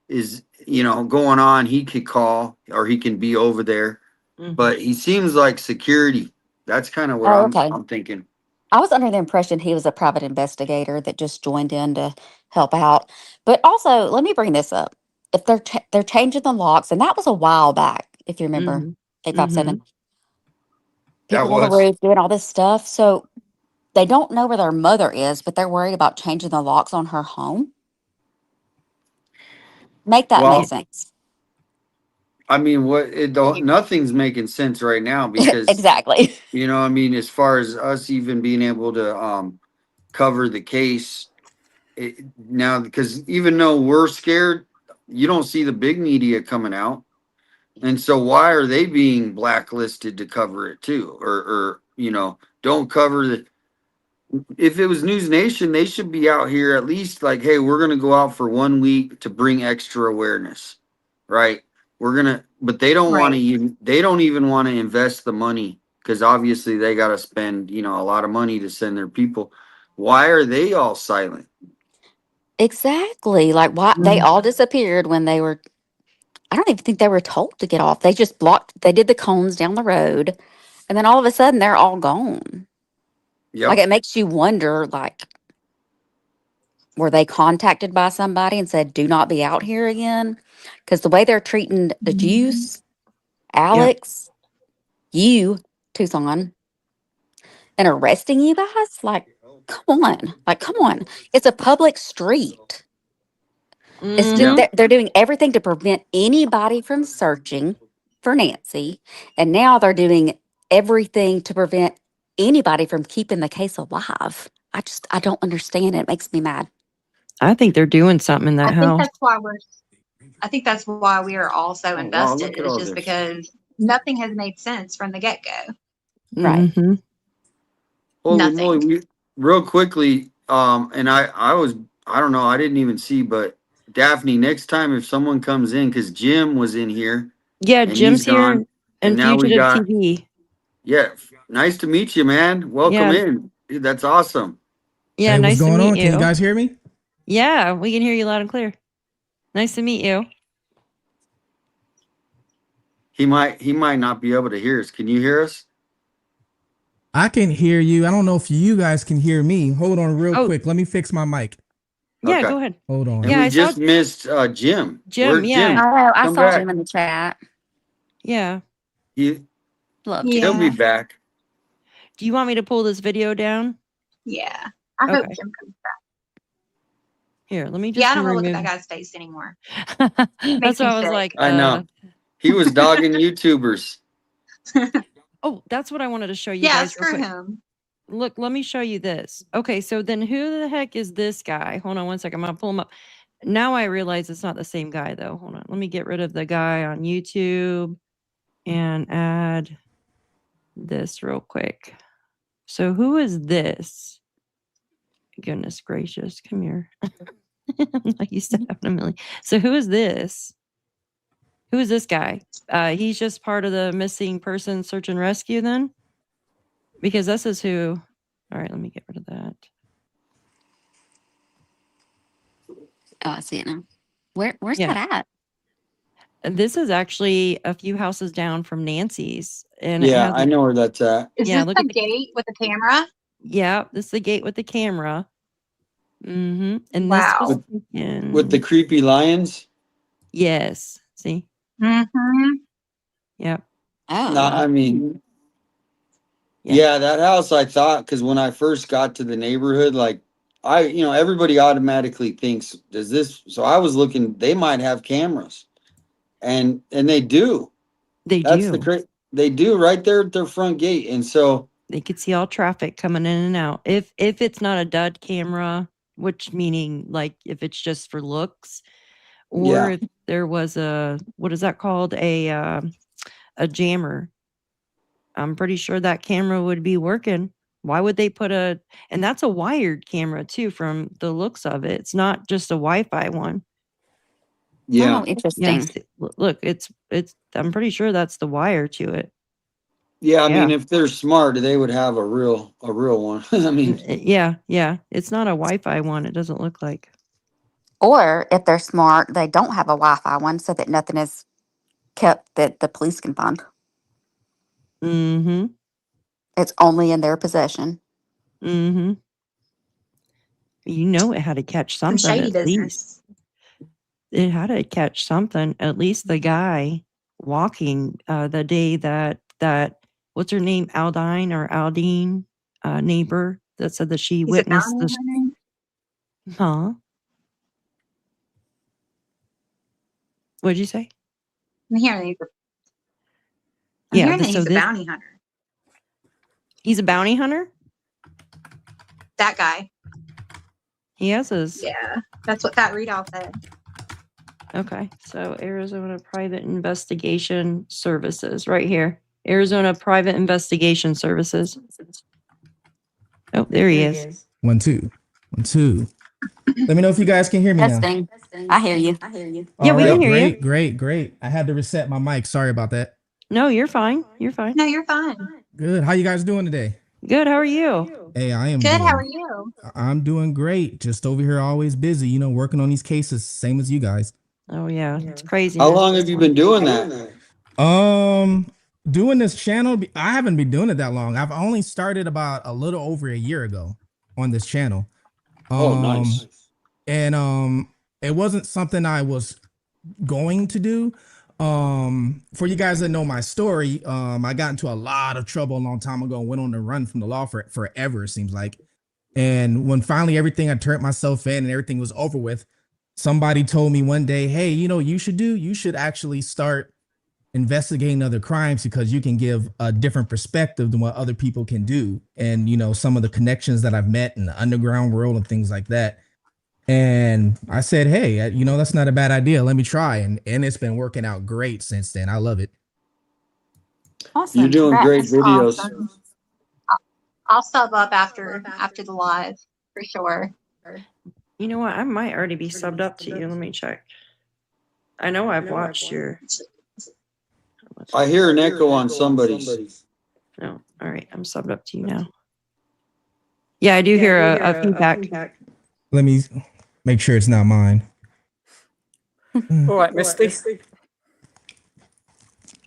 is, you know, going on, he could call, or he can be over there. Mhm. But he seems like security. That's kind of what Oh, okay. I'm thinking. I was under the impression he was a private investigator that just joined in to help out. But also, let me bring this up. If they're changing the locks, and that was a while back, if you remember, Mhm. 857. That People on the was. roof doing all this stuff. So they don't know where their mother is, but they're worried about changing the locks on her home. Make that make Well, sense. I mean, nothing's making sense right now, because Exactly. you know, I mean, as far as us even being able to cover the case now, because even though we're scared, you don't see the big media coming out. And so why are they being blacklisted to cover it too? Or you know, don't cover the, if it was News Nation, they should be out here at least like, hey, we're gonna go out for 1 week to bring extra awareness. Right. But they don't want to Right. even, they don't even want to invest the money, because obviously they gotta spend, you know, a lot of money to send their people. Why are they all silent? Exactly. Like why they Mhm. all disappeared when they were, I don't even think they were told to get off. They just they did the cones down the road, and then all of a sudden they're all gone. Like Yep. it makes you wonder, like, were they contacted by somebody and said, do not be out here again? Because the way they're treating the Juice, Alex, you, Tucson, and arresting you guys, like, come on. Like, come on. It's a public street. It's just, Yeah. Mhm. they're doing everything to prevent anybody from searching for Nancy. And now they're doing everything to prevent anybody from keeping the case alive. I don't understand it. It makes me mad. I think they're doing something in that I think house. that's why I think that's why we are all so Oh wow, invested. look at It's all just this. because nothing has made sense from the get go. Right. Mhm. Holy Nothing. moly, real quickly, and I don't know, I didn't even see, but Daphne, next time if someone comes in, because Jim was in here Yeah, and he's Jim's here gone, and and now we Fugitive got, TV. yeah, nice to meet you, man. Welcome Yeah. in. Dude, that's awesome. Yeah, Hey, what's nice to going meet on? Can you you. guys hear me? Yeah, we can hear you loud and clear. Nice to meet you. He might not be able to hear us. Can you hear us? I can hear you. I don't know if you guys can hear me. Hold on real Oh, quick. Let me fix my mic. yeah, Okay. go ahead. Hold on. And Yeah, we I saw just missed Jim. Jim. Where's Yeah. Jim? Oh, I Come saw back. Jim in the chat. Yeah. Love He'll be Yeah. Jim. back. Do you want me to pull this video down? Yeah. I hope Okay. Jim comes back. Here, let me Yeah, just I don't want to look at remove. that guy's face anymore. That's Makes what me I was sick. like. I know. He was dogging YouTubers. Oh, that's what I wanted to show you Yeah, guys real screw quick. him. Look, let me show you this. Okay, so then who the heck is this guy? Hold on one second. I'm gonna pull him up. Now I realize it's not the same guy though. Hold on. Let me get rid of the guy on YouTube and add this real quick. So who is this? Goodness gracious, come here. I'm not used to having a million. So who is this? Who is this guy? He's just part of the missing person search and rescue then? Because this is who. All right, let me get rid of that. Oh, I see it now. Where's Yeah. that at? This is actually a few houses down from Nancy's, and it Yeah, has I know where that's at. Is Yeah, this look the at the gate with the camera? yeah, this is the gate with the camera. And this was Wow. With the creepy lions. yes. See? Mm-hmm. Yep. Oh. No, I mean, yeah, that house I thought, because when I first got to the neighborhood, like everybody automatically thinks, does this? So I was looking, they might have cameras, and they do. They That's do. the great. They do right there at their front gate, and so they could see all traffic coming in and out. If it's not a dud camera, which meaning like if it's just for looks, or Yeah. if there was what is that called? A jammer. I'm pretty sure that camera would be working. Why would they put and that's a wired camera too from the looks of it. It's not just a Wi-Fi one. yeah, Oh, interesting. Yes. Look, it's I'm pretty sure that's the wire to it. yeah. I mean, Yeah. if they're smart, they would have a real one. I mean, Yeah. It's not a Wi-Fi one. It doesn't look like. Or if they're smart, they don't have a Wi-Fi one so that nothing is kept that the police can find. Mm-hmm. It's only in their possession. Mm-hmm. It had to catch Some something shady at least. business. It had to catch something. At least the guy walking the day that what's her name, Aldine neighbor that said that she He's a witnessed bounty this. hunter? Huh? What'd you say? I'm hearing Yeah. that he's a bounty hunter. He's a bounty hunter. That guy. He has his. Yeah, that's what that readout said. Okay, so Arizona Private Investigation Services, right here. Arizona Private Investigation Services. Oh, there he is. 1 2 1 2. Let me know if you guys can hear me now. Testing. I hear you. Yeah, we can hear you. Great. I had to reset my mic. Sorry about that. No, you're fine. You're fine. No, you're fine. Good. How you guys doing today? Good. How are you? Hey, I am Good. doing, How are you? I'm doing great. Just over here, always busy, working on these cases, same as you guys. Oh yeah, it's crazy. how long have you been doing that? Doing this channel, I haven't been doing it that long. I've only started about a little over a year ago on this channel. Oh, nice. And it wasn't something I was going to do. For you guys that know my story, I got into a lot of trouble a long time ago and went on the run from the law for forever, it seems like. And when finally everything, I turned myself in and everything was over with, somebody told me one day, hey, you should actually start investigating other crimes because you can give a different perspective than what other people can do. And, some of the connections that I've met in the underground world and things like that. And I said, hey, that's not a bad idea. Let me try. And it's been working out great since then. I love it. Awesome. You're doing great That's videos. awesome. I'll sub up after the live for sure. You know what? I might already be subbed up to you. Let me check. I know I've watched your. I hear an echo on somebody's. No. All right. I'm subbed up to you now. Yeah, I do hear a feedback. Let me make sure it's not mine. All right, Misty.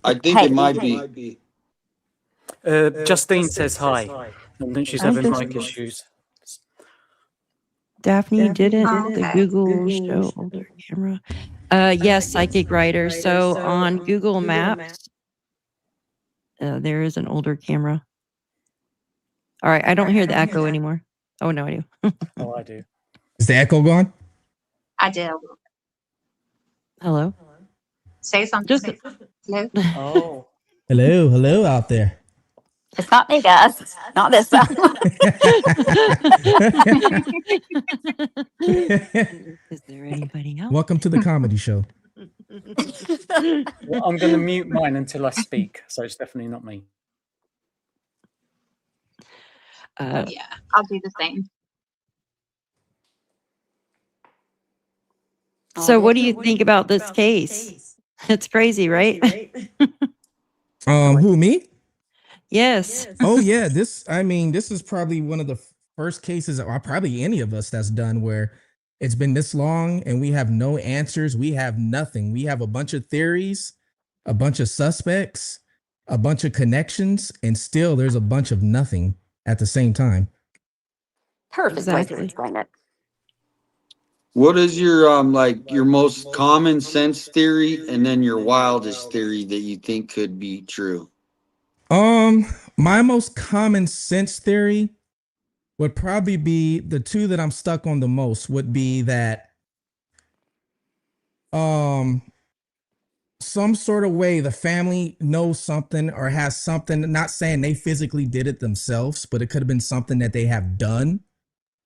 I think it might be. Justine says hi. And then she's having mic issues. Daphne didn't Oh, the okay. Google show older camera. Yes, psychic writer. So on Google Maps, there is an older camera. All right, I don't hear the echo anymore. Oh no, I do. Oh, I do. Is the echo gone? I did. Hello. Say something. Just Hello? Oh. Hello out there. It's not me, guys. Not this time. Is there anybody else? Welcome to the comedy show. Well, I'm going to mute mine until I speak, so it's definitely not me. Yeah, I'll do the same. So what do you think about this case? It's crazy, right? Who, me? Yes. Oh yeah, this is probably one of the first cases, or probably any of us, that's done where it's been this long and we have no answers. We have nothing. We have a bunch of theories, a bunch of suspects, a bunch of connections, and still there's a bunch of nothing at the same time. Perfect way to Exactly. explain it. What is your like your most common sense theory and then your wildest theory that you think could be true? My most common sense theory would probably be the two that I'm stuck on the most would be that um some sort of way the family knows something or has something, not saying they physically did it themselves, but it could have been something that they have done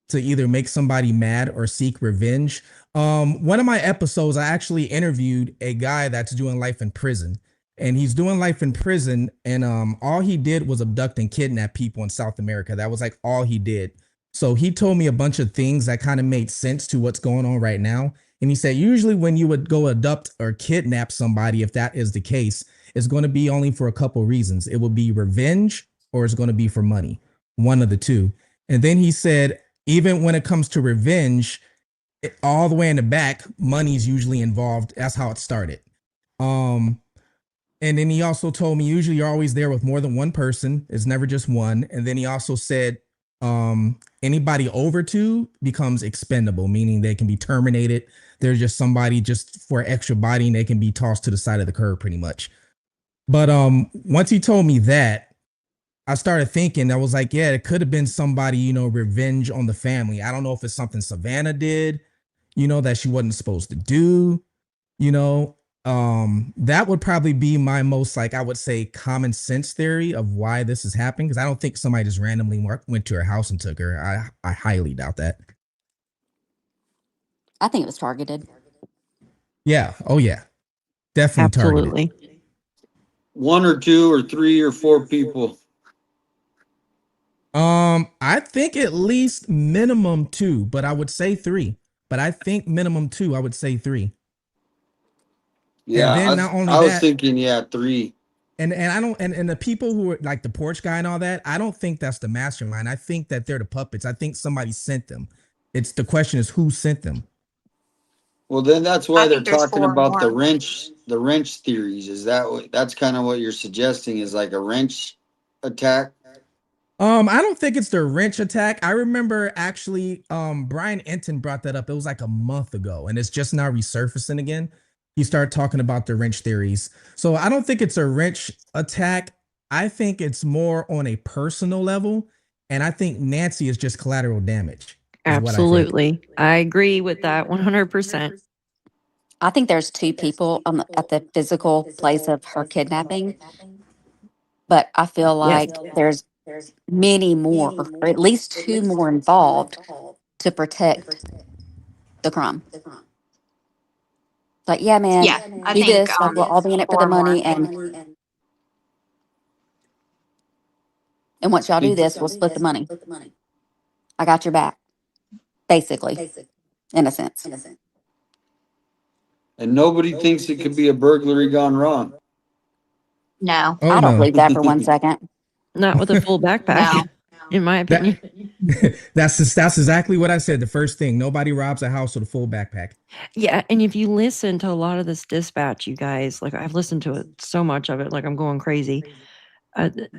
to either make somebody mad or seek revenge. One of my episodes, I actually interviewed a guy that's doing life in prison, and he's doing life in prison, and all he did was abduct and kidnap people in South America. That was like all he did. So he told me a bunch of things that kind of made sense to what's going on right now. And he said, usually when you would go abduct or kidnap somebody, if that is the case, it's going to be only for a couple reasons. It will be revenge or it's going to be for money, one of the two. And then he said, even when it comes to revenge, all the way in the back, money's usually involved. That's how it started. And then he also told me usually you're always there with more than one person. It's never just one. And then he also said anybody over two becomes expendable, meaning they can be terminated. They're just somebody just for extra body and they can be tossed to the side of the curb pretty much. But once he told me that, I started thinking, I was like, yeah, it could have been somebody, you know, revenge on the family. I don't know if it's something Savannah did, you know, that she wasn't supposed to do, you know. That would probably be my most, like, I would say common sense theory of why this is happening. Cause I don't think somebody just randomly went to her house and took her. I highly doubt that. I think it was targeted. Yeah. Oh yeah. Definitely Absolutely. targeted. One or two or three or four people. I think at least minimum two, but I would say three. But I think minimum two, I would say three. Yeah, and then not only I was that, thinking, yeah, three. And I don't and the people who are like the porch guy and all that, I don't think that's the mastermind. I think that they're the puppets. I think somebody sent them. It's the question is who sent them. Well, then that's why I they're think there's talking four about the more. wrench theories. Is that that's kind of what you're suggesting is like a wrench attack? I don't think it's the wrench attack. I remember actually Brian Enton brought that up. It was like a month ago, and it's just now resurfacing again. He started talking about the wrench theories. So I don't think it's a wrench attack. I think it's more on a personal level. And I think Nancy is just collateral damage. Absolutely. I agree with that 100%. I think there's two people at the physical place of her kidnapping, but I feel Yes. like there's many more, or at least two more involved to protect the crime. But yeah, man, Yeah, I do think this. Like we'll all be in it for the four more. money, and once y'all do this, we'll split the money. I got your back, basically, in a sense. And nobody thinks it could be a burglary gone wrong. No. Oh, I don't no. believe that for 1 second. Not with a full backpack, No. in my opinion. That's exactly what I said. The first thing, nobody robs a house with a full backpack. Yeah, and if you listen to a lot of this dispatch, you guys, like I've listened to it so much of it, like I'm going crazy.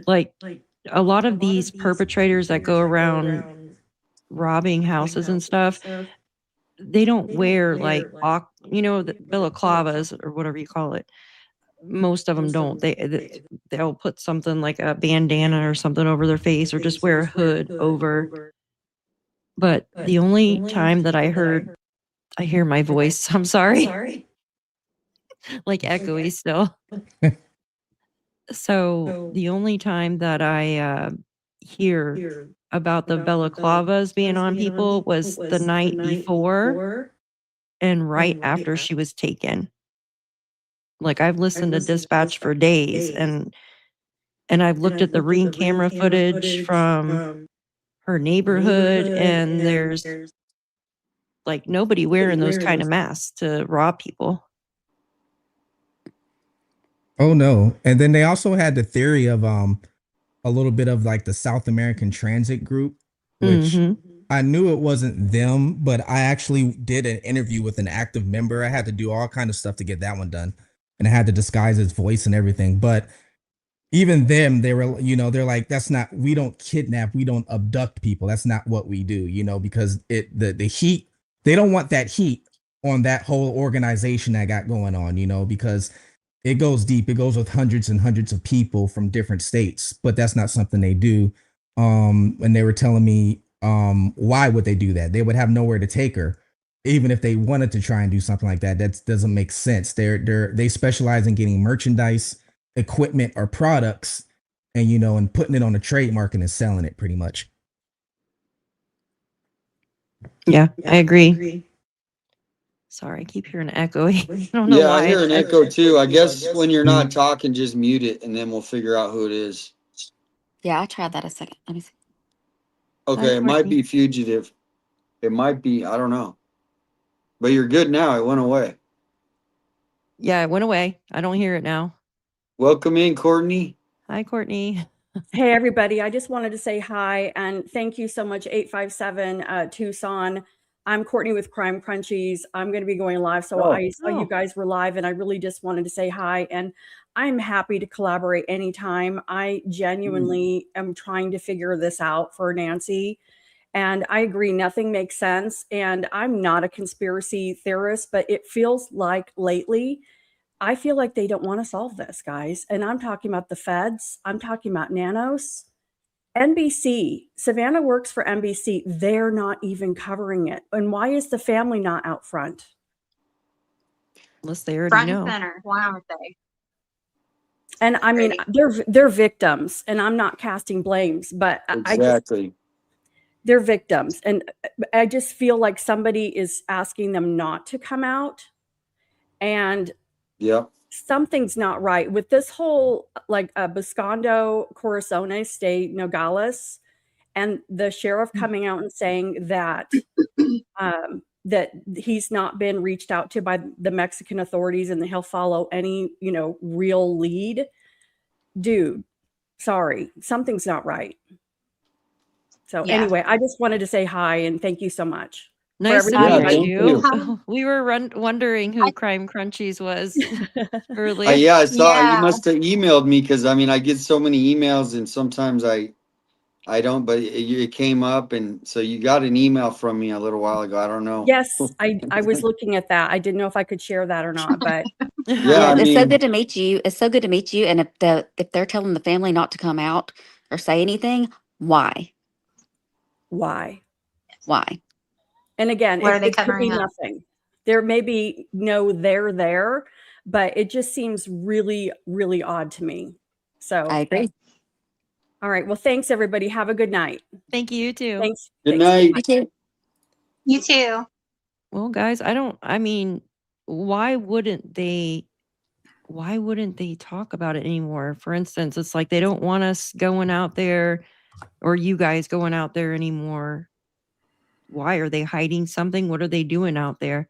Like a lot of these perpetrators that go around robbing houses and stuff, they don't wear like the balaclavas or whatever you call it. Most of them don't. They'll put something like a bandana or something over their face or just wear a hood over. But the only time that I hear my voice, I'm sorry. Like echoey still. So the only time that I hear about the balaclavas being on people was the night before and right after she was taken. Like I've listened to dispatch for days and I've looked at the ring camera footage from her neighborhood and there's like nobody wearing those kind of masks to rob people. Oh no. And then they also had the theory of a little bit of like the South American Transit Group, which I knew it wasn't them, but I actually did an interview with an active member. I had to do all kind of stuff to get that one done. And I had to disguise his voice and everything. But even them, they were, they're like, we don't kidnap, we don't abduct people. That's not what we do, because the heat they don't want that heat on that whole organization that got going on, you know, because it goes deep. It goes with hundreds and hundreds of people from different states, but that's not something they do. And they were telling me, why would they do that? They would have nowhere to take her, even if they wanted to try and do something like that. That doesn't make sense. They specialize in getting merchandise, equipment, or products, and you know, and putting it on a trademark and then selling it pretty much. Yeah, I agree. Sorry, I keep hearing echoing. I don't know Yeah, why. I hear an echo too. I guess when you're not talking, just mute it and then we'll figure out who it is. Yeah, I tried that a second. Let me see. Okay, it might Courtney. be fugitive. It might be, I don't know. But you're good now. It went away. Yeah, it went away. I don't hear it now. Welcome in, Courtney. Hi, Courtney. Hey, everybody. I just wanted to say hi and thank you so much, 857 Tucson. I'm Courtney with Crime Crunchies. I'm going to be going live. So I saw you guys were live and I really just wanted to say hi. And I'm happy to collaborate anytime. I genuinely am trying to figure this out for Nancy. And I agree, nothing makes sense. And I'm not a conspiracy theorist, but it feels like lately, I feel like they don't want to solve this, guys. And I'm talking about the feds. I'm talking about Nanos. NBC, Savannah works for NBC. They're not even covering it. And why is the family not out front? Unless they already Front know. and center. Why aren't they? And I mean, they're victims, and I'm not casting blames, but Exactly. they're victims. And I just feel like somebody is asking them not to come out. And Yep. something's not right with this whole like Buscando, Corazones de Nogales, and the sheriff coming out and saying that that he's not been reached out to by the Mexican authorities and that he'll follow any, you know, real lead. Dude, sorry, something's not right. So Yeah. anyway, I just wanted to say hi and thank you so much. Nice to Yeah, meet thank you. you. We were wondering who Crime Crunchies was earlier. Yeah, I saw you Yeah. must have emailed me because I mean I get so many emails and sometimes I don't, but it came up and so you got an email from me a little while ago. I don't know. Yes, I was looking at that. I didn't know if I could share that or not, but Yeah, I It's so mean, good to meet you. It's so good to meet you. And if they're telling the family not to come out or say anything, why? why? Why? And again, What are they it could be covering up? nothing. There may be no they're there, but it just seems really, really odd to me. So, I agree. all right. Well, thanks, everybody. Have a good night. Thank you, you too. Thanks. good Thanks. night. You too. You too. Well, guys, I mean, why wouldn't they talk about it anymore? For instance, it's like they don't want us going out there or you guys going out there anymore. Why are they hiding something? What are they doing out there?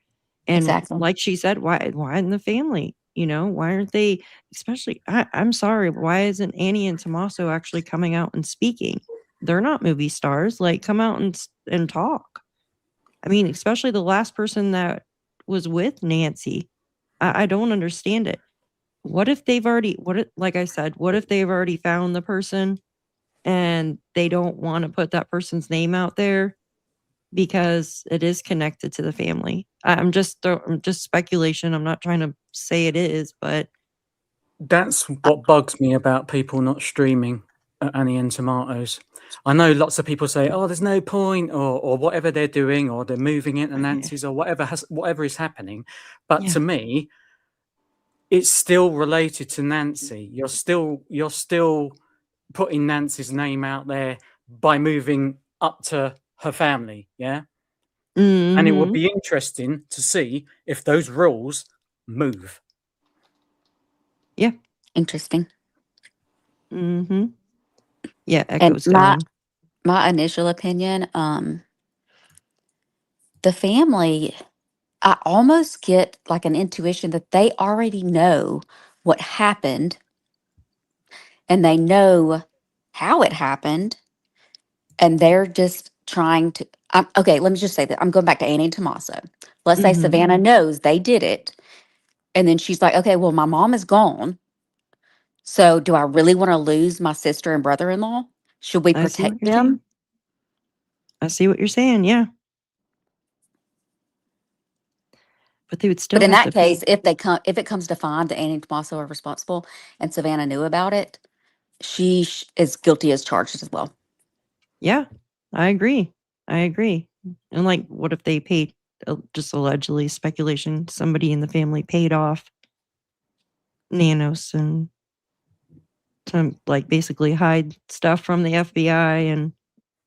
And Exactly. like she said, why in the family? You know, why aren't they, especially, I'm sorry, why isn't Annie and Tommaso actually coming out and speaking? They're not movie stars. Like, come out and talk. I mean, especially the last person that was with Nancy. I don't understand it. What if they've already, like I said, what if they've already found the person and they don't want to put that person's name out there because it is connected to the family? I'm just speculation. I'm not trying to say it is, but That's what bugs me about people not streaming Annie and Tomatoes. I know lots of people say, "Oh, there's no point," or whatever they're doing, or they're moving it to Nancy's, or whatever is happening. But Yeah. to me, it's still related to Nancy. You're still putting Nancy's name out there by moving up to her family, yeah. And it would Mhm. be interesting to see if those rules move. Yeah. Interesting. Mm-hmm. Yeah, And Echo's gone. my initial opinion, the family, I almost get like an intuition that they already know what happened and they know how it happened. And they're just trying to, okay, let me just say that I'm going back to Annie and Tommaso. Let's say Mhm. Savannah knows they did it. And then she's like, okay, well, my mom is gone. So do I really want to lose my sister and brother-in-law? Should we I see what protect you're saying. them? I see what you're saying. Yeah. But they would still But in have that to pay. case, if it comes to find that Annie and Tommaso are responsible and Savannah knew about it, she is guilty as charged as well. Yeah, I agree. I agree. And like, what if they paid, just allegedly speculation, somebody in the family paid off Nanos and to like basically hide stuff from the FBI? And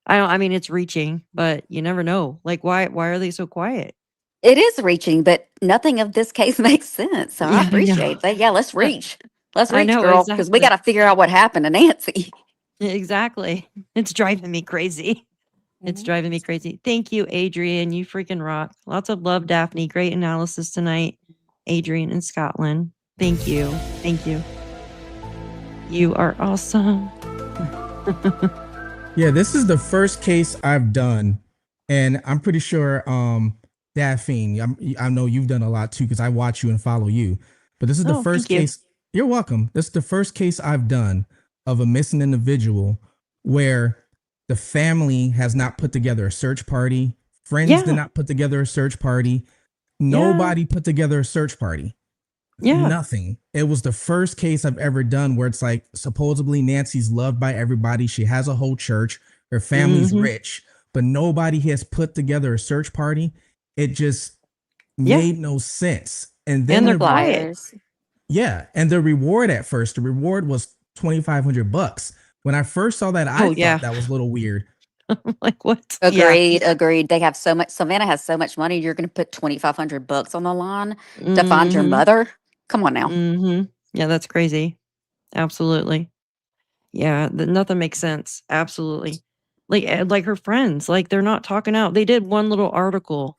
I mean, it's reaching, but you never know. Like, why are they so quiet? It is reaching, but nothing of this case makes sense. So Yeah, I I know. appreciate that. Yeah, let's reach. Let's I reach, know, girl, because we got exactly. to figure out what happened to Nancy. Exactly. It's driving me crazy. It's driving me crazy. Thank you, Adrian. You freaking rock. Lots of love, Daphne. Great analysis tonight. Adrian in Scotland. Thank you. Thank you. You are awesome. Yeah, this is the first case I've done, and I'm pretty sure Daphne, I know you've done a lot too because I watch you and follow you. But this is the Oh, first thank you. case. You're welcome. This is the first case I've done of a missing individual where the family has not put together a search party. Friends Yeah. did not put together a search party. Yeah. Nobody put together a search party. Yeah. Nothing. It was the first case I've ever done where it's like supposedly Nancy's loved by everybody. She has a whole church. Her family's Mhm. rich, but nobody has put together a search party. It just Yeah. made no sense. And then And they're And quiet. flyers. yeah, and the reward at first, the reward was $2,500. When I first saw that, I Oh, thought yeah. that was a little weird. Like, what? Yeah. Agreed. They have so much. Savannah has so much money. You're going to put $2,500 on the line to find your Mhm. mother. Come on now. Mhm. Yeah, that's crazy. Absolutely. Yeah, nothing makes sense. Absolutely. Like her friends, like they're not talking out. They did one little article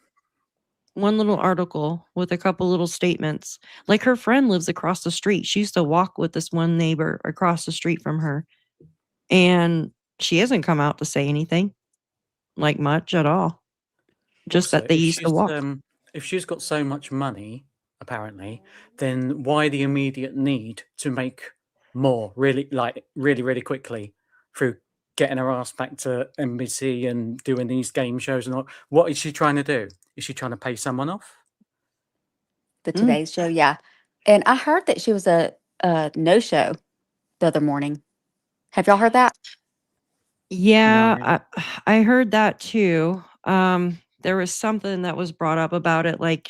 with a couple little statements. Like her friend lives across the street. She used to walk with this one neighbor across the street from her. And she hasn't come out to say anything, like much at all. Just Also, that they used to walk. if she's got so much money, apparently, then why the immediate need to make more really quickly through getting her ass back to NBC and doing these game shows and all? What is she trying to do? Is she trying to pay someone off? The Today's Show, yeah. And I heard that she was a no-show the other morning. Have y'all heard that? Yeah, I heard that too. There was something that was brought up about it, like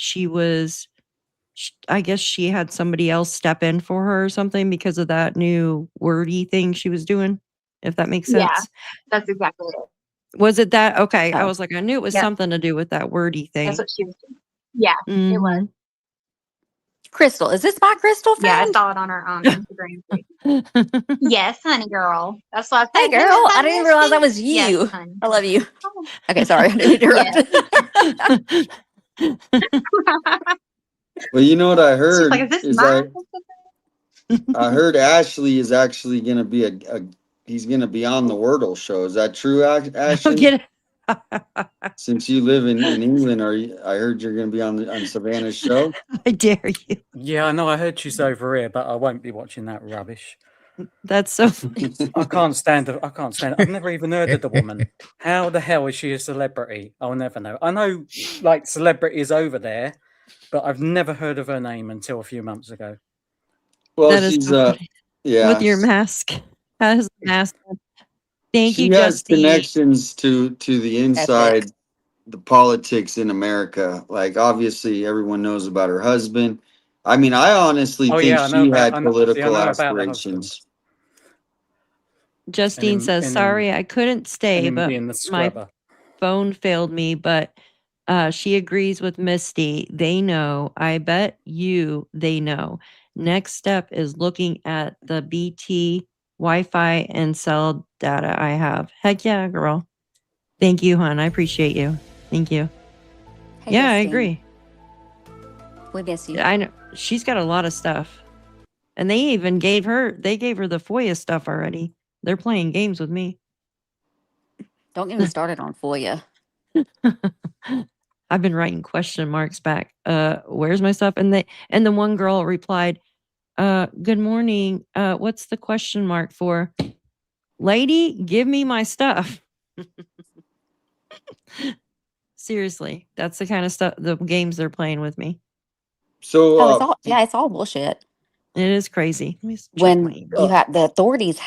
I guess she had somebody else step in for her or something because of that new wordy thing she was doing, if that makes Yeah, sense. that's exactly it. Was it that? Okay, I Oh. was like, I knew it was Yep. something to do with that wordy thing. That's what she was doing. Yeah, it was. Mhm. Crystal, is this my Crystal Yeah, I friend? saw it on her Instagram feed. Yes, honey girl. That's what I Hey, said. girl, Yes, I didn't realize that was Yes, you. honey. I love you. Okay, sorry. I didn't interrupt. Well, you know what I She's heard like, is this is mine? I heard Ashley is actually going to be he's going to be on the Wordle show. Is that true, Ashley? Get it? Since you live in England, I heard you're going to be on Savannah's show. I dare you. Yeah, I know. I heard she's over here, but I won't be watching that rubbish. That's so. I can't stand her. I can't stand it. I've never even heard of the woman. How the hell is she a celebrity? I'll never know. I know, like, celebrities over there, but I've never heard of her name until a few months ago. Well, That is she's so funny. yeah. With your mask. Has the mask on. Thank She you, has Justine. connections to the inside, the politics in America. Like, obviously, everyone knows about her husband. I mean, I honestly Oh, think yeah, I know she about- had I know- political I know about the aspirations. Justine says, sorry, I couldn't stay, him but being the my scrubber. phone failed me, but she agrees with Misty. They know. I bet you they know. Next step is looking at the BT Wi-Fi and cell data I have. Heck yeah, girl. Thank you, hon. I appreciate you. Thank you. Hey, yeah, I Justine. agree. We miss you. I know she's got a lot of stuff. And they even gave her the FOIA stuff already. They're playing games with me. Don't get me started on FOIA. I've been writing question marks back. Where's my stuff? And the one girl replied, good morning. What's the question mark for? Lady, give me my stuff. Seriously, that's the kind of stuff, the games they're playing with me. So Oh, it's all yeah, it's all bullshit. It is crazy. Let me check my When email. you have the authorities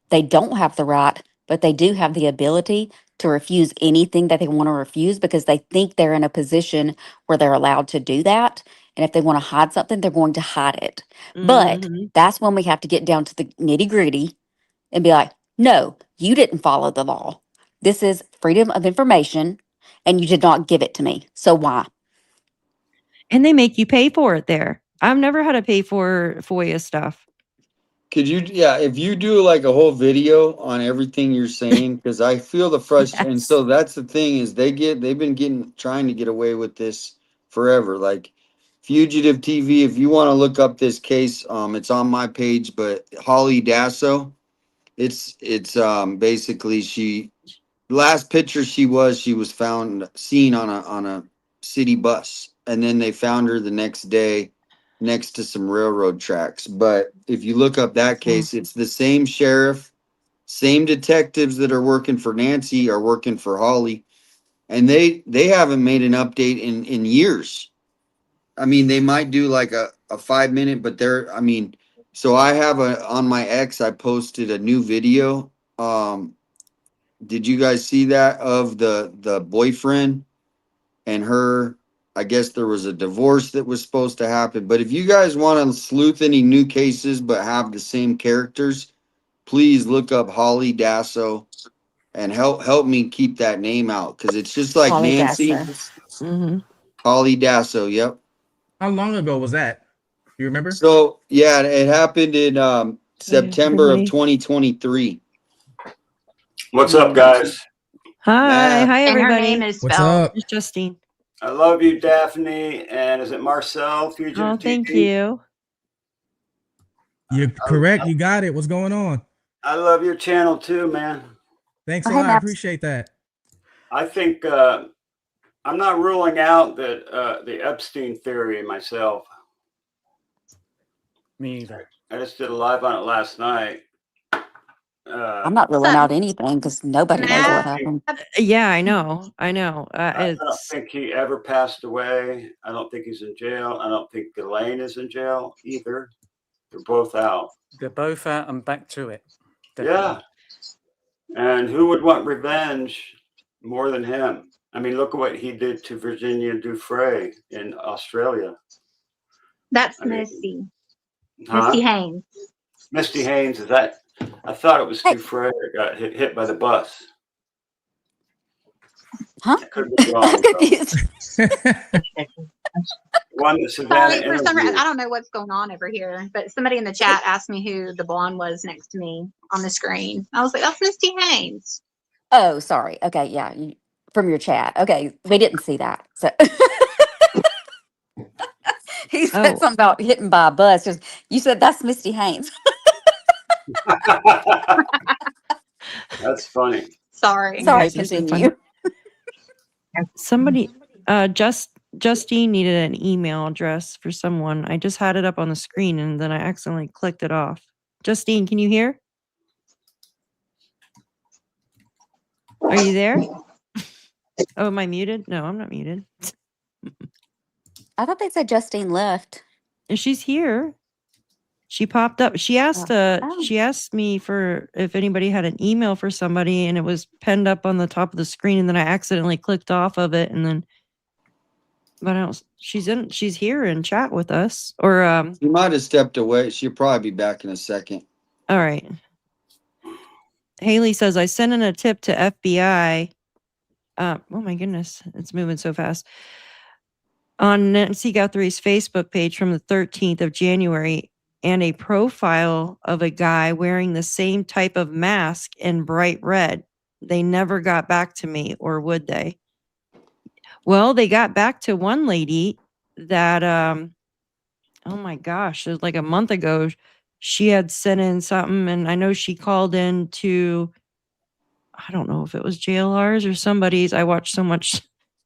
they don't have the right, but they do have the ability to refuse anything that they want to refuse because they think they're in a position where they're allowed to do that. And if they want to hide something, they're going to hide it. But Mhm. that's when we have to get down to the nitty gritty and be like, no, you didn't follow the law. This is freedom of information and you did not give it to me. So why? And they make you pay for it there. I've never had to pay for FOIA stuff. could you, yeah, if you do like a whole video on everything you're saying, because I feel the frustration. And Yes. so that's the thing is they've been trying to get away with this forever. Like Fugitive TV, if you want to look up this case, it's on my page, but Holly Dasso, it's basically last picture she was found seen on a city bus, and then they found her the next day next to some railroad tracks. But if you look up that case, it's the same sheriff, same detectives that are working for Nancy are working for Holly, and they haven't made an update in years. I mean, they might do like a 5 minute, but so I have on my X, I posted a new video. Did you guys see that of the boyfriend and her? I guess there was a divorce that was supposed to happen. But if you guys want to sleuth any new cases but have the same characters, please look up Holly Dasso and help me keep that name out because it's just like Holly Nancy. Dasso. Mhm. Holly Dasso, yep. How long ago was that? You remember? So yeah, it happened in September of 2023. What's up, guys? Hi. Hi, And her everybody. name is What's spelled. up? It's Justine. I love you, Daphne. And is it Marcel, Fugitive Oh, thank TV? you. You're correct. You got it. What's going on? I love your channel too, man. Thanks Oh, a hey, lot. I Maps. appreciate that. I think I'm not ruling out that the Epstein theory myself. Me either. I just did a live on it last night. I'm not ruling out anything because nobody knows what happened. Yeah, I know. I know. I don't It's think he ever passed away. I don't think he's in jail. I don't think Ghislaine is in jail either. They're both out. They're both out and back to it. Yeah. And who would want revenge more than him? I mean, look at what he did to Virginia Dufresne in Australia. That's I mean, Misty. Huh? Misty Haynes. Misty Haynes, is that? I thought it was Dufresne that got hit by the bus. Huh? I could be wrong. I'm confused. One that Savannah Sorry, for some reason, interviewed. I don't know what's going on over here, but somebody in the chat asked me who the blonde was next to me on the screen. I was like, that's Misty Haynes. Oh, sorry. Okay, yeah, from your chat. Okay, we didn't see that. So he said Oh. something about hitting by a bus. Just you said that's Misty Haynes. That's funny. Sorry. Sorry, Yes, it's continue. somebody Justine needed an email address for someone. I just had it up on the screen and then I accidentally clicked it off. Justine, can you hear? Are you there? Oh, am I muted? No, I'm not muted. I thought they said Justine left. And she's here. She popped up. She asked she asked me for if anybody had an email for somebody and it was pinned up on the top of the screen and then I accidentally clicked off of it and then but I don't, she's here in chat with us or She might have stepped away. She'll probably be back in a second. all right. Haley says I sent in a tip to FBI. Oh my goodness, it's moving so fast. On Nancy Guthrie's Facebook page from the 13th of January and a profile of a guy wearing the same type of mask in bright red. They never got back to me, or would they? Well, they got back to one lady that, oh my gosh, it was like a month ago. She had sent in something, and I know she called in to, I don't know if it was JLR's or somebody's. I watched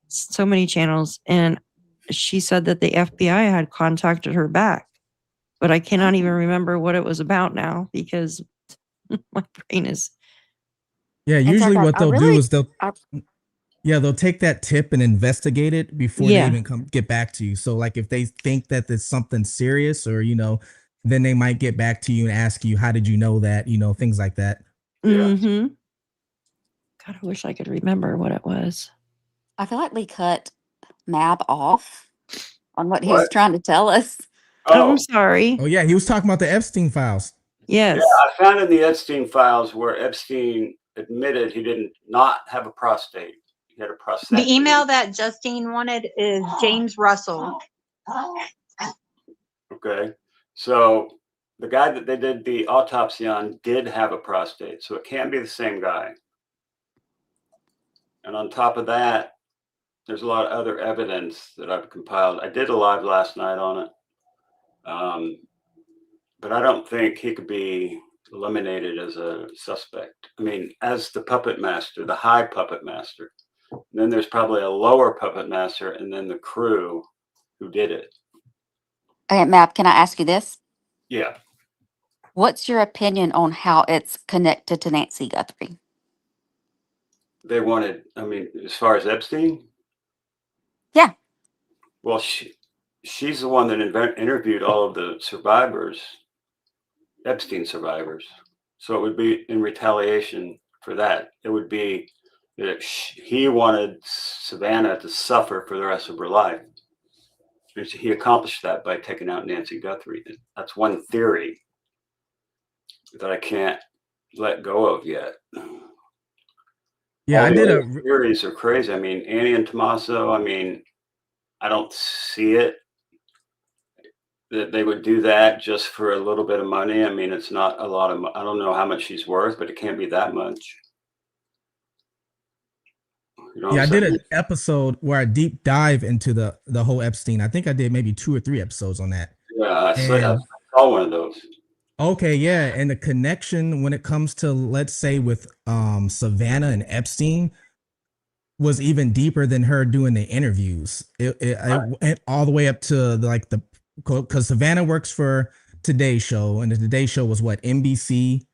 so many channels, and she said that the FBI had contacted her back, but I cannot even remember what it was about now because my brain is. Yeah, usually what they'll do is they'll. Yeah, they'll take that tip and investigate it before they Yeah. even get back to you. So like if they think that there's something serious or then they might get back to you and ask you, how did you know that? Things like that. Yeah. Mm-hmm. God, I wish I could remember what it was. I feel like we cut Mab off on what he was What? trying to tell us. Oh, I'm Oh, sorry. Oh yeah, he was talking about the Epstein files. yeah. Yes. I found in the Epstein files where Epstein admitted he didn't not have a prostate. He had a The prostectomy. email that Justine wanted is James Russell. Okay. So the guy that they did the autopsy on did have a prostate. So it can't be the same guy. And on top of that, there's a lot of other evidence that I've compiled. I did a live last night on it. But I don't think he could be eliminated as a suspect. I mean, as the puppet master, the high puppet master. And then there's probably a lower puppet master and then the crew who did it. Okay, Mab, can I ask you this? Yeah. What's your opinion on how it's connected to Nancy Guthrie? They wanted, I mean, as far as Epstein? Yeah. Well, she's the one that interviewed all of the survivors, Epstein survivors. So it would be in retaliation for that. It would be that he wanted Savannah to suffer for the rest of her life. And he accomplished that by taking out Nancy Guthrie. That's one theory that I can't let go of yet. Yeah, All I the did other a theories are crazy. I mean, Annie and Tommaso, I mean, I don't see it that they would do that just for a little bit of money. I mean, it's not a lot of, I don't know how much she's worth, but it can't be that much. You know what yeah, I I'm did saying? an episode where I deep dive into the whole Epstein. I think I did maybe 2 or 3 episodes on that. Yeah, I And saw one of those. okay, yeah, and the connection when it comes to, let's say, with Savannah and Epstein was even deeper than her doing the interviews. It went all the way up to because Savannah works for Today Show, and the Today Show was what, NBC,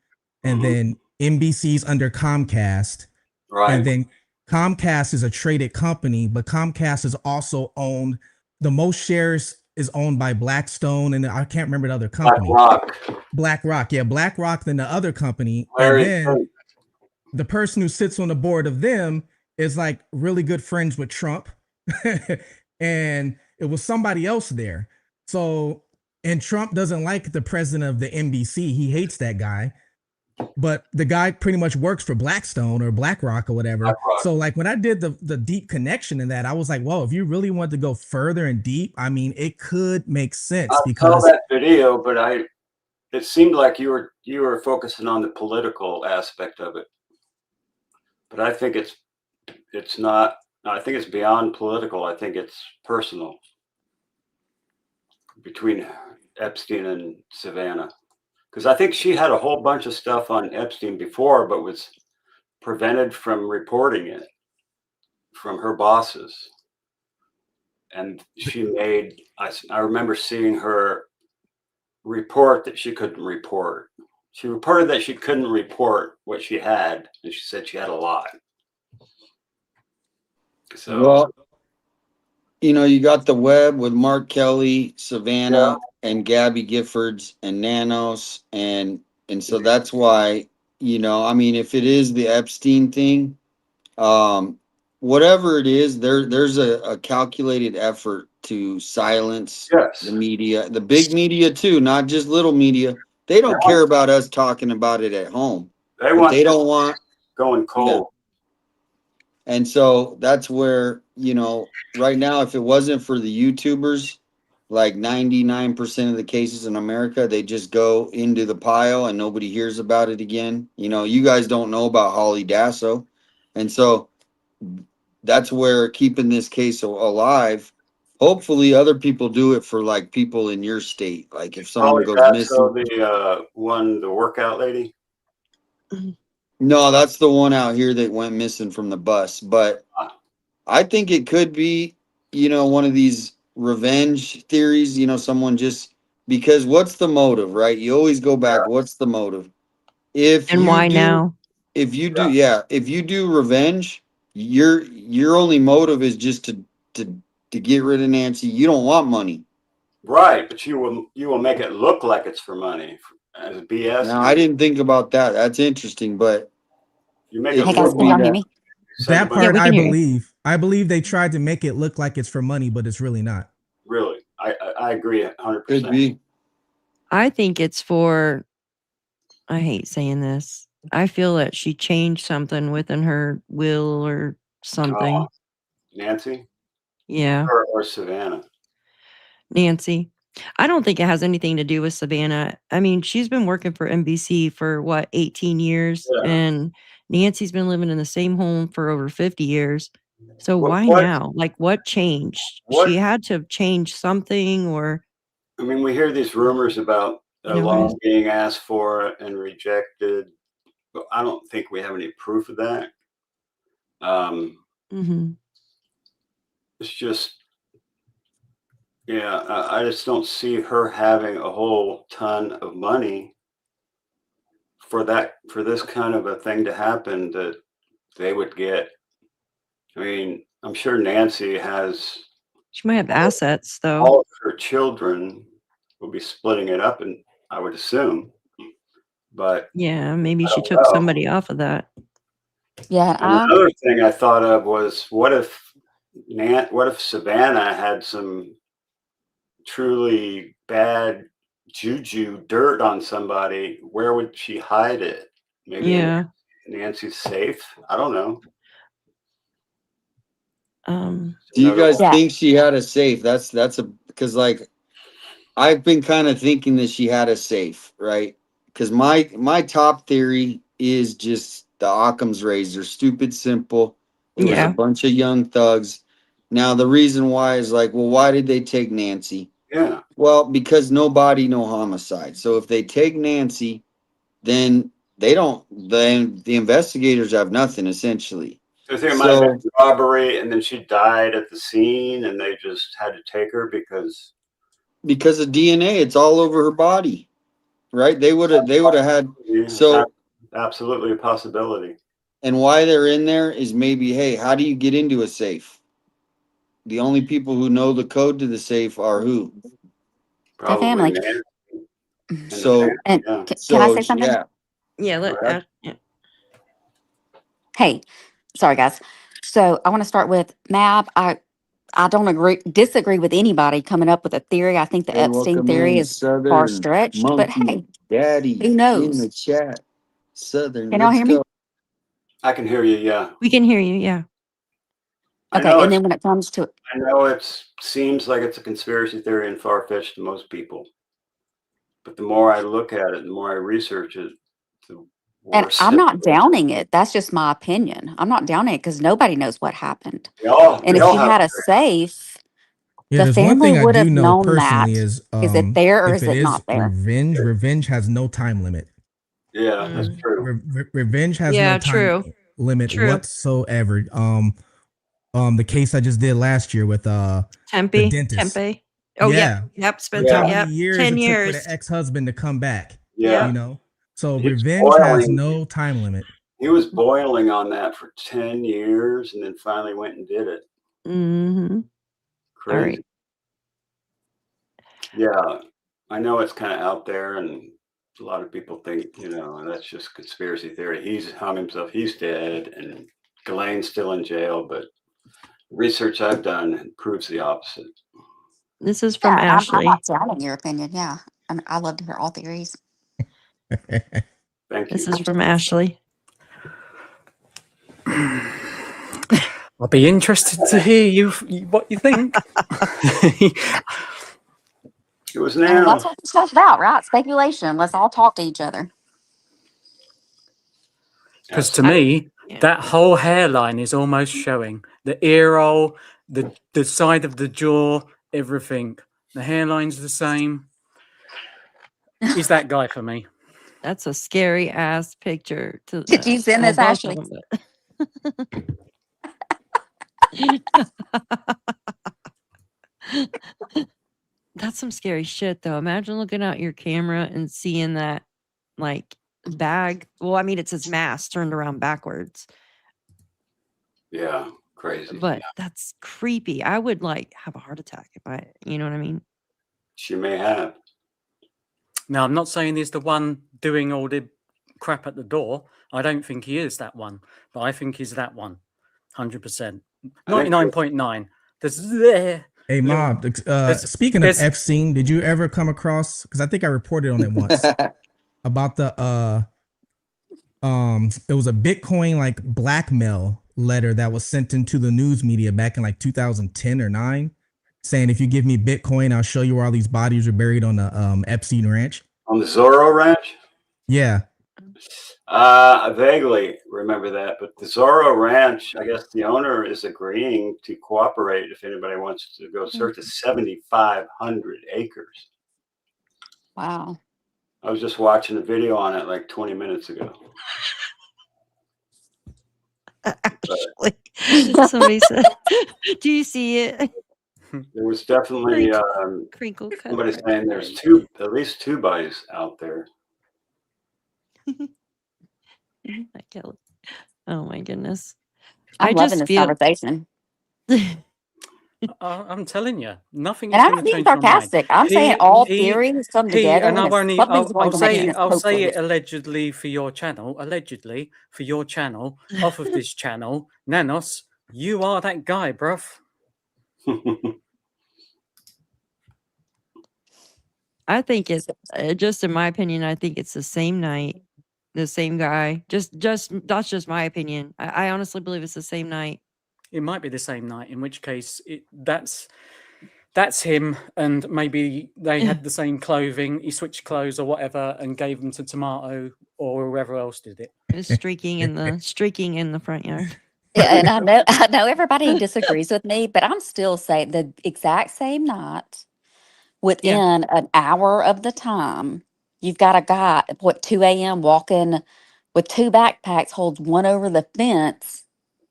and then NBC's under Comcast, Right. and then Comcast is a traded company, but Comcast is also owned. The most shares is owned by Blackstone, and I can't remember the other company. BlackRock, yeah, BlackRock. Then the other company, and then the person who sits on the board of them is like really good friends with Trump, and it was somebody else there. So, and Trump doesn't like the president of the NBC. He hates that guy. But the guy pretty much works for Blackstone or BlackRock or whatever. BlackRock. So like when I did the deep connection in that, I was like, well, if you really want to go further and deep, I mean, it could make sense I because saw that video, but it seemed like you were focusing on the political aspect of it. But I think it's not. I think it's beyond political. I think it's personal between Epstein and Savannah. Because I think she had a whole bunch of stuff on Epstein before, but was prevented from reporting it from her bosses. And she made, I remember seeing her report that she couldn't report. She reported that she couldn't report what she had, and she said she had a lot. So, well, you got the web with Mark Kelly, Savannah, and Gabby Giffords and Nanos, and so that's why, I mean, if it is the Epstein thing, whatever it is, there's a calculated effort to silence the media, the big media too, not just little media. They don't care about us talking about it at home. They don't want going cold. Yeah. And so that's where, right now, if it wasn't for the YouTubers, like 99% of the cases in America, they just go into the pile and nobody hears about it again. You guys don't know about Holly Dasso. And so that's where keeping this case alive, hopefully other people do it for like people in your state. Like if someone goes missing. The workout lady? No, that's the one out here that went missing from the bus. But I think it could be, one of these revenge theories, someone just because what's the motive, right? You always go back, what's the motive? If and you why do, now? If you do, if you do revenge, your only motive is just to get rid of Nancy. You don't want money. Right, but you will make it look like it's for money as BS. Now, I didn't think about that. That's interesting, but You make it it Hey guys, look could can be y'all like hear that. me? That Yeah, part we I can hear you. believe. I believe they tried to make it look like it's for money, but it's really not. really, I agree 100%. Could be. I think it's for, I hate saying this. I feel that she changed something within her will or something. Nancy Yeah, or Savannah. Nancy. I don't think it has anything to do with Savannah. I mean, she's been working for NBC for what, 18 years? Yeah. And Nancy's been living in the same home for over 50 years. So why What now? Like, what changed? What She had to have changed something, or, I mean, we hear these rumors about you a know, loan being asked for and rejected, but I don't think we have any proof of that. Mhm. It's just, yeah, I just don't see her having a whole ton of money for this kind of a thing to happen that they would get. I mean, I'm sure Nancy has She might have assets, though. all of her children will be splitting it up, and I would assume, but Yeah, maybe I she don't took know. somebody off of that. Yeah, And another thing I thought of was, what if Savannah had some truly bad juju dirt on somebody? Where would she hide it? Maybe in Yeah. Nancy's safe? I don't know. Do you guys Yeah. think she had a safe? That's because like I've been kind of thinking that she had a safe, right? Because my top theory is just the Occam's razor, stupid simple. It was a Yeah. bunch of young thugs. Now the reason why is like, well, why did they take Nancy? Yeah. Well, because nobody no homicide. So if they take Nancy, then then the investigators have nothing essentially. So I think it might have been robbery, and then she died at the scene, and they just had to take her because of DNA, it's all over her body, right? They would have had so absolutely a possibility. and why they're in there is maybe, hey, how do you get into a safe? The only people who know the code to the safe are who? The family. So And can I say something? yeah. Yeah, yeah. Hey, sorry guys. So I want to start with Mab. I don't disagree with anybody coming up with a theory. I think the Hey, Epstein welcome theory in, is far Southern stretched, but Monkey hey, Daddy who in knows? the chat. Southern, Can y'all let's hear me? go. I can hear you. Yeah. We can hear you. Yeah. Okay, and then when it comes to I know it seems like it's a conspiracy theory and far-fetched to most people, but the more I look at it, the more I research it, the and worse. I'm not downing it. That's just my opinion. I'm not downing it because nobody knows what happened. And we if all she have had a safe, Yeah, the there's one family thing I would do have know known that. personally is it there or if is it it is not there? revenge has no time limit. Yeah, that's true. Revenge has Yeah, no time true. limit True. whatsoever. The case I just did last year with the dentist. Tempe. Oh, yeah. Yep. Look Spencer. how many Yep. years 10 it took for years. the ex-husband to come back. Yeah. You know? So He was revenge has boiling. no time limit. He was boiling on that for 10 years and then finally went and did it. Mm-hmm. Crazy. All right. Yeah, I know it's kind of out there, and a lot of people think, that's just conspiracy theory. He's hung himself, he's dead, and Ghislaine's still in jail, but research I've done proves the opposite. This is from I'm Ashley. not doubting your opinion. Yeah. I love to hear all theories. Thank you. This is from Ashley. I'll be interested to hear what you think. It was And now. that's what this stuff's about, right? Speculation. Let's all talk to each other. Because to me, that whole hairline is almost showing. The ear roll, the side of the jaw, everything. The hairline's the same. He's that guy for me. That's a scary ass picture. Did you send this, both Ashley? of them, That's some scary shit, though. Imagine looking out your camera and seeing that, like, bag. Well, I mean, it's his mask turned around backwards. Yeah, crazy. But that's creepy. I would like have a heart attack if you know what I mean? She may have. Now, I'm not saying he's the one doing all the crap at the door. I don't think he is that one, but I think he's that one. 100%. 99.9. Hey, Mom, speaking of Epstein, did you ever come across, because I think I reported on it once, about the it was a Bitcoin like blackmail letter that was sent into the news media back in like 2010 or 9, saying if you give me Bitcoin, I'll show you where all these bodies are buried on the Epstein Ranch. On the Zorro Ranch? Yeah. I vaguely remember that, but the Zorro Ranch, I guess the owner is agreeing to cooperate if anybody wants to go search the 7,500 acres. Wow. I was just watching a video on it like 20 minutes ago. Actually, somebody said, do you see it? There was definitely Crinkle cut somebody right saying there's at least two bodies out there. Oh my goodness. I'm loving this conversation. I'm telling you, nothing And is I'm going not to being change my mind. sarcastic. I'm saying all theories come together. And I'll say it allegedly for your channel, off of this channel. Nanos, you are that guy, bruv. I think it's just in my opinion. I think it's the same night, the same guy. Just that's just my opinion. I honestly believe it's the same night. It might be the same night, in which case that's him, and maybe they had the same clothing. He switched clothes or whatever, and gave them to Tomato or whoever else did it. Streaking in the front yard. Yeah, and I know everybody disagrees with me, but I'm still saying the exact same night, within an hour of the time, you've got a guy at 2 a.m. walking with 2 backpacks, holds one over the fence.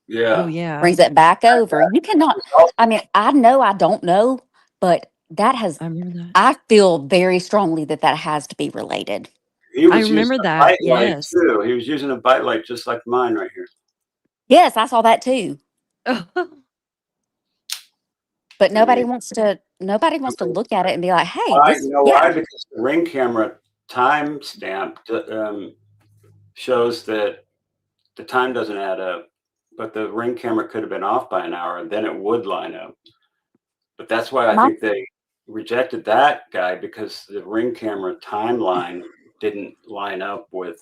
Yeah. Oh yeah. Brings it back over. You cannot. I mean, I know I don't know, but that has. I feel very strongly that has to be related. I remember that. Bite light too. He was using a bite light just like mine right here. Yes, I saw that too. But nobody wants to look at it and be like, hey, why? Because the Ring camera timestamp shows that the time doesn't add up, but the Ring camera could have been off by an hour and then it would line up. But that's why I think they rejected that guy, because the Ring camera timeline didn't line up with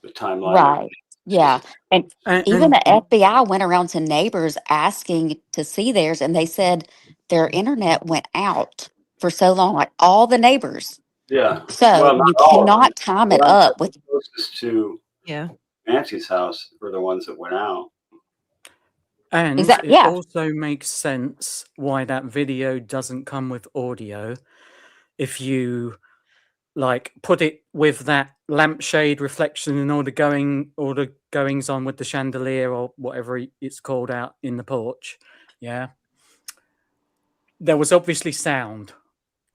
the timeline. Right. Yeah. And even the FBI went around to neighbors asking to see theirs, and they said their internet went out for so long, like all the neighbors. Yeah. So you cannot time it up with. Closest to Nancy's house were the ones that went out. And it also makes sense why that video doesn't come with audio. If you like put it with that lampshade reflection and all the goings on with the chandelier or whatever it's called out in the porch, there was obviously sound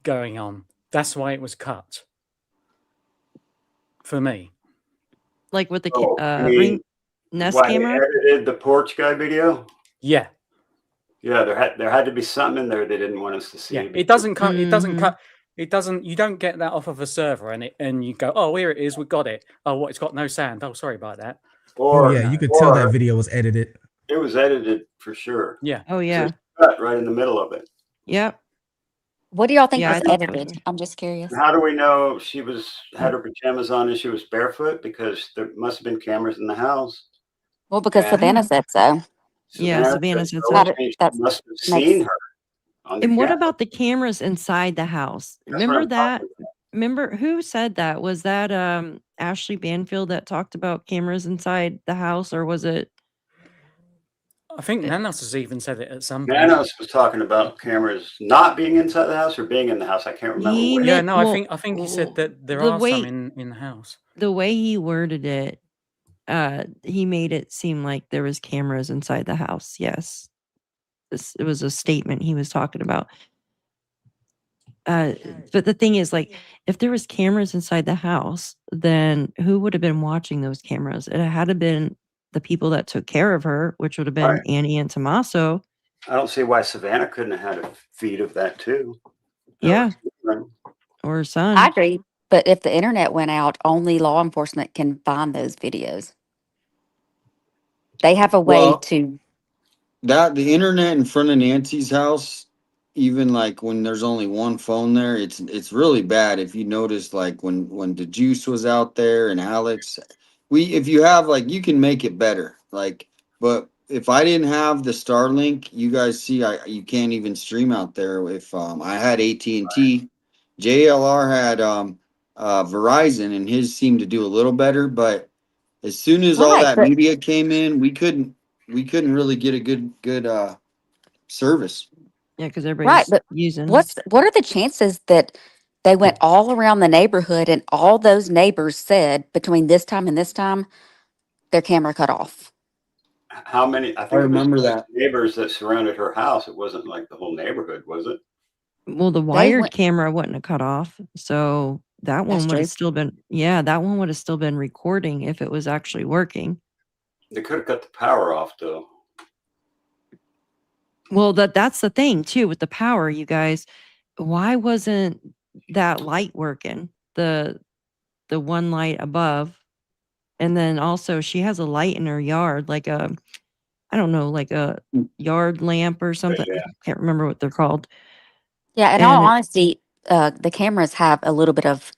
going on. That's why it was cut. For me, like with the Ring Nest camera. They edited the porch guy video. Yeah. There had to be something in there they didn't want us to see. Yeah, it doesn't cut. It doesn't cut. It doesn't. You don't get that off of a server, and you go, oh, here it is. We got it. Oh, what? It's got no sound. Oh, sorry about that. You could tell that video was edited. It was edited for sure. Yeah. Oh yeah. Cut right in the middle of it. Yep. What do y'all think was edited? I'm just curious. How do we know she had her pajamas on and she was barefoot? Because there must have been cameras in the house. Well, because Savannah said so. Savannah said so. That must have seen her. And what about the cameras inside the house? Remember that? Remember who said that? Was that Ashley Banfield that talked about cameras inside the house, or was it? I think Nanos has even said it at some point. Nanos was talking about cameras not being inside the house or being in the house. I can't remember. I think he said that there are some in the house. The way he worded it, he made it seem like there was cameras inside the house. Yes. It was a statement he was talking about. But the thing is, like, if there was cameras inside the house, then who would have been watching those cameras? It had to been the people that took care of her, which would have been Right. Annie and Tommaso. I don't see why Savannah couldn't have had a feed of that too. Yeah. Right. Or her son. I agree. But if the internet went out, only law enforcement can find those videos. They have a way Well, to. the internet in front of Nancy's house, even like when there's only one phone there, it's really bad. If you notice, like when the Juice was out there and Alex, if you have like, you can make it better. Like, but if I didn't have the Starlink, you guys see, you can't even stream out there. If I had AT&T, JLR had Verizon, and his seemed to do a little better. But as soon as all Right, that but media came in, we couldn't really get a good service. Yeah, because right, everybody's but using. what are the chances that they went all around the neighborhood and all those neighbors said between this time and this time their camera cut off? How many? I I think it was remember that. neighbors that surrounded her house. It wasn't like the whole neighborhood, was it? Well, the They wired went. camera wouldn't have cut off. So that That's one would true. have still been, yeah, that one would have still been recording if it was actually working. They could have cut the power off though. Well, that's the thing too with the power, you guys. Why wasn't that light working? The one light above. And then also she has a light in her yard, like I don't know, like a yard lamp or something. Yeah. I can't remember what they're called. Yeah, in And all honesty, the cameras have a little bit of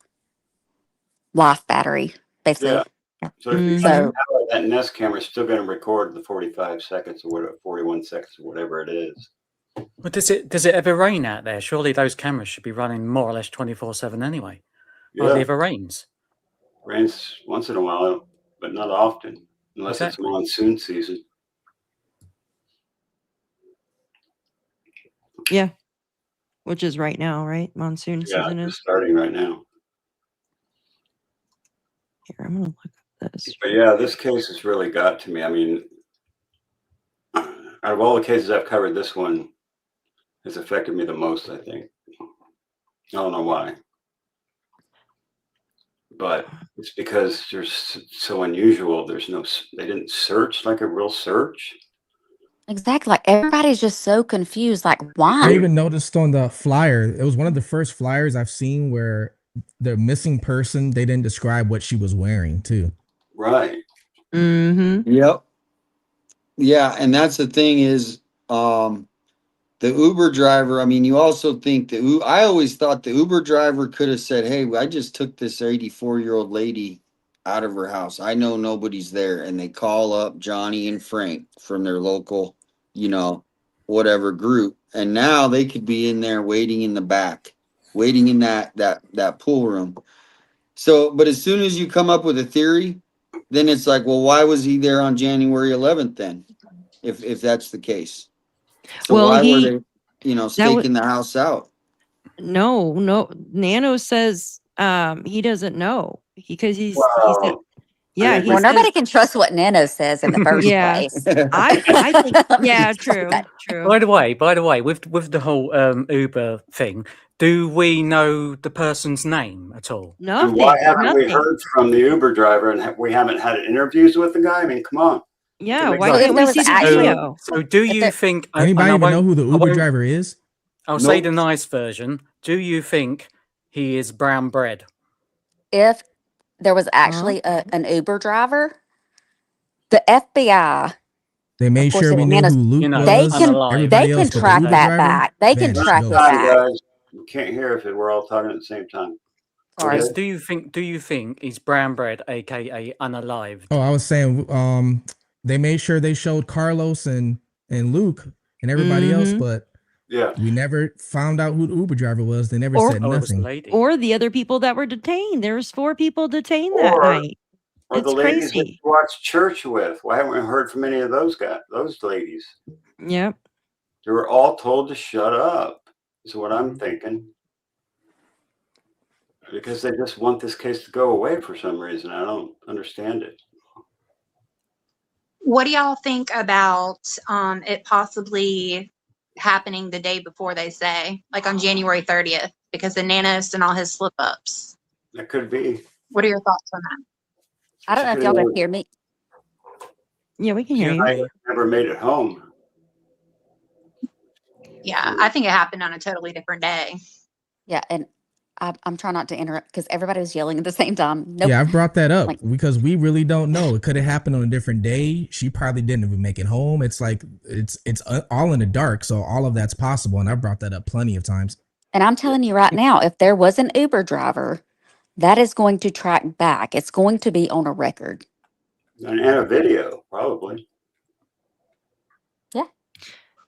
life battery, basically. Yeah. So if you Mhm. cut the So power, that Nest camera is still going to record the 45 seconds or whatever, 41 seconds or whatever it is. But does it ever rain out there? Surely those cameras should be running more or less 24/7 anyway. Hardly Yeah, ever rains. rains once in a while, but not often, unless Exactly. it's monsoon season. yeah, which is right now, right? Monsoon Yeah, season it's is. starting right now. Here, I'm gonna look at this. But yeah, this case has really got to me. I mean, out of all the cases I've covered, this one has affected me the most, I think. I don't know why, but it's because there's so unusual. There's no, they didn't search like a real search. exactly, like everybody's just so confused. Like, I why? even noticed on the flyer, it was one of the first flyers I've seen where the missing person, they didn't describe what she was wearing too. Right. Mm-hmm. Yep. Yeah, and that's the thing is, the Uber driver. I mean, you also think I always thought the Uber driver could have said, "Hey, I just took this 84-year-old lady out of her house. I know nobody's there," and they call up Johnny and Frank from their local, whatever group, and now they could be in there waiting in the back, waiting in that pool room. So, but as soon as you come up with a theory, then it's like, well, why was he there on January 11th then? If that's the case. So Well, why were he they, that was staking the house out? no. Nano says he doesn't know because he said, Well, yeah, I he Well, think says, nobody can trust what Nano says in the first yeah. place. I think, yeah, Just like true, that. true. By the way, with the whole Uber thing, do we know the person's name at all? and why Nothing, haven't we nothing. heard from the Uber driver and we haven't had interviews with the guy? I mean, come on. Yeah, make why Well, sense. if can't there we was see the actually, video? So do if you there, think? Anybody even know who the Uber driver is? I'll say the Nope. nice version. Do you think he is brown bread? if there was Huh? actually an Uber driver, the FBI, They of made course, sure it we was knew Nano's, who Luke You know, they was. can unalive. Everybody else, but the track Uber that driver back. They can vanished. track Go it ahead. Sorry, back. guys. We can't hear if we're all talking at the same time. Go Sorry. ahead. Do you think he's brown bread, aka unalived? Oh, I was saying, they made sure they showed Carlos and Luke and everybody else, Mm-hmm. but Yeah. we never found out who the Uber driver was. They never Or said Oh, it was the nothing. lady. or the other people that were detained. There was 4 people detained that Or night. the It's ladies that crazy. you watched church with. Why haven't we heard from any of those ladies? Yep. They were all told to shut up, is what I'm thinking. Because they just want this case to go away for some reason. I don't understand it. What do y'all think about it possibly happening the day before they say, like on January 30th, because of Nanos and all his slip ups? That could be. What are your thoughts on that? I don't know if y'all can hear me. Yeah, we can She hear and you. I never made it home. Yeah, I think it happened on a totally different day. Yeah, and I'm trying not to interrupt because everybody was yelling at the same time. Nope. Yeah, I brought that up Like, because we really don't know. It could have happened on a different day. She probably didn't even make it home. It's like it's all in the dark, so all of that's possible. And I brought that up plenty of times. and I'm telling you right now, if there was an Uber driver, that is going to track back. It's going to be on a record. And a video, probably. Yeah.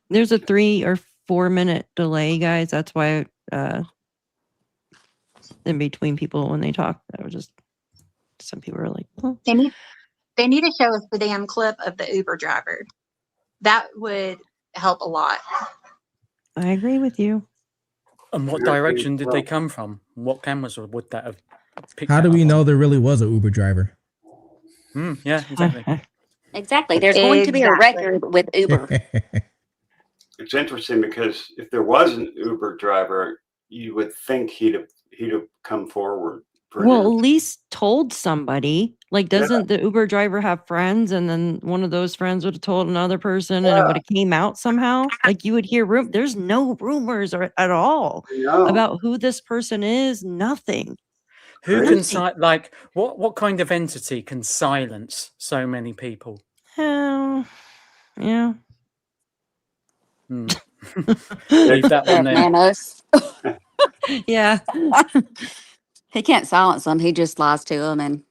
There's a 3 or 4 minute delay, guys. That's why in between people when they talk, that was just some people are like, oh. They need to show us the damn clip of the Uber driver. That would help a lot. I agree with you. And what direction did they come from? What cameras would that have picked? How do that we up know on? there really was an Uber driver? Yeah, exactly. Exactly. There's going to be a record with Uber. It's interesting because if there was an Uber driver, you would think he'd have come forward. Well, at least told somebody. Like, doesn't the Uber driver have friends? And then one of those friends would have told another person, and it would have came out somehow. Like, you would hear there's no rumors at all about who this person is. Nothing. Who can like what kind of entity can silence so many people? Yeah. Leave that one there. Nanos. Yeah. He can't silence them. He just lies to them and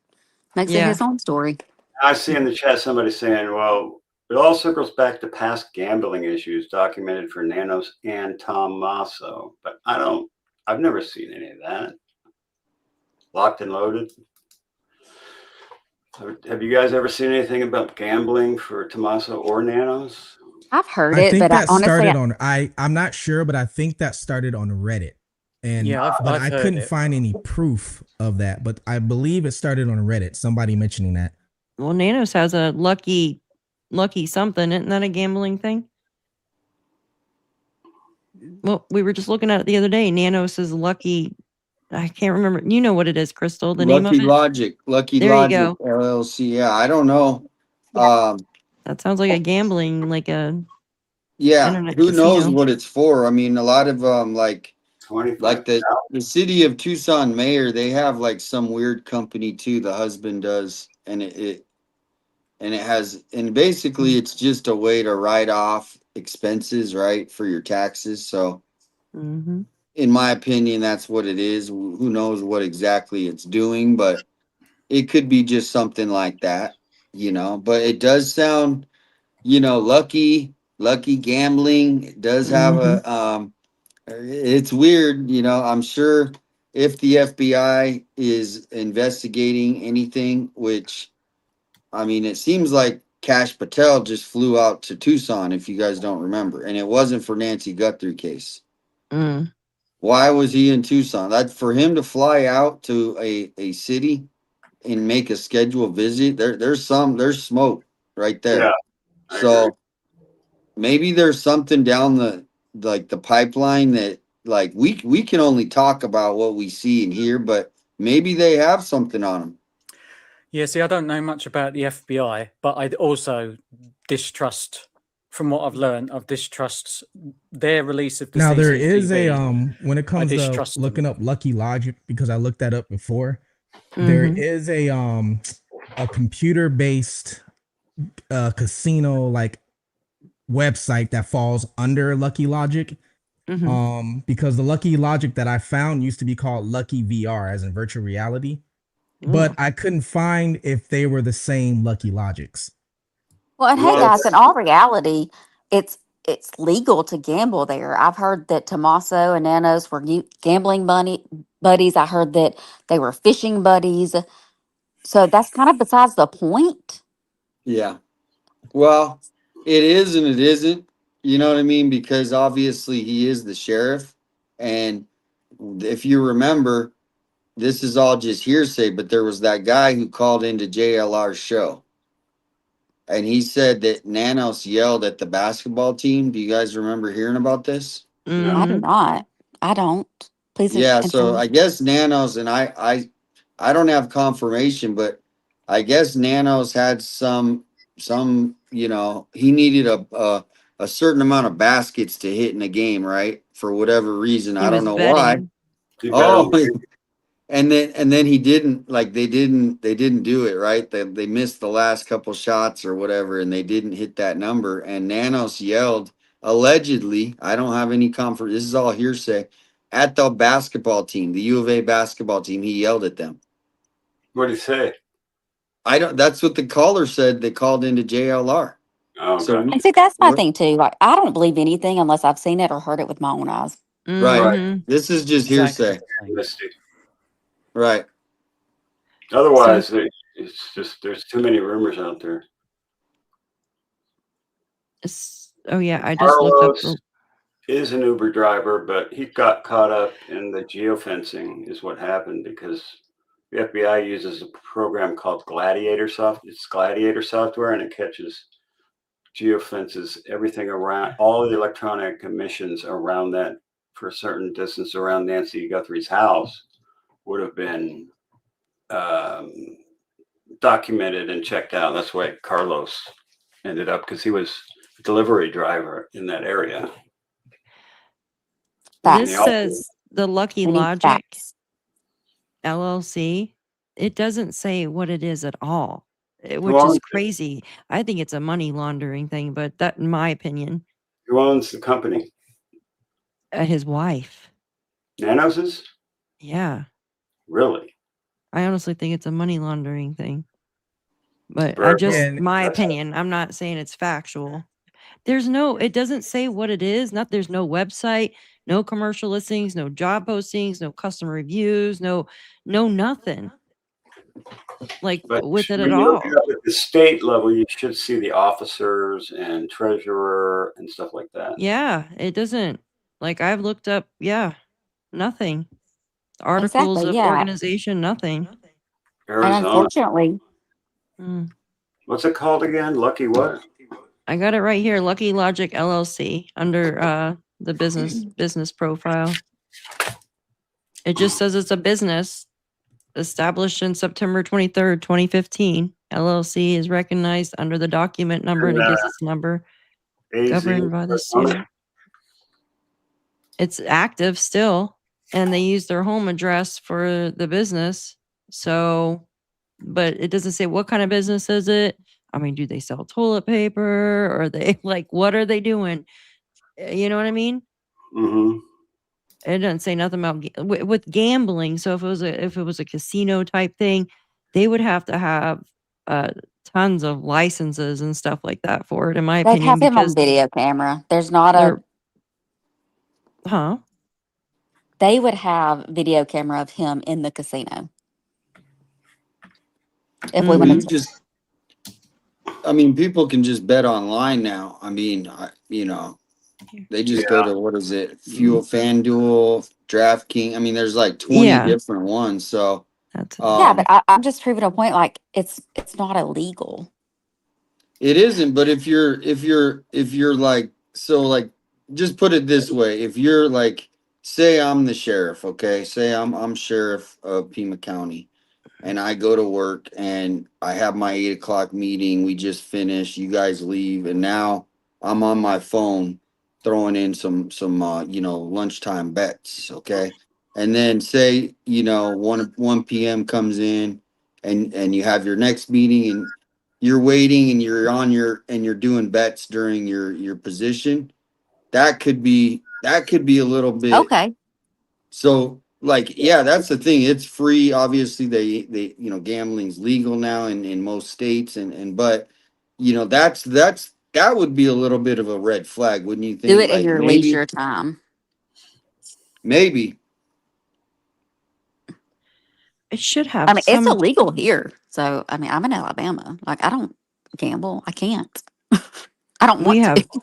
makes it his own story. I see in the chat somebody saying, well, it all circles back to past gambling issues documented for Nanos and Tommaso, but I've never seen any of that. Locked and Loaded. Have you guys ever seen anything about gambling for Tommaso or Nanos? I've heard I it, think but that honestly, started on I'm not sure, but I think that started on Reddit. And I've I heard couldn't it. find any proof of that, but I believe it started on Reddit. Somebody mentioning that. Well, Nanos has a lucky something. Isn't that a gambling thing? Well, we were just looking at it the other day. Nanos is lucky. I can't remember. You know what it is, Crystal? The name of Lucky it? Logic. Lucky There you Logic go. LLC. Yeah, I don't know. That sounds like a gambling, like a Yeah, internet who knows casino. what it's for? I mean, a lot of like the city of Tucson mayor, they have like some weird company too. The husband does, and and basically it's just a way to write off expenses, right, for your taxes. So, in my opinion, that's what it is. Who knows what exactly it's doing, but it could be just something like that, But it does sound, lucky gambling. It does have a it's weird, I'm sure if the FBI is investigating anything, which I mean, it seems like Cash Patel just flew out to Tucson, if you guys don't remember, and it wasn't for Nancy Guthrie case. Why was he in Tucson? That for him to fly out to a city and make a scheduled visit, there's smoke right there. Yeah, so maybe there's something down the pipeline that like we can only talk about what we see and hear, but maybe they have something on them. Yeah, see, I don't know much about the FBI, but I also distrust, from what I've learned, I've distrust their release of the Now there CCTV. is a when it comes to distrust looking up Lucky Logic, because I looked that up before. There is a computer based casino like website that falls under Lucky Logic. Because the Lucky Logic that I found used to be called Lucky VR, as in virtual reality. But I couldn't find if they were the same Lucky Logics. Well, and hey guys, in all reality, it's legal to gamble there. I've heard that Tommaso and Nanos were gambling buddies. I heard that they were fishing buddies. So that's kind of besides the point. Yeah. Well, it is and it isn't. You know what I mean? Because obviously he is the sheriff. And if you remember, this is all just hearsay, but there was that guy who called into JLR's show. And he said that Nanos yelled at the basketball team. Do you guys remember hearing about this? I do not. I don't. Please. Yeah, so I guess Nanos, and I don't have confirmation, but I guess Nanos had some you know, he needed a certain amount of baskets to hit in a game, right? For whatever reason. He I don't was know why. betting. Too bad on Oh, the- and then he didn't, like, they didn't do it, right? They missed the last couple shots or whatever, and they didn't hit that number. And Nanos yelled, allegedly, I don't have any comfort, this is all hearsay, at the basketball team, the U of A basketball team. He yelled at them. What did he say? I don't, that's what the caller said. They called into JLR. Oh, So okay. And see, that's my what- thing too. Like, I don't believe anything unless I've seen it or heard it with my own eyes. Right. Mhm. This is just Exactly hearsay. the same. Misty. Right. Otherwise, it's just there's too many rumors out there. Oh yeah, I just looked up. Carlos is an Uber driver, but he got caught up in the geofencing is what happened because the FBI uses a program called Gladiator It's Gladiator software, and it catches geofences everything around all the electronic emissions around that for a certain distance around Nancy Guthrie's house would have been documented and checked out. That's why Carlos ended up, because he was a delivery driver in that area. This Yeah. says the Lucky We need Logic facts. LLC. It doesn't say what it is at all, which owns is it? crazy. I think it's a money laundering thing, but that, in my opinion, Who owns the company? his wife. Nanos's? Yeah, Really? I honestly think it's a money laundering thing. But I Very just, And my That's- opinion, I'm not saying it's factual. There's no, it doesn't say what it is. There's no website, no commercial listings, no job postings, no customer reviews, no nothing like But with it when at you all. look it up at the state level, you should see the officers and treasurer and stuff like that. Yeah, it doesn't, like, I've looked up, nothing. Articles Exactly. of Yeah. organization, nothing. And Arizona. unfortunately, Mm. What's it called again? Lucky what? I got it right here, Lucky Logic LLC, under the business profile. It just says it's a business established in September 23rd, 2015. LLC is recognized under the document number, and it gives its number, AZ. governed by the state. It's active still, and they use their home address for the business. So, but it doesn't say what kind of business is it. I mean, do they sell toilet paper? Or they like, what are they doing? You know what I mean? Mm-hmm. It doesn't say nothing about with gambling. So if it was a casino type thing, they would have to have tons of licenses and stuff like that for it, in my they'd opinion. have him on Because video camera. There's not a. they're, huh? They would have video camera of him in the casino. If we Mhm. went You into just, I mean, people can just bet online now. I mean, they just go to, what is it? Fuel, FanDuel, DraftKings. I mean, there's like 20 Yeah. different ones. So, That's yeah, but I'm just proving a point. Like it's not illegal. it isn't, but if you're like, so like, just put it this way. If you're like, say I'm the sheriff, okay? Say I'm sheriff of Pima County, and I go to work and I have my 8 o'clock meeting. We just finished, you guys leave, and now I'm on my phone throwing in some lunchtime bets, okay? And then say, 1 p.m. comes in and you have your next meeting and you're waiting and you're doing bets during your position. That could be a little bit. Okay. So like, yeah, that's the thing. It's free. Obviously they gambling's legal now in most states but that would be a little bit of a red flag, wouldn't you think? Do it in Like, your leisure time. maybe. it should have. I mean, it's some illegal here. So I mean, I'm in Alabama. Like I don't gamble. I can't. I don't want we have, to.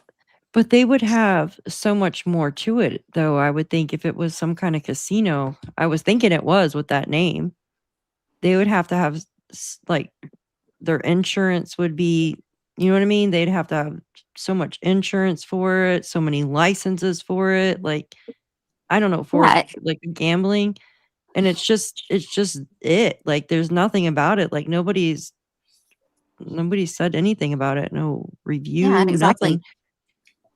but they would have so much more to it, though. I would think if it was some kind of casino, I was thinking it was with that name, they would have to have like their insurance would be, you know what I mean? They'd have to have so much insurance for it, so many licenses for it. Like, I don't know, for Right. like gambling. And it's just it. Like, there's nothing about it. Like, nobody's nobody said anything about it. No review, Yeah, and exactly. nothing.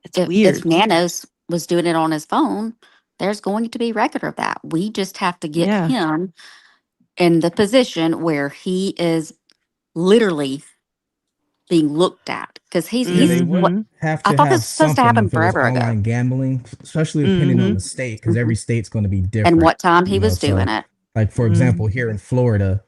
It's weird. If Nanos was doing it on his phone, there's going to be record of that. We just have to get Yeah. him in the position where he is literally being looked at, because Yeah, he's they what would have I to thought this have was supposed to something happen if it was forever ago. online gambling, especially depending on the state, because every state's going to be different. And what time he you know, was doing so, it. Like, for example, here in Florida,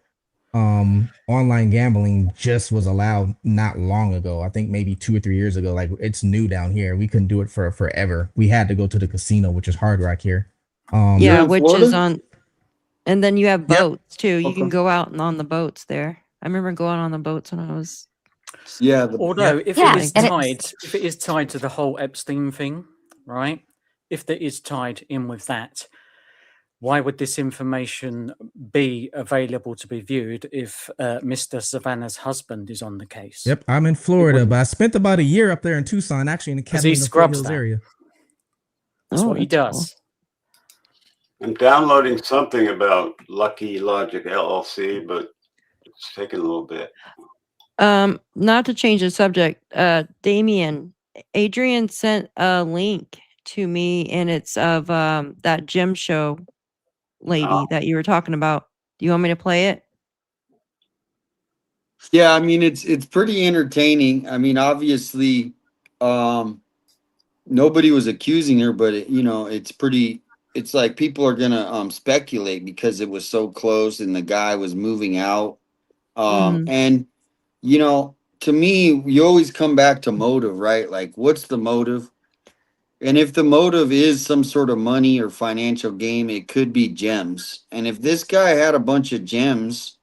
online gambling just was allowed not long ago. I think maybe 2 or 3 years ago. Like, it's new down here. We couldn't do it for forever. We had to go to the casino, which is Hard Rock here. Yeah, in which Florida? is on, and then you have Yep. boats too. You can Okay. go out and on the boats there. I remember going on the boats when I was. Yeah. Although, if Yeah, it is and tied, if it is tied to the whole Epstein thing, right? If that is tied in with that, why would this information be available to be viewed if Mr. Savannah's husband is on the case? Yep, I'm in Florida, but I spent about a year up there in Tucson, actually in the 'Cause he Catalina scrubs Foothills that. area. That's what he that's cool. does. I'm downloading something about Lucky Logic LLC, but it's taking a little bit. Not to change the subject, Damien, Adrian sent a link to me, and it's of that gym show lady that you were talking about. Do you want me to play it? Yeah, I mean it's pretty entertaining. I mean, obviously, nobody was accusing her, but it's pretty. It's like people are gonna speculate because it was so close and the guy was moving out. And to me, you always come back to motive, right? Like, what's the motive? And if the motive is some sort of money or financial gain, it could be gems. And if this guy had a bunch of gems,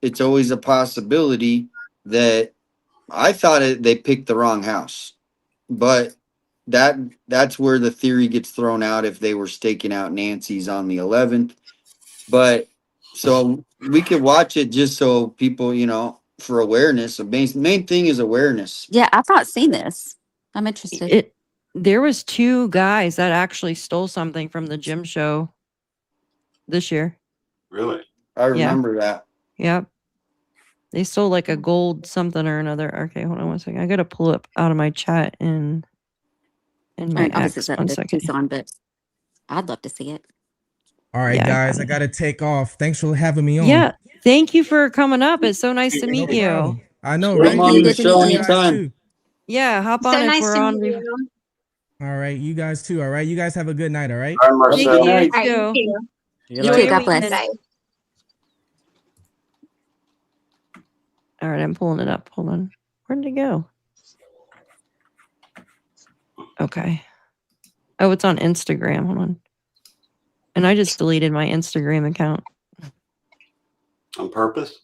it's always a possibility that I thought they picked the wrong house. But that's where the theory gets thrown out if they were staking out Nancy's on the 11th. But so we could watch it just so people, for awareness. The main thing is awareness. Yeah, I've not seen this. I'm interested. There was 2 guys that actually stole something from the gym show this year. Really? I remember that. Yep. They stole like a gold something or another. Okay, hold on one second. I gotta pull up out of my chat in my Obviously, X. it's One up to second. Tucson, but I'd love to see it. All right, Yeah, guys, I got to take off. Thanks for having me on. Yeah. Thank you for coming up. It's so nice to meet you. problem. I know, Come right? on the Good to show meet you. anytime. Yeah, hop So on if nice we're to on. meet you. All right, you guys too. All right, you guys have a good night. All right. All right, Marcel. Good night. All right, you too. too. You You know, too. God bless. Bye. All right, I'm pulling it up. Hold on. Where did it go? Okay. Oh, it's on Instagram. Hold on. And I just deleted my Instagram account. On purpose?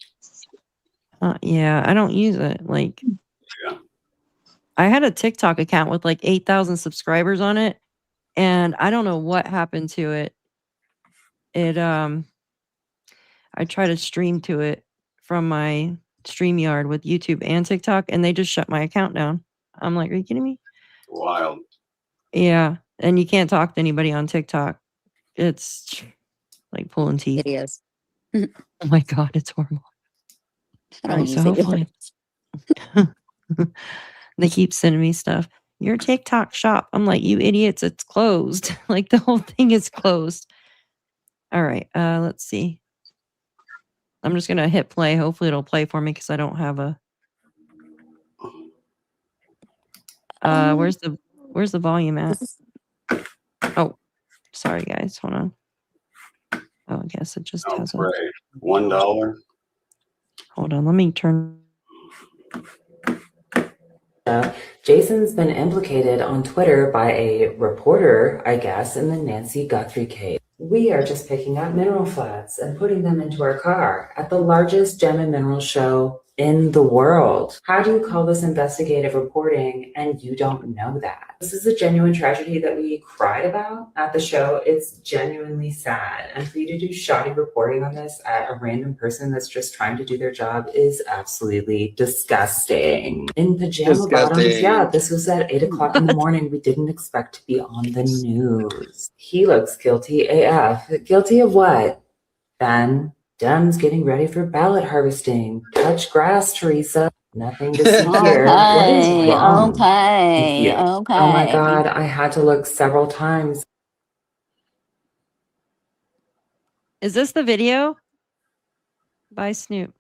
Yeah, I don't use it. Like, Yeah. I had a TikTok account with like 8,000 subscribers on it, and I don't know what happened to it. I tried to stream to it from my StreamYard with YouTube and TikTok, and they just shut my account down. I'm like, are you kidding me? Wild. Yeah, and you can't talk to anybody on TikTok. It's like pulling teeth. It is. Oh my God, it's horrible. I All don't right, so use it. hopefully they keep sending me stuff. Your TikTok shop. I'm like, you idiots, it's closed. Like the whole thing is closed. All right, let's see. I'm just gonna hit play. Hopefully it'll play for me because I don't have a where's the volume at? Oh, sorry guys, hold on. Oh, I guess it just has a Great. $1. hold on, let me turn. Jason's been implicated on Twitter by a reporter, I guess, in the Nancy Guthrie case. We are just picking up mineral flats and putting them into our car at the largest gem and mineral show in the world. How do you call this investigative reporting and you don't know that? This is a genuine tragedy that we cried about at the show. It's genuinely sad. And for you to do shoddy reporting on this at a random person that's just trying to do their job is absolutely disgusting. In pajama bottoms, yeah, this was at 8 o'clock in the morning. We didn't expect to be on the news. He looks guilty AF. Guilty of what, Ben? Dems getting ready for ballot harvesting. Touch grass, Teresa. Nothing to see here. What is Okay, wrong? okay, Yeah. okay. Oh my God, I had to look several times. Is this the video by Snoop?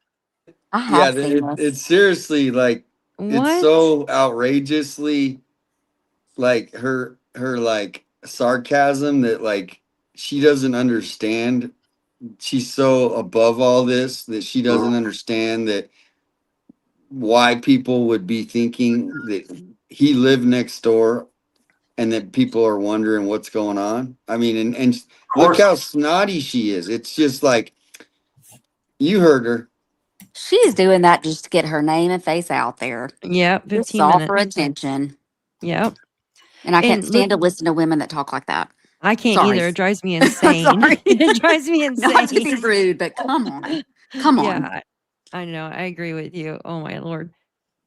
I Yeah, have seen this. it's seriously like it's What? so outrageously like her like sarcasm that like she doesn't understand. She's so above all this that she doesn't understand that why people would be thinking that he lived next door and that people are wondering what's going on. I mean, and Of look course, how snotty she is. It's just like you heard her. She's doing that just to get her name and face out there. Yep, Just 15 all for minutes. attention. Yep. And I can't And look, stand to listen to women that talk like that. I can't Sorry. either. It drives me insane. Sorry. It drives me Not to be insane. rude, but come on. Come on. Yeah, I know. I agree with you. Oh my Lord.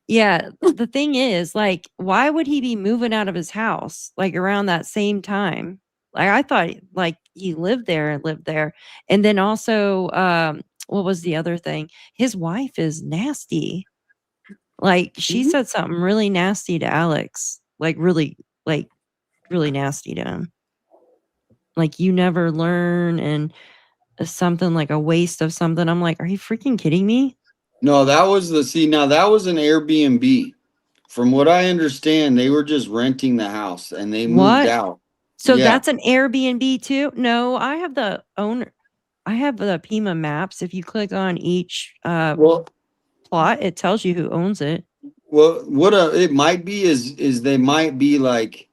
Yeah, the thing is, like, why would he be moving out of his house like around that same time? Like, I thought like he lived there. And then also, what was the other thing? His wife is nasty. Like, she said something really nasty to Alex. Like really nasty to him. Like, you never learn, and something like a waste of something. I'm like, are you freaking kidding me? No, that was now that was an Airbnb. From what I understand, they were just renting the house and they moved What? out. So Yeah. that's an Airbnb too? No, I have the owner. I have the Pima maps. If you click on each Well, plot, it tells you who owns it. well, what it might be is they might be like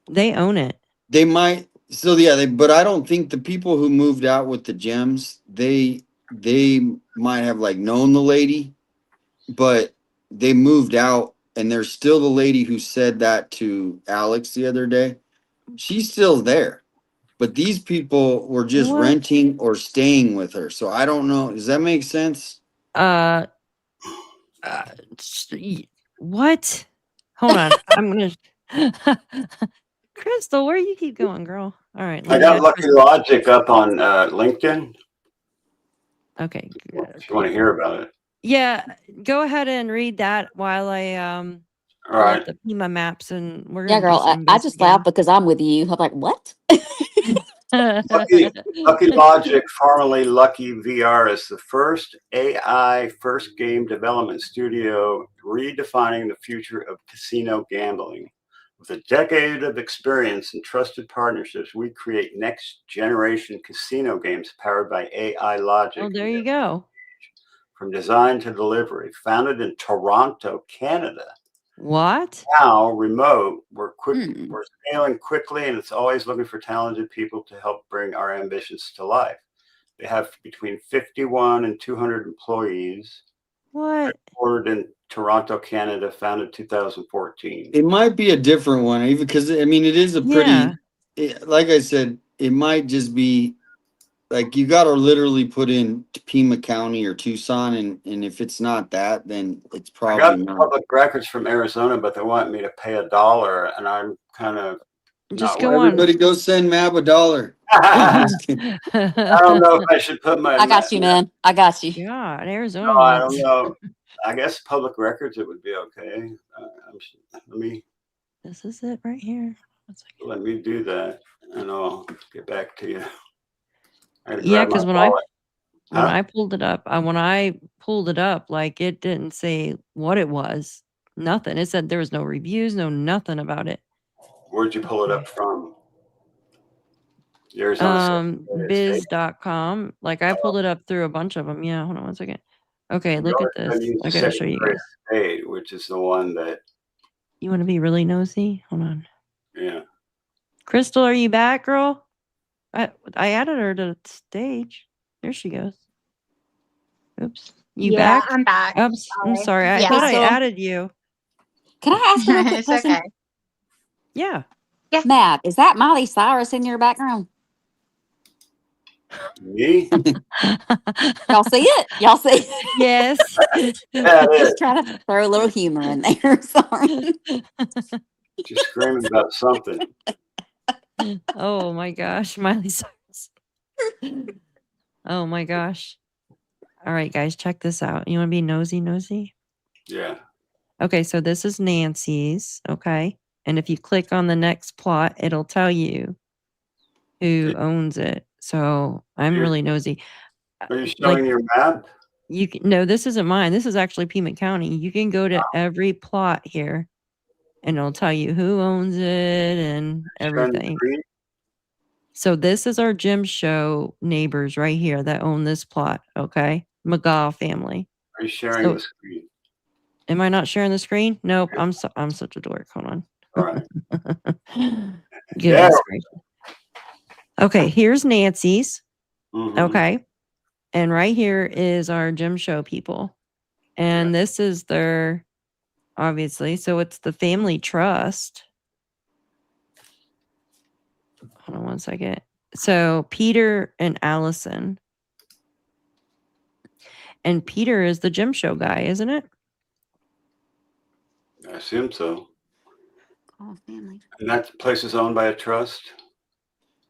They own it. they might still, yeah, but I don't think the people who moved out with the gems, they might have like known the lady, but they moved out and there's still the lady who said that to Alex the other day. She's still there. But these people were just What? renting or staying with her. So I don't know. Does that make sense? What? Hold on. I'm gonna Crystal, where you keep going, girl? All right. I let me got ask Lucky Crystal. Logic up on LinkedIn. Okay. If you want to hear about it. Yeah, go ahead and read that while I All pull right. up the Pima maps, and we're Yeah, gonna do girl, some I just laughed investigating. because I'm with you. I'm like, what? Lucky Logic, formerly Lucky VR, is the first AI first game development studio redefining the future of casino gambling. With a decade of experience and trusted partnerships, we create next generation casino games powered by AI logic. Oh, there you go. From design to delivery. Founded in Toronto, Canada. What? Now remote, we're scaling quickly, and it's always looking for talented people to help bring our ambitions to life. They have between 51 and 200 employees. What? Headquartered in Toronto, Canada, founded 2014. It might be a different one, even because I mean, it is a pretty, like I said, it might just be like you got to literally put in Pima County or Tucson, and if it's not that, then it's I got probably the not. public records from Arizona, but they want me to pay $1, and I'm kind of Just not go with it. on. Everybody go send Mab $1. I don't know if I should put my. I got you, man. I got you. God, Arizona. No, I don't know. I guess public records, it would be okay. Let me This is it right here. let me do that, and I'll get back to you. Yeah, because when Huh? I pulled it up, like it didn't say what it was. Nothing. It said there was no reviews, no nothing about it. Where'd you pull it up from? The Arizona Biz.com. Like I pulled it up through a bunch of them. Yeah, hold on one second. Okay, look at this. I gotta show you guys. State, which is the one that. You want to be really nosy? Hold on. Yeah. Crystal, are you back, girl? I added her to the stage. There she goes. Oops. You Yeah, back? I'm back. Oops. I'm sorry. I thought I added you. Can I ask you a quick It's question? okay. Yeah. Yeah. Matt, is that Miley Cyrus in your background? Me? Y'all see it? Y'all see it? Yes. Just trying to throw a little humor in there. Sorry. She's screaming about something. Oh my gosh, Miley Cyrus. Oh my gosh. All right, guys, check this out. You want to be nosy? Yeah. Okay, so this is Nancy's. Okay. And if you click on the next plot, it'll tell you who owns it. So I'm really nosy. Are you Like, showing your map? no, this isn't mine. This is actually Pima County. You can go to every plot here and it'll tell you who owns it and Sharing the everything. screen? So this is our Jim Show neighbors right here that own this plot. Okay. McGaw family. Are you sharing So the screen? am I not sharing the screen? Nope. I'm such a dork. Hold on. All right. Goodness gracious. Okay, here's Nancy's. Mhm. Okay. And right here is our Jim Show people. And this is their, obviously, so it's the family trust. Hold on one second. So Peter and Allison. And Peter is the Jim Show guy, isn't it? I assume so. Oh, family. And that place is owned by a trust?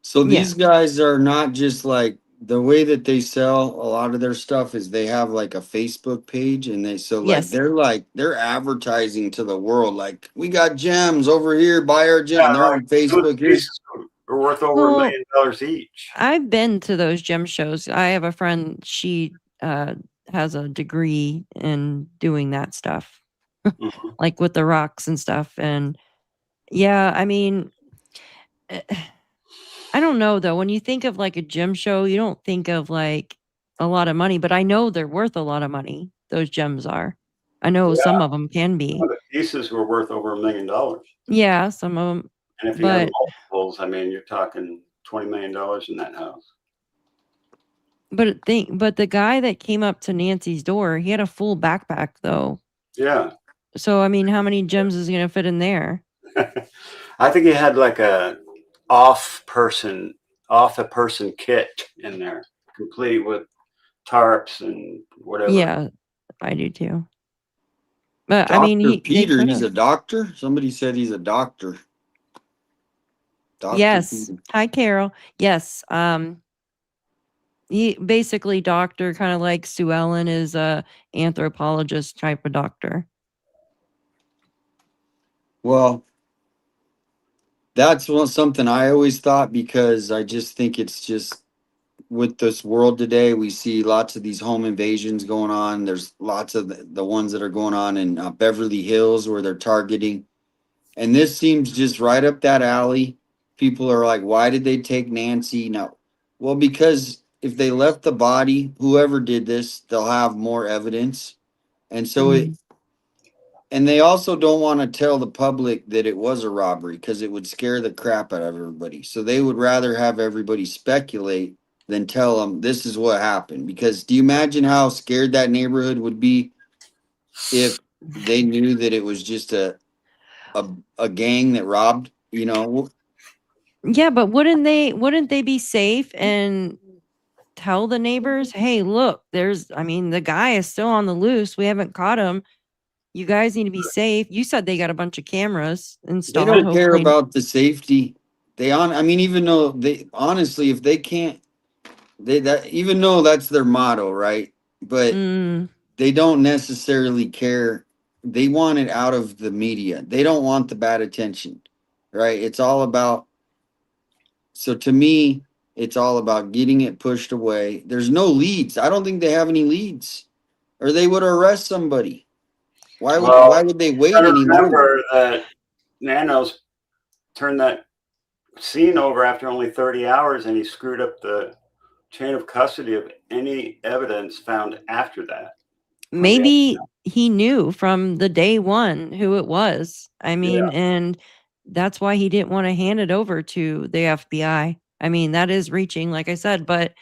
So these guys are not just like, the way that they sell a lot of their stuff is they have like a Facebook page, and they're advertising to the world, like, we got gems over here, buy our gem. Yeah, They're on Facebook. those pieces are worth over $1 million each. I've been to those gem shows. I have a friend, she has a degree in doing that stuff. Like with the rocks and stuff. And yeah, I mean, I don't know though. When you think of like a gem show, you don't think of like a lot of money, but I know they're worth a lot of money. Those gems are. I know some of them can be. Some of the pieces were worth over $1 million. Yeah, some of them. And if you have multiples, I mean, you're talking $20 million in that house. But the guy that came up to Nancy's door, he had a full backpack though. Yeah. So I mean, how many gems is going to fit in there? I think he had like a off a person kit in there, complete with tarps and whatever. Yeah, I do too. But Dr. I mean, Peter, he's a doctor. Somebody said he's a doctor. Dr. Yes. Peter. Hi, Carol. Yes. He basically doctor, kind of like Sue Ellen is a anthropologist type of doctor. Well, that's something I always thought, because I just think it's just, with this world today, we see lots of these home invasions going on. There's lots of the ones that are going on in Beverly Hills where they're targeting. And this seems just right up that alley. People are like, why did they take Nancy? No. Well, because if they left the body, whoever did this, they'll have more evidence. And so and they also don't want to tell the public that it was a robbery, because it would scare the crap out of everybody. So they would rather have everybody speculate than tell them this is what happened. Because do you imagine how scared that neighborhood would be if they knew that it was just a gang that robbed, you know? Yeah, but wouldn't they be safe and tell the neighbors, hey, look, the guy is still on the loose. We haven't caught him. You guys need to be safe. You said they got a bunch of cameras installed. They don't care about the safety. Even though honestly, if they can't, even though that's their motto, right? But they don't necessarily care. They want it out of the media. They don't want the bad attention, right? It's all about, so to me, it's all about getting it pushed away. There's no leads. I don't think they have any leads, or they would arrest somebody. Why would they wait any longer? Remember that Nanos turned that scene over after only 30 hours, and he screwed up the chain of custody of any evidence found after that. Maybe he knew from the day one who it was. I mean, and that's why he didn't want to hand it over to the FBI. I mean, that is reaching, like I said, but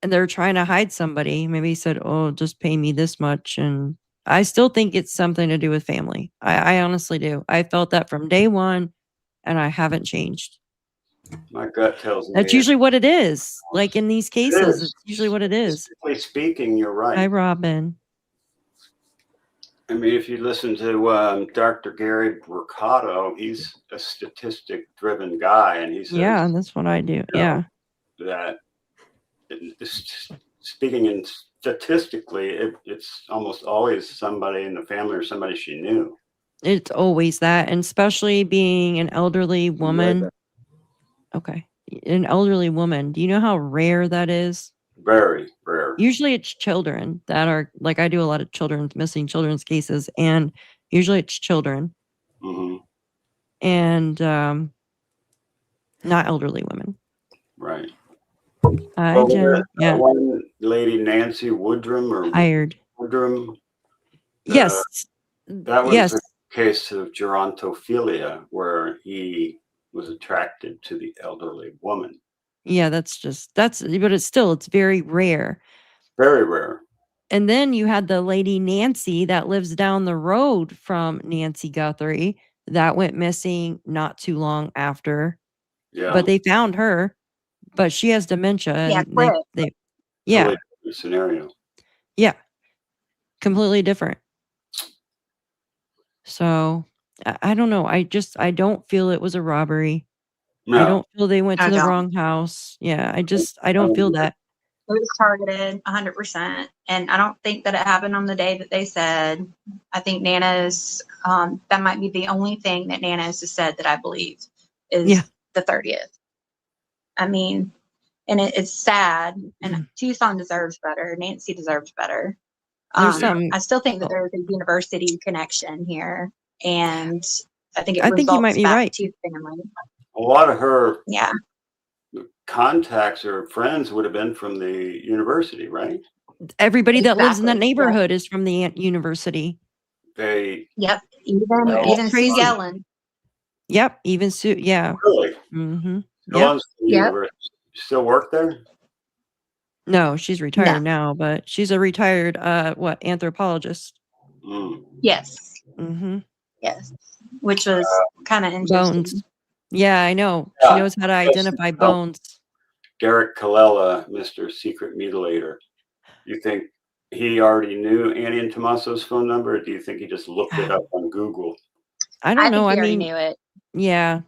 and they're trying to hide somebody. Maybe he said, oh, just pay me this much. And I still think it's something to do with family. I honestly do. I felt that from day one, and I haven't changed. My gut tells me That's usually what it is. Like in these cases, it's usually what it is. Statistically speaking, you're right. Hi, Robin. I mean, if you listen to Dr. Gary Mercado, he's a statistic-driven guy, and he says, that's what I do. that speaking in statistically, it's almost always somebody in the family or somebody she knew. It's always that, and especially being an elderly woman. Okay. An elderly woman. Do you know how rare that is? Very rare. Usually it's children that are like, I do a lot of missing children's cases, and usually it's children Hmm. and not elderly women. Right. Hi, Well, Jen. Yeah. one lady, Nancy Woodrum or Hired. Woodrum. Yes. That was Yes. the case of gerontophilia, where he was attracted to the elderly woman. Yeah, but it's very rare. Very rare. And then you had the lady Nancy that lives down the road from Nancy Guthrie that went missing not too long after. Yeah. But they found her, but she has dementia, Yeah, and quick. they yeah, Totally different scenario. yeah, completely different. So I don't know. I don't feel it was a robbery. I No. don't feel they went I to the don't. wrong house. Yeah, I don't feel that. It was targeted 100%. And I don't think that it happened on the day that they said. I think Nana's, that might be the only thing that Nana's has said that I believe is Yeah. the 30th. I mean, and it's sad. And Tucson deserves better. Nancy deserves better. There's some. I still think that there's a university connection here. And I think it I think you might results be back right. to the family. A lot of her Yeah. contacts or friends would have been from the university, right? Everybody that lives in that Exactly, yeah. neighborhood is from the university. They Yep. Even It's Sue crazy. Yellen. Yep, even Sue. Yeah. really Mm-hmm. still Yep. on the university. Still work there? No, she's No. retired now, but she's a retired anthropologist. Mm. Yes. Mm-hmm. Yes. Which was kind of interesting. Bones. Yeah, I know. She Yeah. knows how to Yes, identify no. bones. Derek Colella, Mr. Secret Mutilator. You think he already knew Annie and Tommaso's phone number, or do you think he just looked it up on Google? I don't know. think I he already mean, knew it. yeah.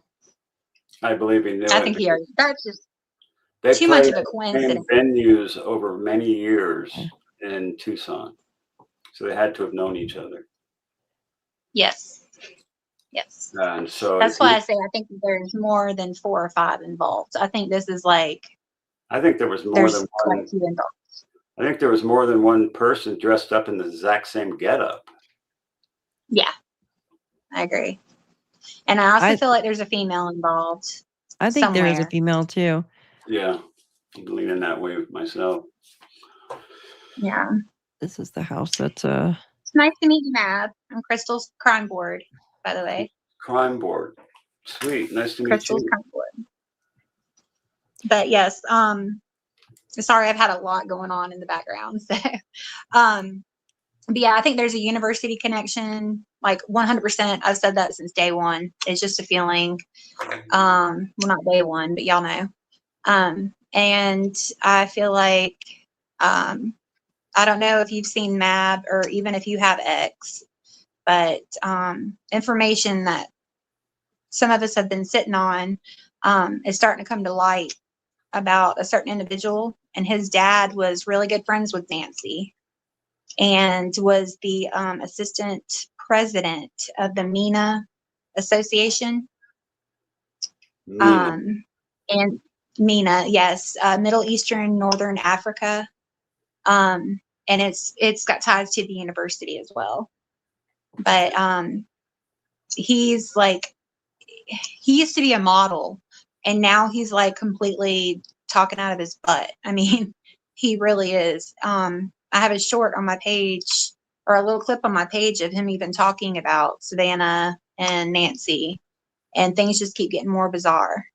I believe he knew I it. think he already. That's just They too much played of a at the same coincidence. venues over many years in Tucson, so they had to have known each other. Yes. Yes. And so That's why I say I think there's more than 4 or 5 involved. I think this is like I think there was more there's than quite one. a few involved. I think there was more than one person dressed up in the exact same getup. Yeah, I agree. And I also feel like there's a female involved. I think there is a somewhere. female too. Yeah, I'm leaning that way myself. Yeah. This is the house that's It's nice to meet you, Mab. I'm Crystal's crime board, by the way. Crime board. Sweet. Nice to meet Crystal's you. crime board. But yes, sorry, I've had a lot going on in the background. So, but yeah, I think there's a university connection, like 100%. I've said that since day one. It's just a feeling. Well, not day one, but y'all know. And I feel like, I don't know if you've seen Mab or even if you have X, but information that some of us have been sitting on is starting to come to light about a certain individual, and his dad was really good friends with Nancy and was the assistant president of the Mina Association. Mina. And Mina, yes, Middle Eastern, Northern Africa. And it's got ties to the university as well. But he's like, he used to be a model, and now he's like completely talking out of his butt. I mean, he really is. I have a short on my page, or a little clip on my page of him even talking about Savannah and Nancy, and things just keep getting more bizarre.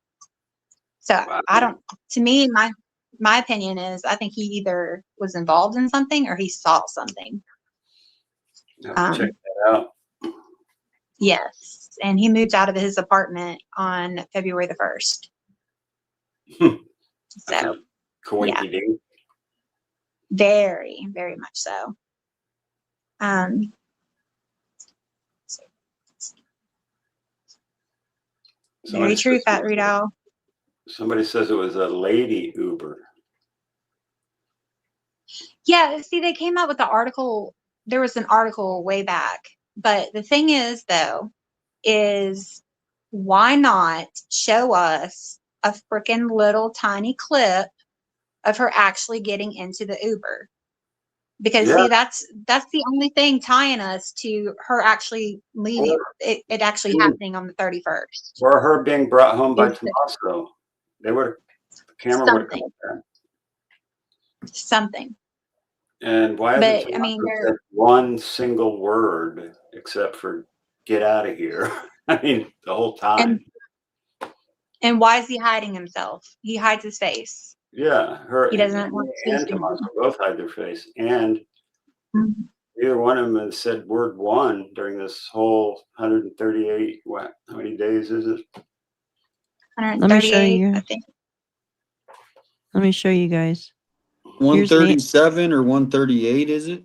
So Wow. I don't, to me, my opinion is I think he either was involved in something or he saw something. Check that out. Yes. And he moved out of his apartment on February the 1st. So, Coinky ding. very, very much so. Very true, Fat Rudolph. Somebody says it was a lady Uber. Yeah, see, they came out with the article. There was an article way back. But the thing is, though, is why not show us a freaking little tiny clip of her actually getting into the Uber? Because Yeah. see, that's the only thing tying us to her actually leaving, it actually happening on the 31st. Or her being brought home by Is Tommaso. The camera would have something. come there. Something. And why hasn't But I mean, Tommaso said one single word except for "get out of here"? I mean, the whole time. and why is he hiding himself? He hides his face. Yeah, her He doesn't want to and see Tommaso both hide their face, and neither one of them has said word one during this whole 138. What? How many days is it? 138, I think. Let me show you guys. 137 or 138, is it?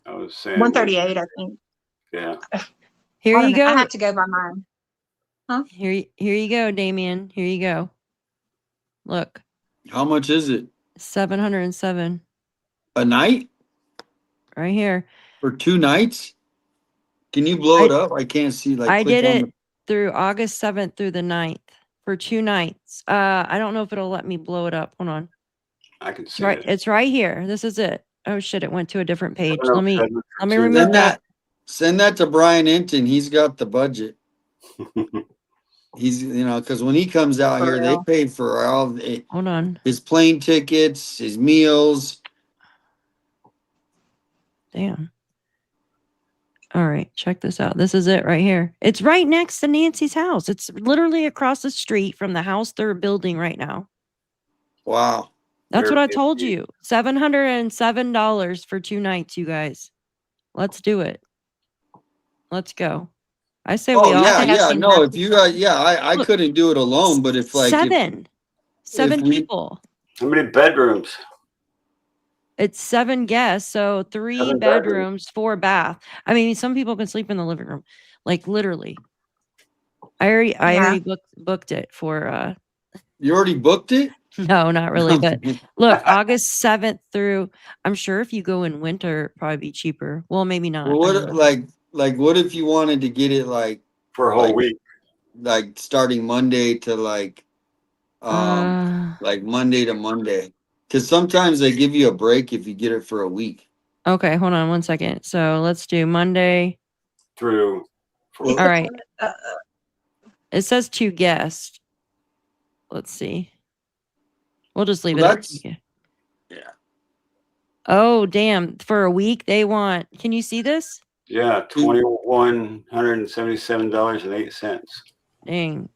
I was saying 138, I think. Yeah. Here you go. I have to go by mine. Huh? Here you go, Damien. Here you go. Look. How much is it? 707 a night? Right here. For 2 nights? Can you blow it up? I can't see. Like I click did on it through August 7th through the 9th for 2 nights. I don't know if it'll let me blow it up. Hold on. I can see Right, it. it's right here. This is it. Oh shit! It went to a different page. Oh, Let me okay. remove that. Send that to Brian Inton. He's got the budget. He's because when he comes out For here, they real. pay for all Hold on. his plane tickets, his meals. Damn. All right, check this out. This is it right here. It's right next to Nancy's house. It's literally across the street from the house they're building right now. Wow. That's what I told you. $707 for 2 nights, you guys. Let's do it. Let's go. I say we all. No. If you guys, I couldn't do it alone, but if like seven people. How many bedrooms? It's 7 guests, so 3 7 bedrooms, 4 bath. I mean, some people can sleep in the living room, like literally. I already booked it for. You already booked it? No, not really. But look, August 7th through. I'm sure if you go in winter, it'd probably be cheaper. Well, maybe not. Well, what what if you wanted to get it like for a whole week, like starting Monday to like Monday to Monday? Because sometimes they give you a break if you get it for a week. Okay, hold on 1 second. So let's do Monday through. All right. It says 2 guests. Let's see. We'll just leave it at 2. Yeah. Oh, damn. For a week, they want. Can you see this? Yeah, $2,177.08. Dang.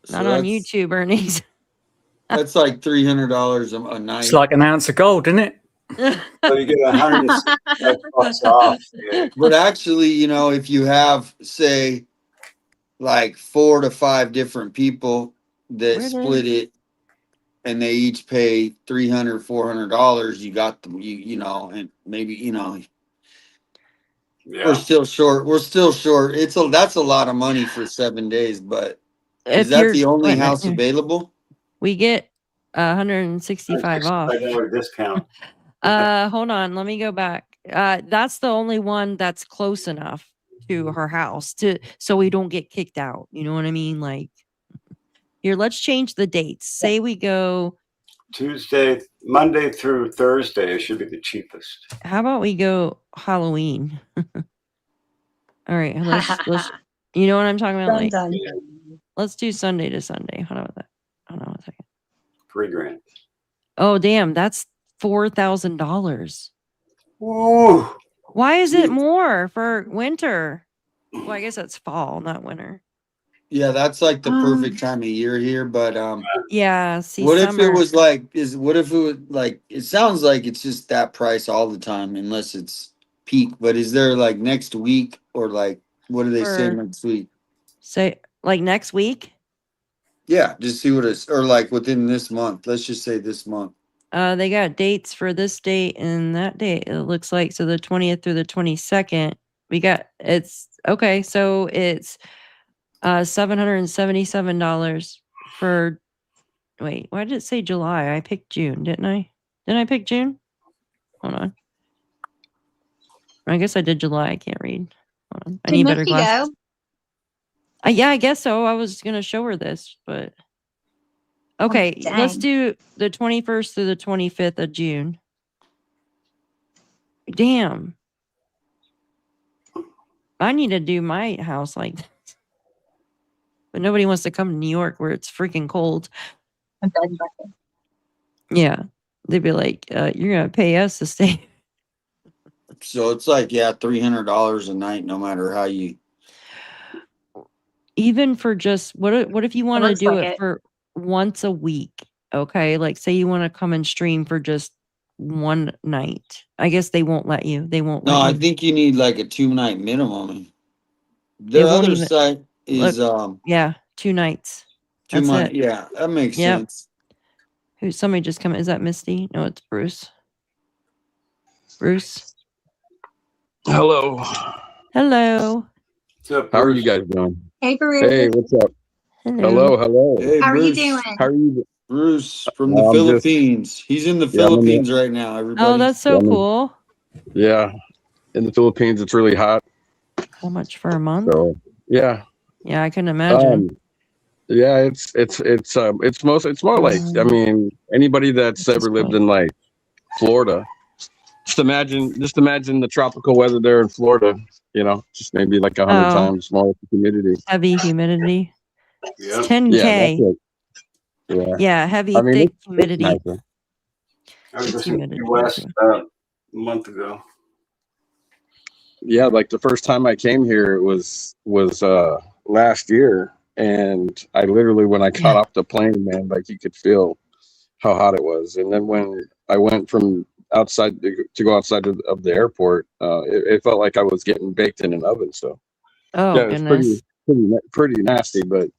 So Not on that's- YouTube earnings. That's like $300 a night. It's like an ounce of gold, isn't it? So you get $165 off. Yeah. But actually, if you have, say, like 4 to 5 different people that split it, and they each pay $300, $400, you got them. And maybe we're still short. That's a lot of money for 7 days. But is that the only house available? We get 165 off. Discount. Hold on, let me go back. That's the only one that's close enough to her house so we don't get kicked out. You know what I mean? Like, here, let's change the dates. Say we go Monday through Thursday should be the cheapest. How about we go Halloween? All right, let's you know what I'm talking about? Like, let's do Sunday to Sunday. Hold on with that. Hold on 1 second. $3,000. Oh, damn, that's $4,000. Ooh. Why is it more for winter? Well, I guess that's fall, not winter. Yeah, that's like the perfect time of year here. But yeah. See, what summer. if it was like? What if it was like? It sounds like it's just that price all the time, unless it's peak. But is there like next week or like what do they say next week? Say like next week? Yeah, just see what it's or like within this month. Let's just say this month. They got dates for this date and that date. It looks like so the 20th through the 22nd. We got it's okay. So it's $777 for. Wait, why did it say July? I picked June, didn't I? Didn't I pick June? Hold on. I guess I did July. I can't read. Hold on. I Did need better Misty glasses. go? Yeah, I guess so. I was gonna show her this, but okay. Let's dang. do the 21st through the 25th of June. Damn. I need to do my house like this. But nobody wants to come to New York where it's freaking cold. Yeah. They'd be like, you're gonna pay us to stay. So it's like, yeah, $300 a night, no matter how you. Even for just what if you want to looks do like it it. for once a week? Okay. Like say you want to come and stream for just one night. I guess they won't let you. They won't No, let I you. think you need like a 2-night minimum. It Their won't other even site is yeah, 2 nights. 2 That's months. it. Yeah, that makes Yep. sense. Who somebody just come? Is that Misty? No, it's Bruce. Bruce. Hello. Hello. What's up, How are Bruce? you guys doing? Hey, Bruce. Hey, what's up? Hello. Hello. Hey, How are you Bruce. doing? How are you? Bruce from the I'm just, Philippines. He's in the yeah, I'm in the, Philippines right now, Oh, everybody. that's so cool. yeah, in the Philippines. It's really hot. How much for a month? So yeah. Yeah, I can imagine. Yeah, it's more like, I mean, anybody that's ever lived in like Florida, just imagine the tropical weather there in Florida, you know, just maybe like 100 times more humidity. Heavy humidity. Yeah. It's 10K. Yeah, that's it. Yeah. Yeah, heavy, I mean, thick it's humidity. nicer. I was It's just in humidity Key West too. about a month ago. Yeah, like the first time I came here, it was last year, and I literally, when I got off the plane, man, like you could feel how hot it was. And then when I went from outside to go outside of the airport, it felt like I was getting baked in an oven. So Oh, yeah, it's goodness. pretty nasty, but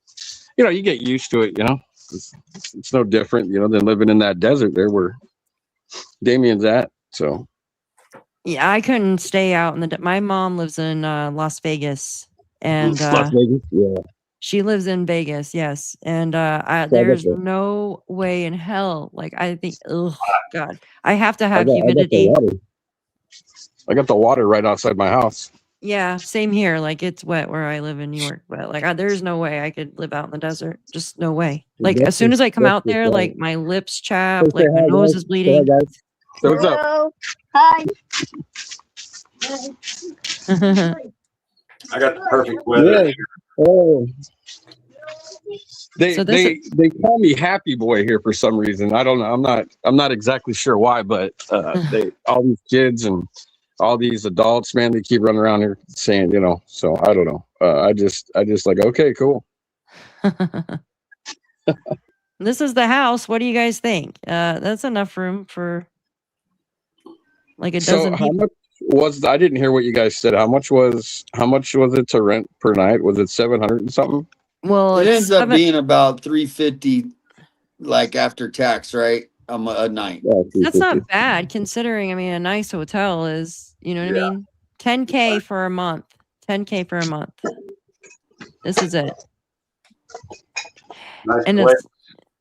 you know, you get used to it. You know, it's no different, you know, than living in that desert there where Damien's at. So Yeah, I couldn't stay out in the. My mom lives in Las Vegas, and Las Vegas, yeah. she lives in Vegas, yes. And So I got there's the no way in hell. Like I think, oh God, I have to I have got the humidity. water. I got the water right outside my house. Yeah, same here. Like it's wet where I live in New York, but like there's no way I could live out in the desert. Just no way. Like as soon as I come out there, like my lips chapped, Say like my hi, nose guys. is Say hi, bleeding. guys. So what's up? Hello. Hi. I got the perfect weather. Yeah. Oh. So this is, They call me Happy Boy here for some reason. I don't know. I'm not exactly sure why, but they all these kids and all these adults, man, they keep running around here saying, you know. So I don't know. I just like, okay, cool. this is the house. What do you guys think? That's enough room for like a So dozen how people. much was? I didn't hear what you guys said. How much was it to rent per night? Was it 700 and something? Well, It it's ends up being about $350, like after tax, right? A night. Yeah, That's 350. not bad considering. I mean, a nice hotel is, you know what I mean? 10K for a month. 10K for a month. This is it. Nice And place. it's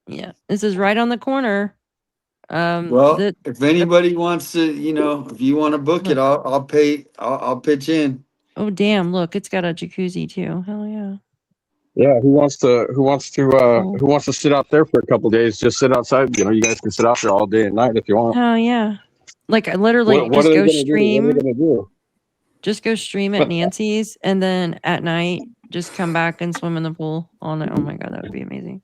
yeah, this is right on the corner. Well, if anybody wants to, you know, if you want to book it, I'll pay. I'll pitch in. Oh damn! Look, it's got a jacuzzi too. Hell yeah! Yeah, who wants to sit out there for a couple days? Just sit outside. You know, you guys can sit out there all day and night if you want. Oh yeah! Like I literally What just are they go gonna do? What are stream. they gonna do? Just go stream at Nancy's, and then at night just come back and swim in the pool all night. Oh my god, that would be amazing.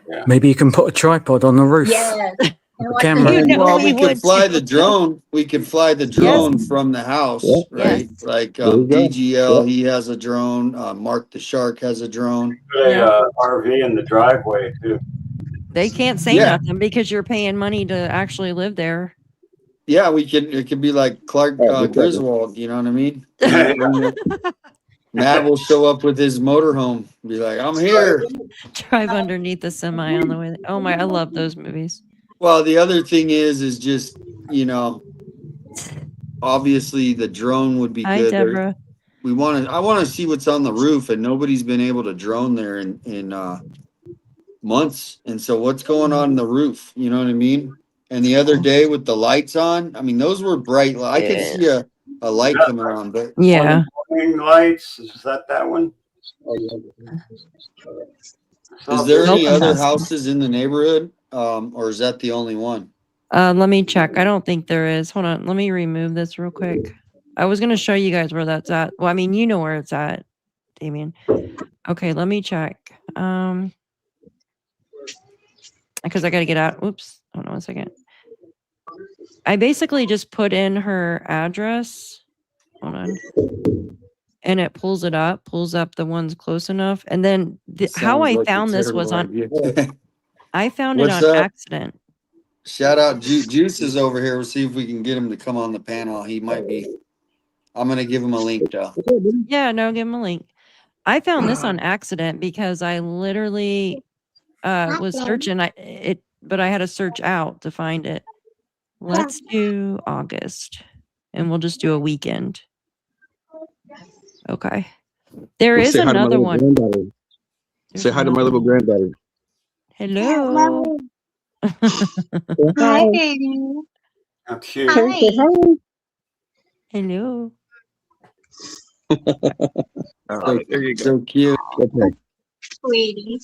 Yeah. Maybe you can put a tripod on the roof. Yes. A camera. You know Well, we we could would fly too. the drone. We could fly the drone from the house, Yeah. right? Like There you go. DGL, Yeah. he has a drone. Mark the Shark has a drone. Put a RV in the driveway too. They can't say Yeah. nothing because you're paying money to actually live there. Yeah, we can. It could be like Clark Griswold. You know what I mean? Matt will show up with his motorhome. Be like, I'm here. Drive underneath the semi on the way. Oh my! I love those movies. Well, the other thing is just, you know, obviously the drone would be Hi, good. Deborah. I want to see what's on the roof, and nobody's been able to drone there in months. And so what's going on in the roof? You know what I mean? And the other day with the lights on, I mean, those were bright. I could see a light coming on, but Yeah. Morning lights. Is that one? is there any Milton other has them. houses in the neighborhood? Or is that the only one? Let me check. I don't think there is. Hold on. Let me remove this real quick. I was going to show you guys where that's at. Well, I mean, you know where it's at, Damien. Okay, let me check. Because I got to get out. Oops. Hold on 1 second. I basically just put in her address. Hold on. And it pulls up the ones close enough. And then how I found this was on, I found it What's on up? accident. Shout out Juice is over here. We'll see if we can get him to come on the panel. He might be. I'm gonna give him a link though. Yeah, no, give him a link. I found this on accident because I literally was searching. But I had to search out to find it. Let's do August, and we'll just do a weekend. Okay. There is another one. Say hi to my little granddaughter. Hello. Hi, baby. How cute. Hi. Hello. There you go. So cute. Okay. Sweetie.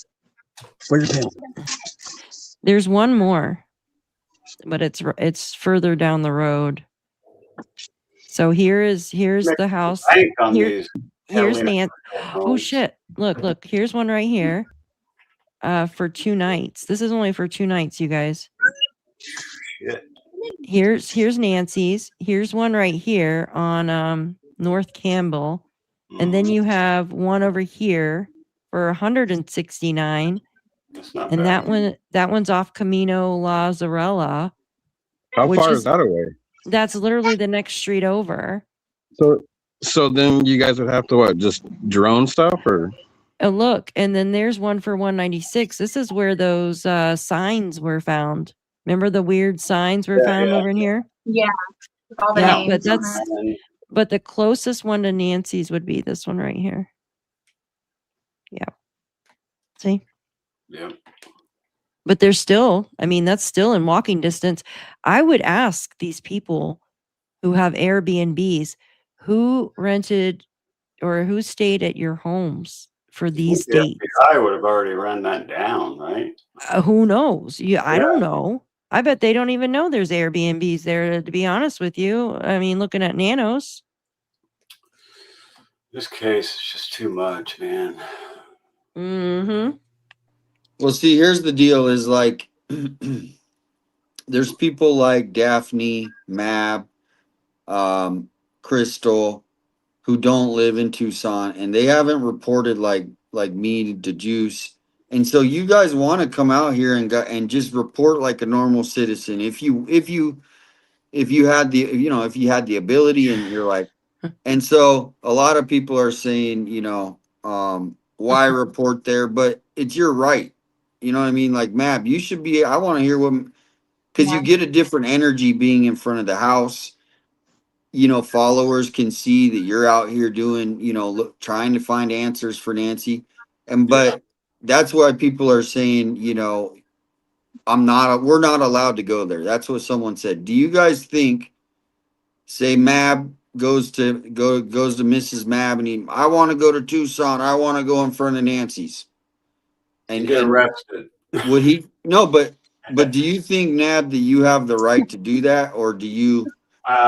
Where's your pants? There's one more, but it's further down the road. So here's the house. Here's Nancy. Oh shit! Look. Here's one right here. For 2 nights. This is only for 2 nights, you guys. Shit. Here's Nancy's. Here's one right here on North Campbell, and then you have one over here for 169. And bad. that one's off Camino La Zarella. How far is that away? That's literally the next street over. So then you guys would have to what? Just drone stuff or? Oh, look, and then there's one for 196. This is where those signs were found. Remember the weird signs were found over in here? Yeah. All the names. But the closest one to Nancy's would be this one right here. Yeah. See? Yeah. But there's still, I mean, that's still in walking distance. I would ask these people who have Airbnbs, who rented or who stayed at your homes for these dates. I would have already run that down, right? Who knows? I don't know. I bet they don't even know there's Airbnbs there, to be honest with you. I mean, looking at Nanos. This case is just too much, man. Mm-hmm. Well, see, here's the deal is like, there's people like Daphne, Mab, Crystal, who don't live in Tucson, and they haven't reported like me to Juice. And so you guys want to come out here and just report like a normal citizen. If you had the ability and you're like, and so a lot of people are saying, why report there, but it's your right. You know what I mean? Like, Mab, you should be, I want to hear because you get a different energy being in front of the house. Followers can see that you're out here doing, trying to find answers for Nancy. But that's why people are saying, we're not allowed to go there. That's what someone said. Do you guys think, say Mab goes to Mrs. Mab and I want to go to Tucson. I want to go in front of Nancy's. And get arrested. Would he? No, but do you think, Nab, that you have the right to do that, or do you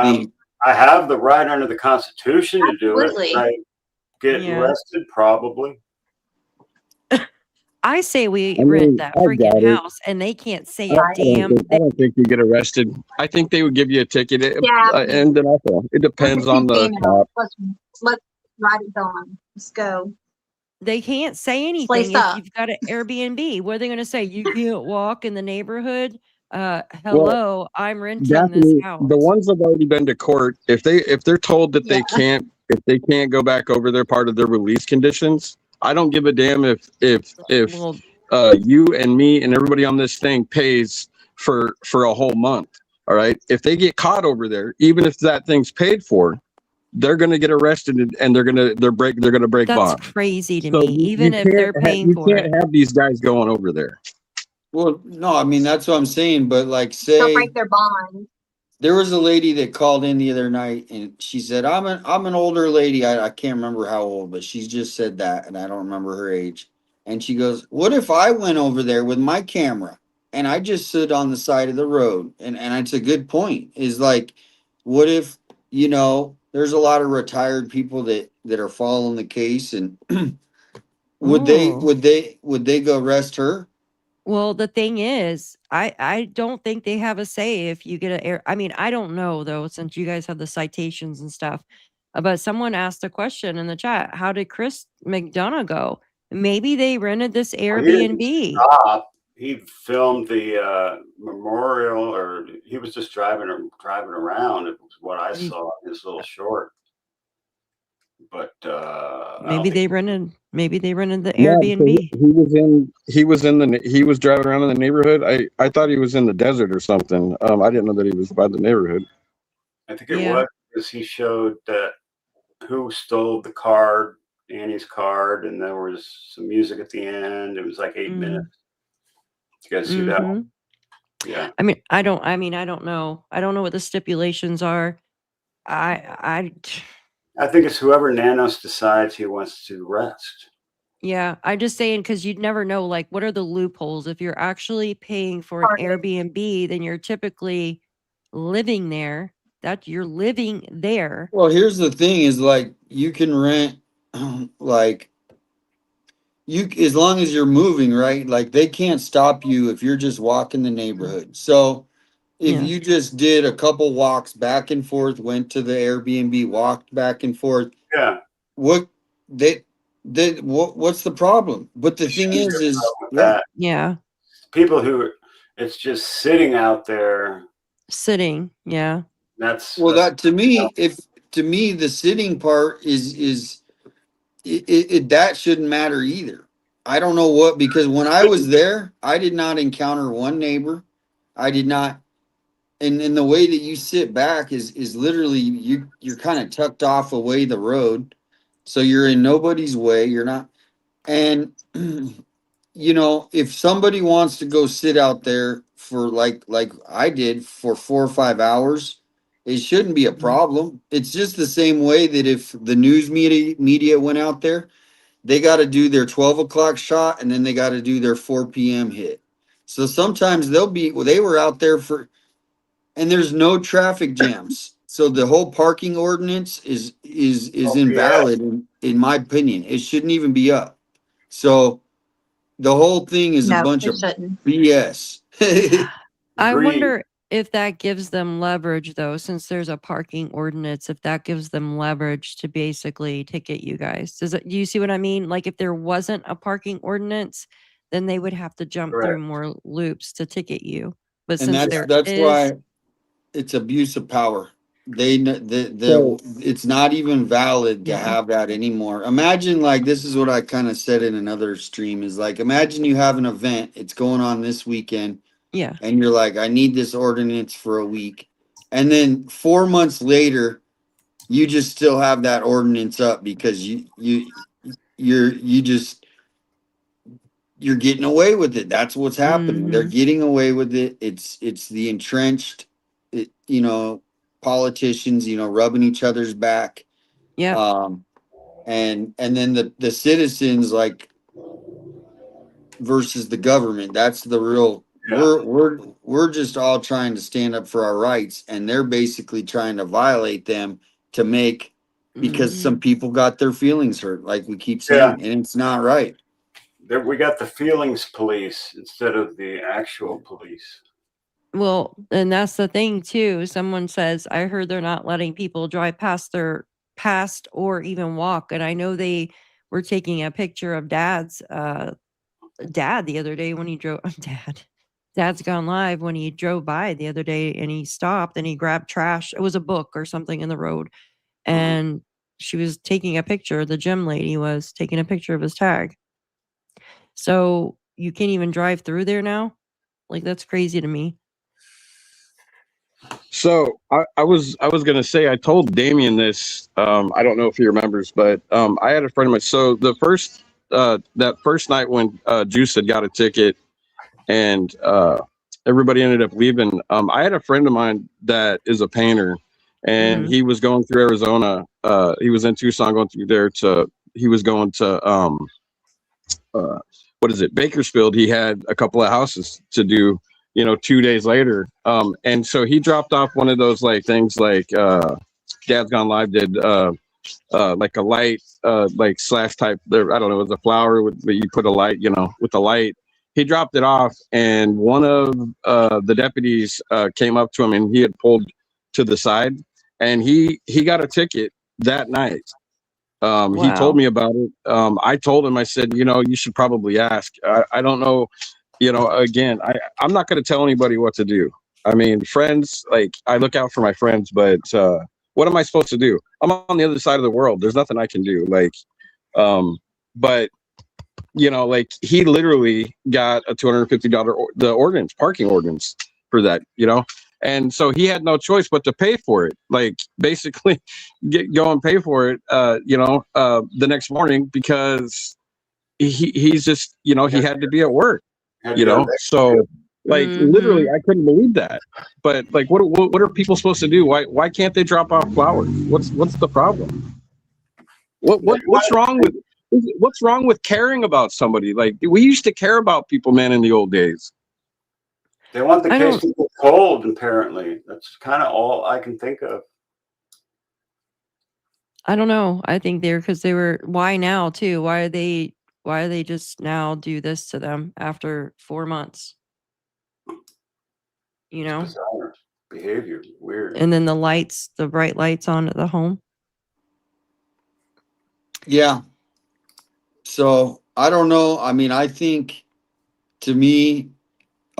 think? I have the right under the Constitution to do it. Would I get arrested? Probably. I say we rent that freaking house, and they can't say a damn thing. I don't think you get arrested. I think they would give you a ticket. And then also, it depends on the cop. Let's ride it on. Let's go. They can't say anything if you've got an Airbnb. What are they going to say? You can't walk in the neighborhood. Hello, I'm renting this house. The ones that have already been to court, if they're told that they can't go back over their part of their release conditions, I don't give a damn if you and me and everybody on this thing pays for a whole month. All right. If they get caught over there, even if that thing's paid for, they're going to get arrested and they're going to break That's bond. crazy to me. Even if they're paying for it, you can't have these guys going over there. Well, no, I mean that's what I'm saying. But like, They'll say break their bond. there was a lady that called in the other night, and she said, I'm an older lady. I can't remember how old, but she just said that, and I don't remember her age. And she goes, what if I went over there with my camera and I just stood on the side of the road? And it's a good point. Is like, what if, there's a lot of retired people that are following the case, and would Oh. they go arrest her? Well, the thing is, I don't think they have a say if you get an air. I mean, I don't know though, since you guys have the citations and stuff. But someone asked a question in the chat. How did Chris McDonough go? Maybe they rented this Well, he didn't Airbnb. stop. He filmed the memorial, or he was just driving around. It was what I saw in his little short. But Maybe they rented the Yeah, so Airbnb. he was driving around in the neighborhood. I thought he was in the desert or something. I didn't know that he was by the neighborhood. I think it was because he showed that who stole the card, Annie's card, and there was some music at the end. It was like 8 minutes. You guys see that one? Yeah. I mean, I don't know. I don't know what the stipulations are. I think it's whoever Nanos decides he wants to arrest. Yeah, I'm just saying because you'd never know, like, what are the loopholes? If you're actually paying for an Airbnb, then you're typically living there. That you're living there. Well, here's the thing: is like you can rent, like as long as you're moving, right? Like they can't stop you if you're just walking the neighborhood. So if you just did a couple walks back and forth, went to the Airbnb, walked back and forth, what's the problem? But the thing is yeah, people who it's just sitting out there. Sitting, yeah. That to me, the sitting part is that shouldn't matter either. I don't know what, because when I was there, I did not encounter one neighbor. I did not. And the way that you sit back is literally you're kind of tucked off away the road. So you're in nobody's way. You're not. And if somebody wants to go sit out there for like I did for 4 or 5 hours, it shouldn't be a problem. It's just the same way that if the news media went out there, they got to do their 12 o'clock shot and then they got to do their 4 p.m. hit. So sometimes they were out there and there's no traffic jams. So the whole parking ordinance is invalid in my opinion. It shouldn't even be up. So the whole thing is a bunch of BS. I wonder if that gives them leverage, though, since there's a parking ordinance, if that gives them leverage to basically ticket you guys. Do you see what I mean? Like if there wasn't a parking ordinance, then they would have to jump through more loops to ticket you. But And since that's why it's abuse of power. It's not even valid to have that anymore. Imagine, like, this is what I kind of said in another stream, is like, imagine you have an event, it's going on this weekend. Yeah. And you're like, I need this ordinance for a week. And then 4 months later, you just still have that ordinance up because you're getting away with it. That's what's happening. They're getting away with it. It's the entrenched, politicians, rubbing each other's back. Yeah. And then the citizens, like, versus the government. That's the real. We're just all trying to stand up for our rights, and they're basically trying to violate them to make, because some people got their feelings hurt, like we keep saying, and it's not right. We got the feelings police instead of the actual police. Well, and that's the thing too. Someone says, I heard they're not letting people drive past or even walk. And I know they were taking a picture of Dad's dad the other day when he drove. Dad's gone live when he drove by the other day, and he stopped and he grabbed trash. It was a book or something in the road. And she was taking a picture. The gym lady was taking a picture of his tag. So you can't even drive through there now. Like, that's crazy to me. So I was gonna say, I told Damien this. I don't know if he remembers, but I had a friend of mine. So the first that first night when Juice had got a ticket, and everybody ended up leaving. I had a friend of mine that is a painter, and he was going through Arizona. He was in Tucson, going through there he was going to what is it, Bakersfield. He had a couple of houses to do, 2 days later. And so he dropped off one of those like things like Dad's Gone Live did, like a light, like slash type there. I don't know, it was a flower but you put a light, with the light. He dropped it off, and one of the deputies came up to him, and he had pulled to the side, and he got a ticket that night. He told me about it. I told him, I said, you should probably ask. I don't know, again, I'm not going to tell anybody what to do. I mean, friends, like, I look out for my friends, but what am I supposed to do? I'm on the other side of the world. There's nothing I can do. Like, but, like, he literally got a $250 parking ordinance for that, And so he had no choice but to pay for it, like basically go and pay for it, the next morning, because he's just, he had to be at work, so like literally I couldn't believe that. But like, what are people supposed to do? Why can't they drop off flowers? What's the problem? What's wrong with caring about somebody? Like, we used to care about people, man, in the old days. They want the case to go cold, apparently. That's kind of all I can think of. I don't know. I think because they were, why now too? Why are they just now do this to them after 4 months? Bizarre behavior, weird. And then the bright lights on at the home. Yeah. So I don't know. I mean, I think, to me,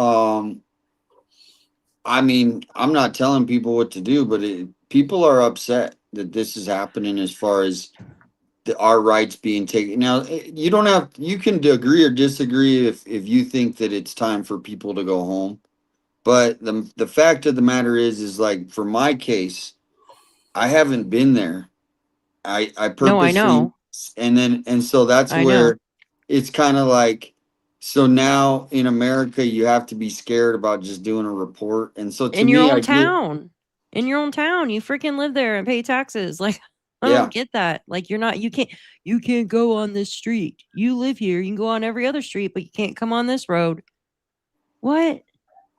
I mean, I'm not telling people what to do, but people are upset that this is happening as far as our rights being taken. Now, you can agree or disagree if you think that it's time for people to go home. But the fact of the matter is like, for my case, I haven't been there. I purposely, No, I know. And so that's where it's kind of like, so now in America, you have to be scared about just doing a report. And so to in your me, own town, you freaking live there and pay taxes. Like, I don't get that. Like, you can't go on this street. You live here. You can go on every other street, but you can't come on this road. What?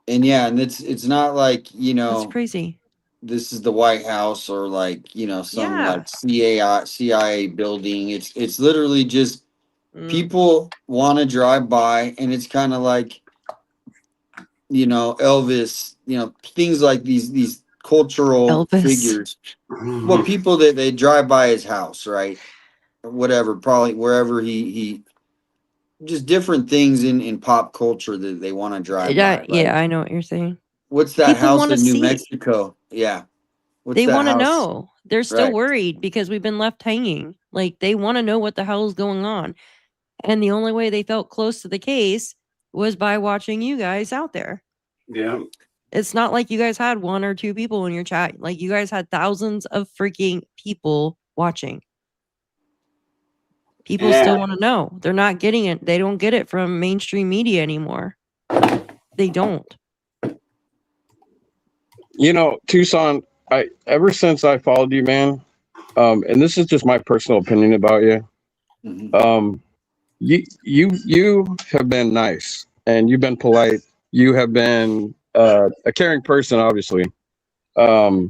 And and it's not like, That's crazy. This is the White House or like, some like CIA building. It's literally just people want to drive by, and it's kind of like, Elvis, things like these cultural figures. Well, people that they drive by his house, right? Or whatever, probably wherever he just different things in pop culture that they want to drive by. Right? Yeah, I know what you're saying. What's that house in New Mexico? Yeah. They want to know. They're still worried because we've been left hanging. Like, they want to know what the hell is going on. And the only way they felt close to the case was by watching you guys out there. Yeah. It's not like you guys had 1 or 2 people in your chat. Like, you guys had thousands of freaking people watching. People still want to know. They're not getting it. They don't get it from mainstream media anymore. They don't. Tucson, ever since I followed you, man, and this is just my personal opinion about you. You have been nice, and you've been polite. You have been a caring person, obviously, about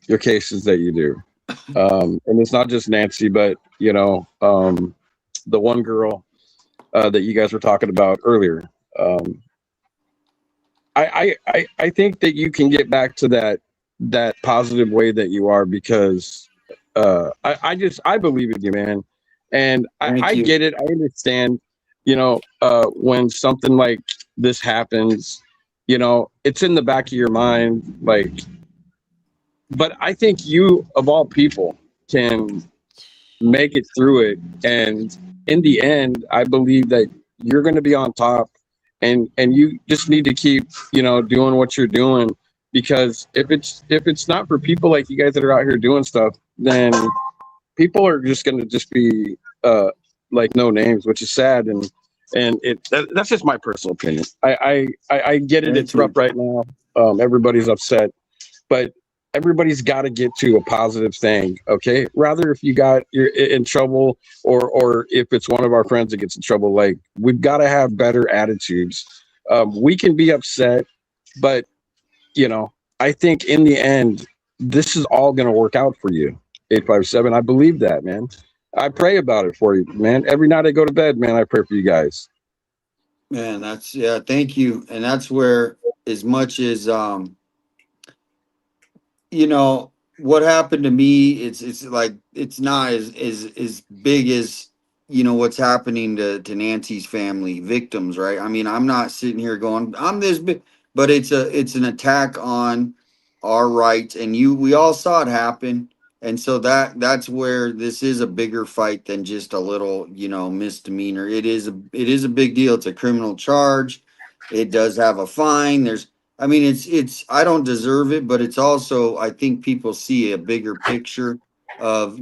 your cases that you do. And it's not just Nancy, but the one girl that you guys were talking about earlier. I think that you can get back to that positive way that you are, because I believe in you, man. And I get it. I understand, when something like this happens, it's in the back of your mind, like, but I think you, of all people, can make it through it. And in the end, I believe that you're going to be on top, and you just need to keep, doing what you're doing, because if it's not for people like you guys that are out here doing stuff, then people are just going to be like no names, which is sad. And And that's just my personal opinion. I get it. Thank It's rough you. right now. Everybody's upset, but everybody's got to get to a positive thing. Okay. Rather, if you're in trouble, or if it's one of our friends that gets in trouble, like, we've got to have better attitudes. We can be upset, but I think in the end, this is all going to work out for you. 857. I believe that, man. I pray about it for you, man. Every night I go to bed, man, I pray for you guys. Man, thank you. And that's where, as much as what happened to me, it's like, it's not as big as what's happening to Nancy's family victims, right? I mean, I'm not sitting here going, I'm this big, but it's an attack on our rights, and we all saw it happen. And so that's where this is a bigger fight than just a little misdemeanor. It is a big deal. It's a criminal charge. It does have a fine. It's I don't deserve it, but it's also, I think people see a bigger picture of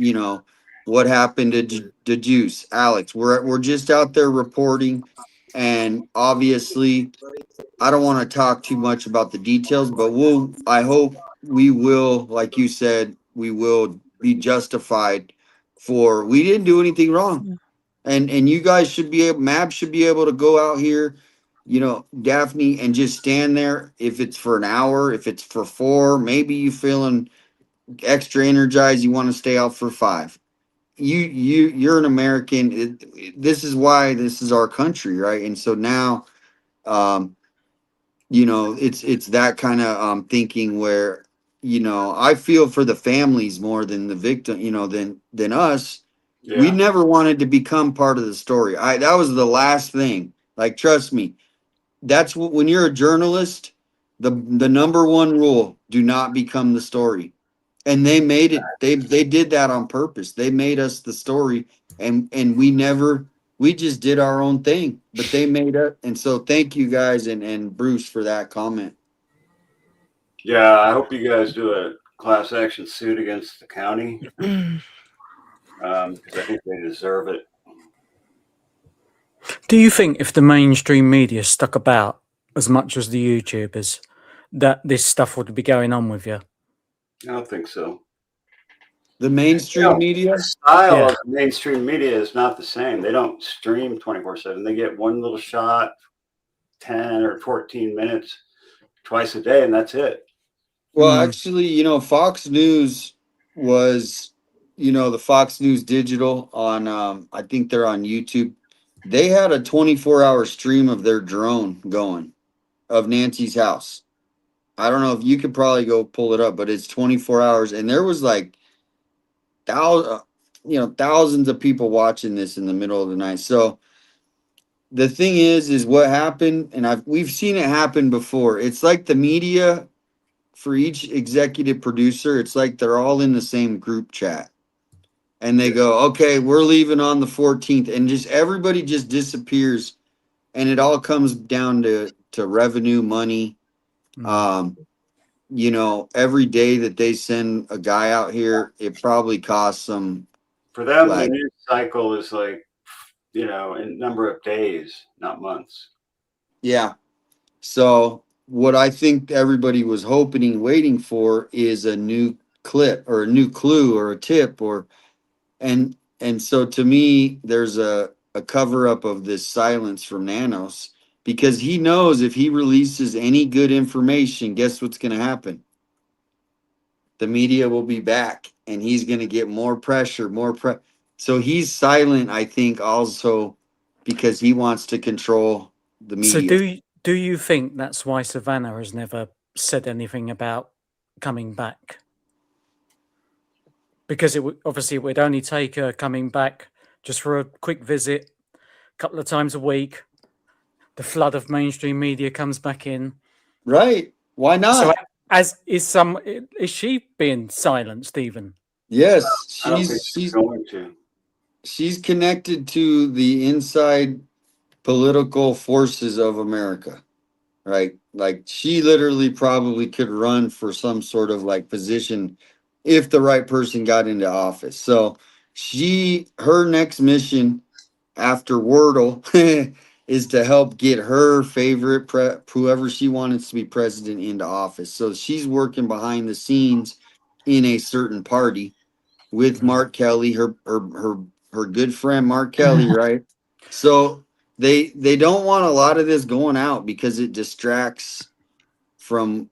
what happened to Juice, Alex. We're just out there reporting, and obviously I don't want to talk too much about the details, but I hope we will, like you said, we will be justified for, we didn't do anything wrong. And you guys should be able, Mab should be able to go out here, Daphne, and just stand there. If it's for an hour, if it's for 4, maybe you feeling extra energized, you want to stay out for 5. You're an American. This is why this is our country, right? And so now, it's that kind of thinking where, I feel for the families more than the victim, than us. We never wanted to become part of the story. That was the last thing. Like, trust me, that's what, when you're a journalist, the number one rule: do not become the story. And they made it. They did that on purpose. They made us the story, and we just did our own thing. But they made it. And so thank you guys and Bruce for that comment. Yeah, I hope you guys do a class action suit against the county, because I think they deserve it. Do you think if the mainstream media stuck about as much as the YouTubers, that this stuff would be going on with you? I don't think so. The mainstream media? The style of the mainstream media is not the same. They don't stream 24/7. They get one little shot, 10 or 14 minutes twice a day, and that's it. Well, actually, Fox News was, the Fox News Digital on, I think they're on YouTube. They had a 24-hour stream of their drone going, of Nancy's house. I don't know if you could probably go pull it up, but it's 24 hours. And there was like thousands of people watching this in the middle of the night. So the thing is what happened, and we've seen it happen before. It's like the media, for each executive producer, it's like they're all in the same group chat. And they go, okay, we're leaving on the 14th. And just everybody just disappears. And it all comes down to revenue, money. Every day that they send a guy out here, it probably costs them. For them, the news cycle is like, in number of days, not months. Yeah. So what I think everybody was hoping and waiting for is a new clip or a new clue or a tip, and so to me, there's a cover up of this silence from Nanos, because he knows if he releases any good information, guess what's going to happen? The media will be back, and he's going to get more pressure, so he's silent, I think, also because he wants to control the media. So do you think that's why Savannah has never said anything about coming back? Because obviously it would only take her coming back just for a quick visit, a couple of times a week. The flood of mainstream media comes back in. Right? Why not? So is she being silenced even? Yes, I don't think she's going to. She's connected to the inside political forces of America, right? Like, she literally probably could run for some sort of like position if the right person got into office. So her next mission after Wordle is to help get her favorite whoever she wants to be president into office. So she's working behind the scenes in a certain party with Mark Kelly, her good friend Mark Kelly, right? So they don't want a lot of this going out because it distracts from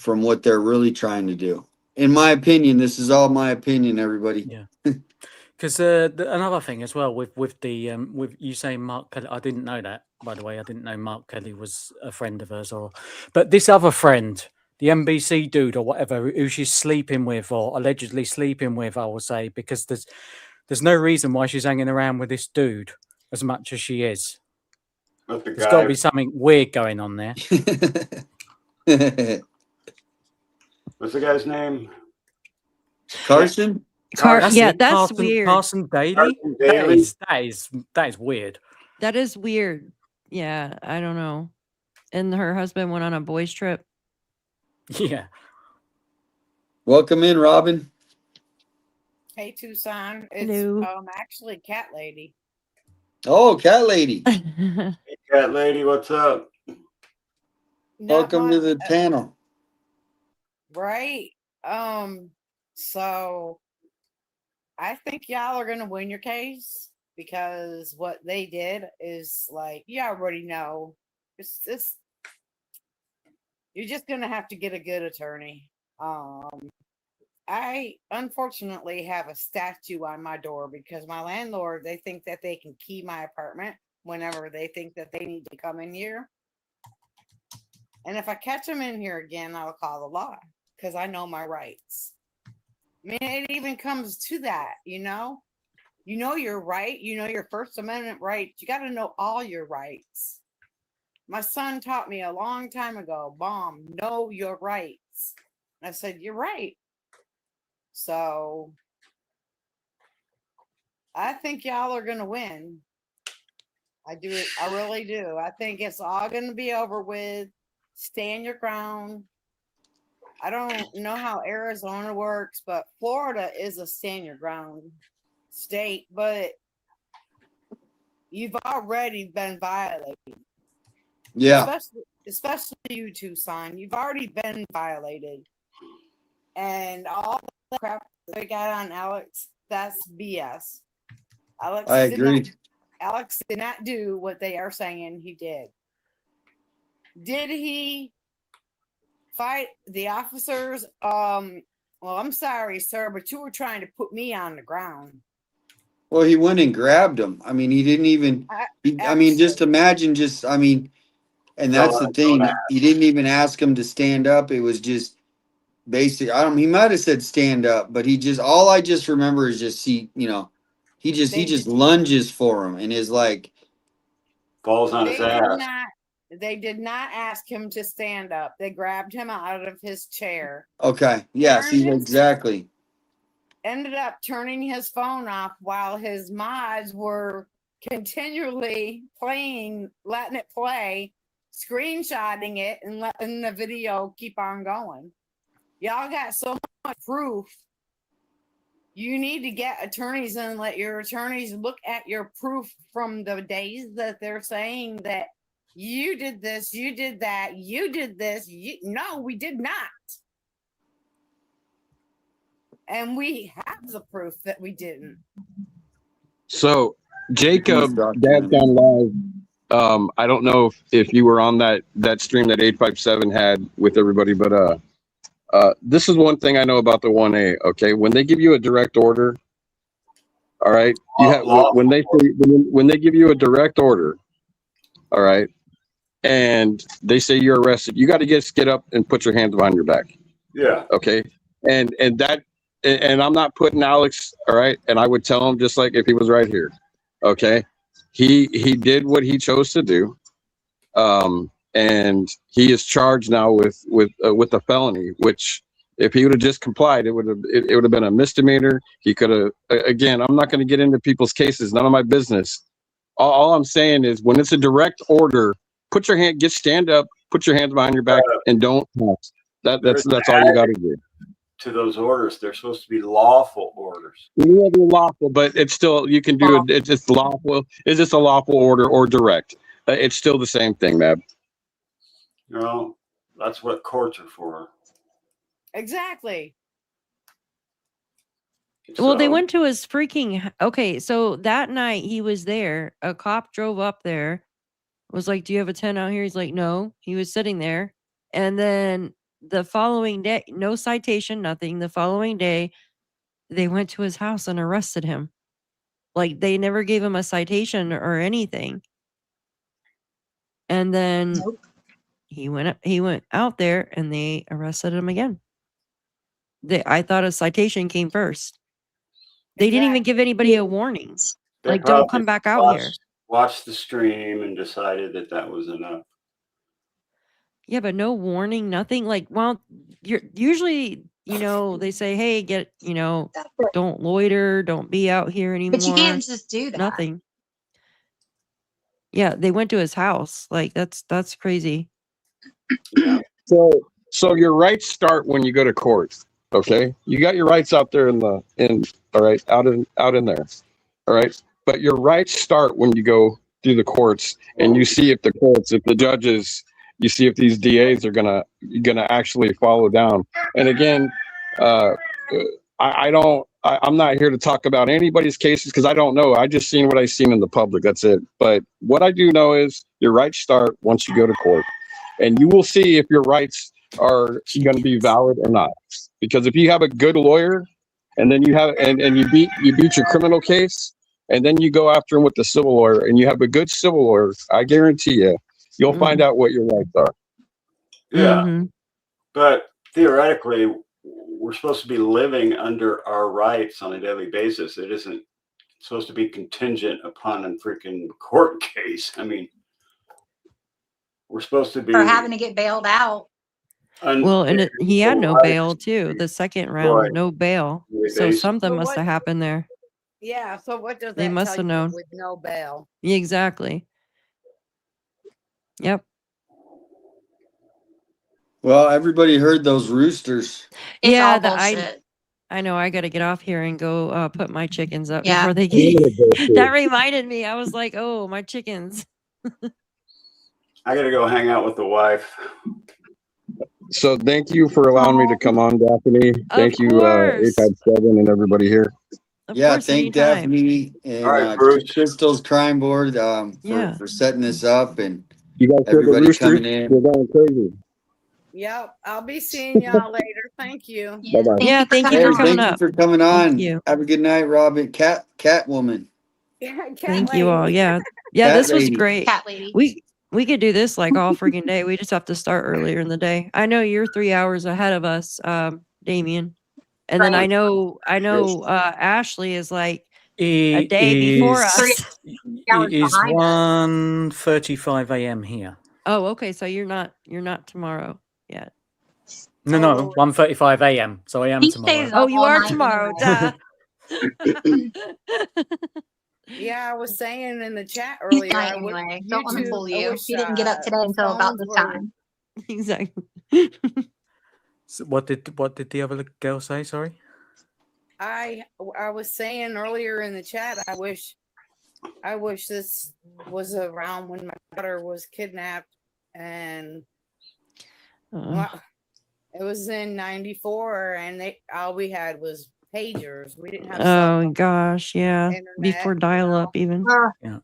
what they're really trying to do. In my opinion, this is all my opinion, everybody. Yeah. Because another thing as well with the with you saying Mark Kelly, I didn't know that, by the way. I didn't know Mark Kelly was a friend of hers, but this other friend, the NBC dude or whatever, who she's sleeping with or allegedly sleeping with, I will say, because there's no reason why she's hanging around with this dude as much as she is. There's got to be something weird going on there. What's the guy's name? Carson? Yeah, that's weird. Carson Daly? Carson Daly? That is weird. That is weird. Yeah, I don't know. And her husband went on a boys' trip. Yeah. Welcome in, Robin. Hey, Tucson. It's Hello. actually Cat Lady. Oh, Cat Lady. Hey, Cat Lady, what's up? Welcome to the panel. Right. So I think y'all are gonna win your case because what they did is like you already know. It's you're just gonna have to get a good attorney. I unfortunately have a statue on my door because my landlord, they think that they can key my apartment whenever they think that they need to come in here. And if I catch them in here again, I'll call the law because I know my rights. I mean, it even comes to that, you know your right, you know your First Amendment rights. You got to know all your rights. My son taught me a long time ago, Mom, know your rights. And I said, you're right. So I think y'all are going to win. I do. I really do. I think it's all going to be over with. Stand your ground. I don't know how Arizona works, but Florida is a stand your ground state, but you've already been violated. Yeah. Especially you, Tucson. You've already been violated. And all the crap they got on Alex, that's BS. I agree. Alex did not do what they are saying he did. Did he fight the officers? Well, I'm sorry, sir, but you were trying to put me on the ground. Well, he went and grabbed him. I mean, he didn't even. I mean, just imagine. And that's the thing. He didn't even ask him to stand up. It was just basic. He might have said stand up, but all I just remember is just he just lunges for him and is like falls on his ass. They did not ask him to stand up. They grabbed him out of his chair. Okay. Yeah. See, exactly. Ended up turning his phone off while his mods were continually playing, letting it play, screenshotting it, and letting the video keep on going. Y'all got so much proof. You need to get attorneys and let your attorneys look at your proof from the days that they're saying that you did this, you did that, you did this. No, we did not. And we have the proof that we didn't. So, Jacob, Dad's Gone Live. I don't know if you were on that stream that 857 had with everybody, but this is one thing I know about the 1A. Okay, when they give you a direct order, all right, when they give you a direct order, all right, and they say you're arrested, you got to get up and put your hands behind your back. Yeah. Okay, and I'm not putting Alex, all right, and I would tell him just like if he was right here. Okay, he did what he chose to do, and he is charged now with a felony. Which, if he would have just complied, it would have been a misdemeanor. He could have. Again, I'm not going to get into people's cases. None of my business. All I'm saying is, when it's a direct order, stand up, put your hands behind your back, and don't pass. That's all you got to do. To those orders, they're supposed to be lawful orders. Yeah, they're lawful, but it's still, you can do it. It's lawful. Is this a lawful order or direct? it's still the same thing, Mab. No, that's what courts are for. Exactly. Well, they So- went to his freaking okay. So that night he was there. A cop drove up there, was like, "Do you have a tent out here?" He's like, "No." He was sitting there, and then the following day, no citation, nothing. The following day, they went to his house and arrested him. Like they never gave him a citation or anything. And then he went out there and they arrested him again. I thought a citation came first. They didn't even give anybody a warning. They Like, don't probably come back out here. Watched the stream and decided that that was enough. Yeah, but no warning, nothing. Like, well, you're usually, they say, hey, don't loiter, don't be out here anymore. But you can't just do that. Nothing. Yeah, they went to his house. Like, that's crazy. So your rights start when you go to court. Okay, you got your rights out there all right, out in there, all right. But your rights start when you go through the courts and you see if the judges, you see if these DAs are gonna actually follow down. And again, I'm not here to talk about anybody's cases because I don't know. I just seen what I seen in the public. That's it. But what I do know is your rights start once you go to court, and you will see if your rights are going to be valid or not. Because if you have a good lawyer, and then you have and you beat your criminal case, and then you go after him with the civil lawyer, and you have a good civil lawyer, I guarantee you'll find out what your rights are. Yeah, but theoretically, we're supposed to be living under our rights on a daily basis. It isn't supposed to be contingent upon a freaking court case. I mean, we're supposed to be For having to get bailed out. Well, and he had no bail too. The second round, Right. no bail. So something must have happened there. Yeah. So what does They that must tell have you known. with no bail? Yeah, exactly. Yep. Well, everybody heard those roosters. It's Yeah, all bullshit. I know. I got to get off here and go put my chickens up Yeah. before they get. That reminded me. I was like, oh, my chickens. I got to go hang out with the wife. So thank you for allowing me to come on, Daphne. Thank you, 857 and everybody here. Yeah, thank Daphne and Crystal's Crime Board for setting this up and you guys heard the everybody roosters? coming in. We're going crazy. Yep. I'll be seeing y'all later. Thank you. Bye-bye. Yeah, thank you Hey, for coming thank up. you for coming on. Thank you. Have a good night, Robin. Catwoman. Thank you all. Yeah. Yeah, Cat this was lady. great. Cat lady. We could do this like all freaking day. We just have to start earlier in the day. I know you're 3 hours ahead of us, Damien. And then I know Ashley is like a day before us. It is 1:35 a.m. here. Oh, okay. So you're not tomorrow yet. No, 1:35 a.m. So I am tomorrow. Oh, you are tomorrow. Duh. Yeah, I was saying in the chat earlier. Night anyway. Don't want to fool you. He didn't get up today until about this time. Exactly. So what did the other girl say? Sorry. I was saying earlier in the chat. I wish this was around when my daughter was kidnapped, and well, it was in '94, and all we had was pagers. We didn't have. Oh gosh, yeah. Internet, Before dial up even. Yeah.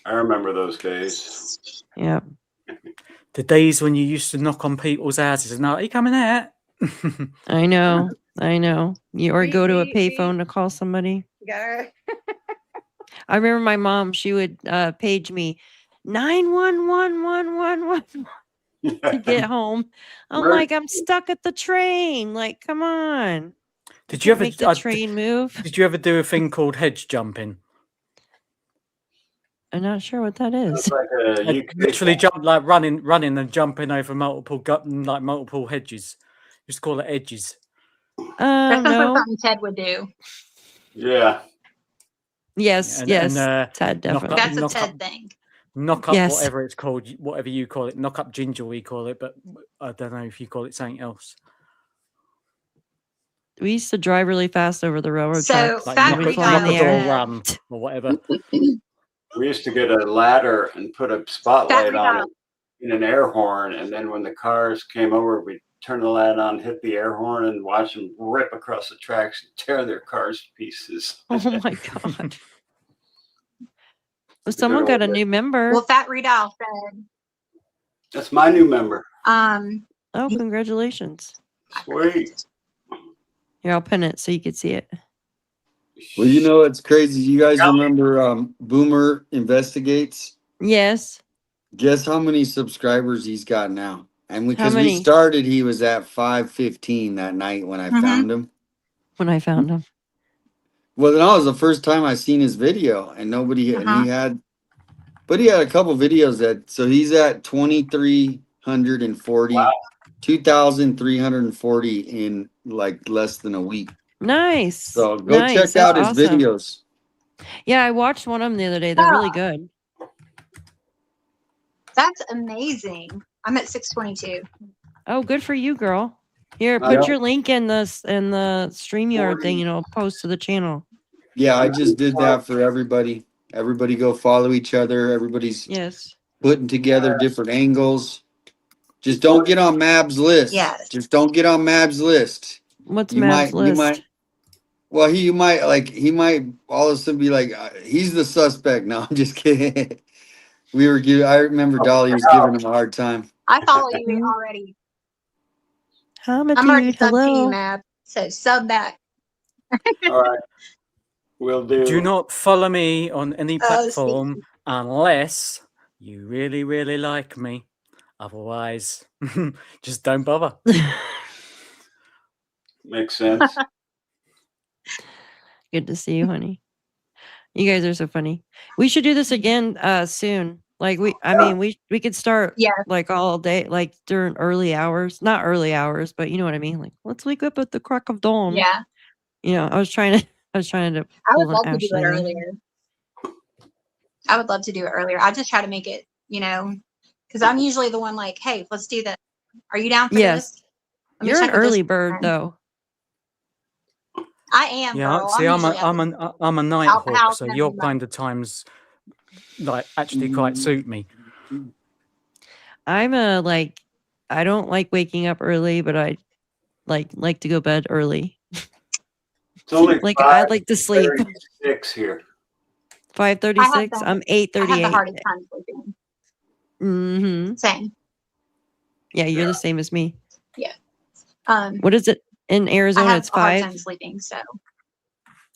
I remember those days. Yeah. The days when you used to knock on people's houses and are you coming out? I know. You or go to a payphone to call somebody. Yeah. I remember my mom, she would page me 911 to get home. I'm Right. like, I'm stuck at the train. Like, come on. Did you ever make the train move? Did you ever do a thing called hedge jumping? I'm not sure what that is. Like literally jump like running and jumping over multiple hedges. Just call it edges. That sounds No. like something Ted would do. Yeah. Yes, Ted definitely. That's a Ted thing. Knock up Yes. whatever it's called, whatever you call it. Knock up ginger, we call it, but I don't know if you call it something else. We used to drive really fast over the railroad So, tracks. fact and we'd we fly in got- the air. Run or whatever. We used to get a ladder and put a spotlight That on it in an air horn, and then when the cars came over, we'd turn the light on, hit the air horn, and watch them rip across the tracks and tear their cars to pieces. Oh my God. Well, someone got a new member. Well, Fat Redal said, That's my new member. Oh, congratulations. Sweet. Here, I'll pin it so you can see it. Well, you know it's crazy. You guys remember Boomer Investigates? Yes. Guess how many subscribers he's got now? And because we many? started, he was at 515 that night when I found him. When I found him. Well, that was the first time I seen his video, and nobody and he had, but he had a couple videos that. So he's at 2,340, 2,340 in like less than a week. Nice. So go Nice. check That's out his awesome. videos. Yeah, I watched one of them the other day. They're really good. that's amazing. I'm at 622. Oh, good for you, girl. Here, put Yeah. your link in the StreamYard thing, and I'll post to the channel. Yeah, I just did that for everybody. Everybody go follow each other. Everybody's putting together different angles. Just don't get on Mab's list. Yes. Just don't get on Mab's list. What's You Mab's might, you list? might. Well, he might all of a sudden be like, he's the suspect. No, I'm just kidding. I remember Dolly was giving him a hard time. I follow you already. I'm I'm already sub to you, Mab. So sub back. All right. Will do. Do not follow me on any Oh, platform unless you really, really like me. Otherwise, just don't bother. Makes sense. Good to see you, honey. You guys are so funny. We should do this again soon. Like we could start like all day, like during early hours. Not early hours, but you know what I mean. Like let's wake up at the crack of dawn. Yeah. You know, I was trying to I would love to do it earlier. I would love to do it earlier. I just try to make it, because I'm usually the one like, hey, let's do this. Are you down for this? Let me You're an check with this early bird friend. though. I am. Yeah, girl. see, I'm a night out the hawk, house so and your everything. kind of times like actually quite suit me. I'm I don't like waking up early, but I like to go bed early. It's only like I'd like to sleep. 5:36 here. 5:36. I'm I have the 8:38. hardest time sleeping. Mm-hmm. Same. Yeah, you're the same as me. Yeah. What is it in I Arizona? have It's a hard 5. time sleeping, so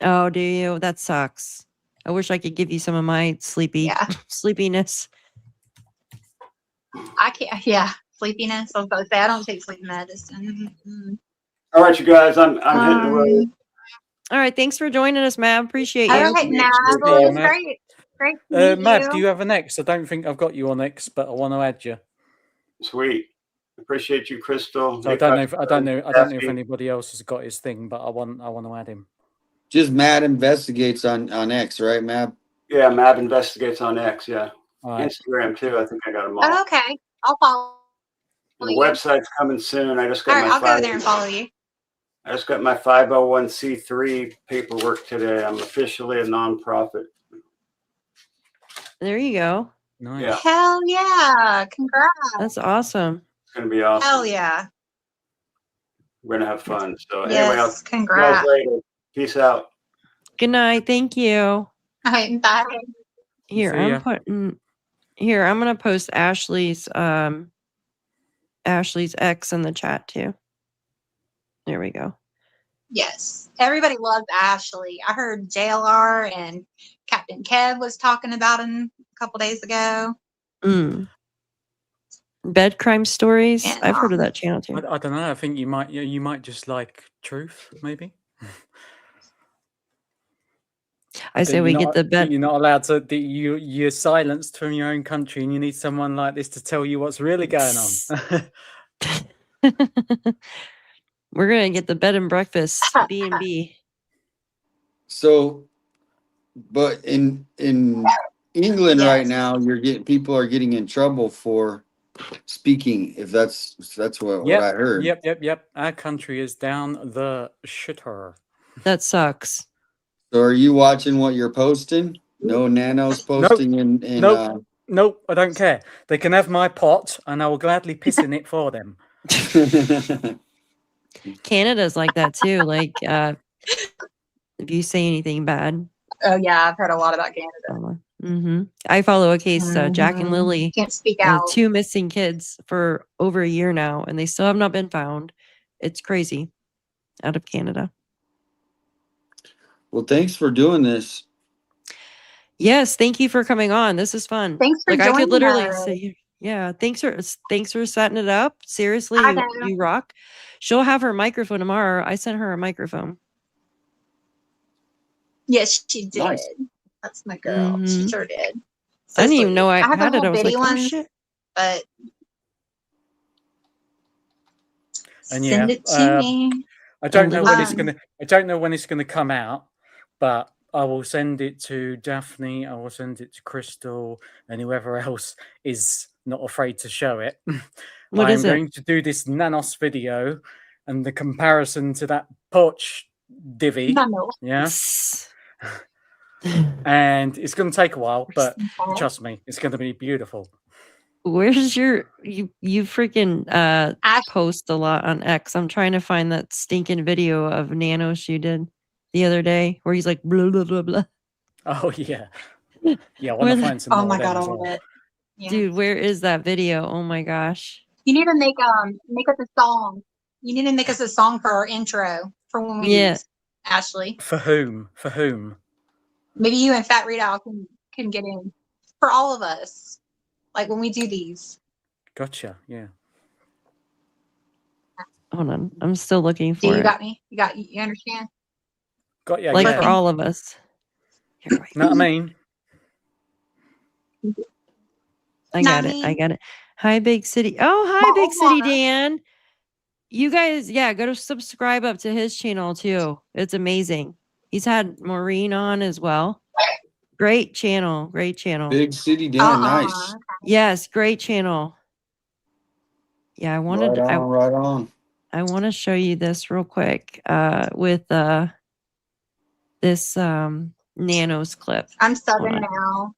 Oh, do you? That sucks. I wish I could give you some of my sleepiness. I can't. Yeah, sleepiness. I was about to say I don't take sleep medicine. Mm-mm. All right, you guys, I'm hitting the road. All right, thanks for joining us, Mab. Appreciate you. All right, Mab. Well, it was Mab. great. Great to meet Mab, you. do you have an X? I don't think I've got you on X, but I want to add you. Sweet. Appreciate you, Crystal. So I don't know if anybody else has got his thing, but I want to add him. Just Matt Investigates on X, right, Mab? Yeah, Mab Investigates on X. Yeah, right. Instagram too. I think I got them all. Oh, okay. I'll follow. The website's coming soon. I just got All right, my I'll go there and follow you. I just got my 501c3 paperwork today. I'm officially a nonprofit. There you go. Nice. Yeah. Hell yeah! Congrats. That's awesome. It's gonna be awesome. Hell yeah! We're gonna have fun. So Yes, anyway, I'll congrats. see you guys later. Peace out. Good night. Thank you. All right, bye. Here, See ya. I'm gonna post Ashley's X in the chat too. There we go. Yes, everybody loves Ashley. I heard JLR and Captain Kev was talking about him a couple days ago. Bed crime stories. And, I've heard of that channel too. I don't know. I think you might just like truth, maybe. I say we get the bed. You're not allowed to. You're silenced from your own country, and you need someone like this to tell you what's really going on. We're gonna get the bed and breakfast B&B. So, but in England right now, people are getting in trouble for speaking. If that's what I heard. Yep. Our country is down the shitter. That sucks. So, are you watching what you're posting? No nanos Nope. posting in Nope. Nope. I don't care. They can have my pot, and I will gladly piss in it for them. Canada's like that too. Like, if you say anything bad. Oh yeah, I've heard a lot about Canada. Mm-hmm. I follow a case, Jack and Lily. Can't speak out. 2 missing kids for over a year now, and they still have not been found. It's crazy. Out of Canada. Well, thanks for doing this. Yes, thank you for coming on. This is fun. Thanks for Like, I could joining literally us. say, yeah, thanks for setting it up. Seriously, I you, know. you rock. She'll have her microphone tomorrow. I sent her a microphone. Yes, she did. Nice. That's my girl. She sure did. I didn't even know I have had the it. I little was like, bitty oh ones, shit. but And send it to me. I don't know when it's Um, gonna. I don't know when it's gonna come out, but I will send it to Daphne. I will send it to Crystal and whoever else is not afraid to show it. What I is am it? going to do this Nanos video and the comparison to that Poch divvy. Nanos. Yeah. And it's going to take a while, but trust me, it's going to be beautiful. Where's your you freaking post a lot on X. I'm trying to find that stinking video of Nanos you did the other day where he's like blah blah blah blah. Oh yeah. Yeah, I want Where to the- find some Oh more my of them god, I as love well. it. Yeah. Dude, where is that video? Oh my gosh. You need to make us a song. You need to make us a song for our intro for when we Yeah. use Ashley. For whom? For whom? Maybe you and Fat Rita can get in for all of us. Like when we do these. Gotcha. Yeah. Hold on. I'm still looking Do for you it. got me? You understand? Got ya. Like Yeah. for all of us. Here, wait. Know what I mean? I got it. I got it. Hi, Big City. Oh, hi, Big City Dan. You guys, yeah, go to subscribe up to his channel too. It's amazing. He's had Maureen on as well. Great channel. Great channel. Big City Dan, nice. Yes, great channel. Yeah, I wanted Right on. I want to show you this real quick with this Nanos clip. I'm Hold Southern on. now.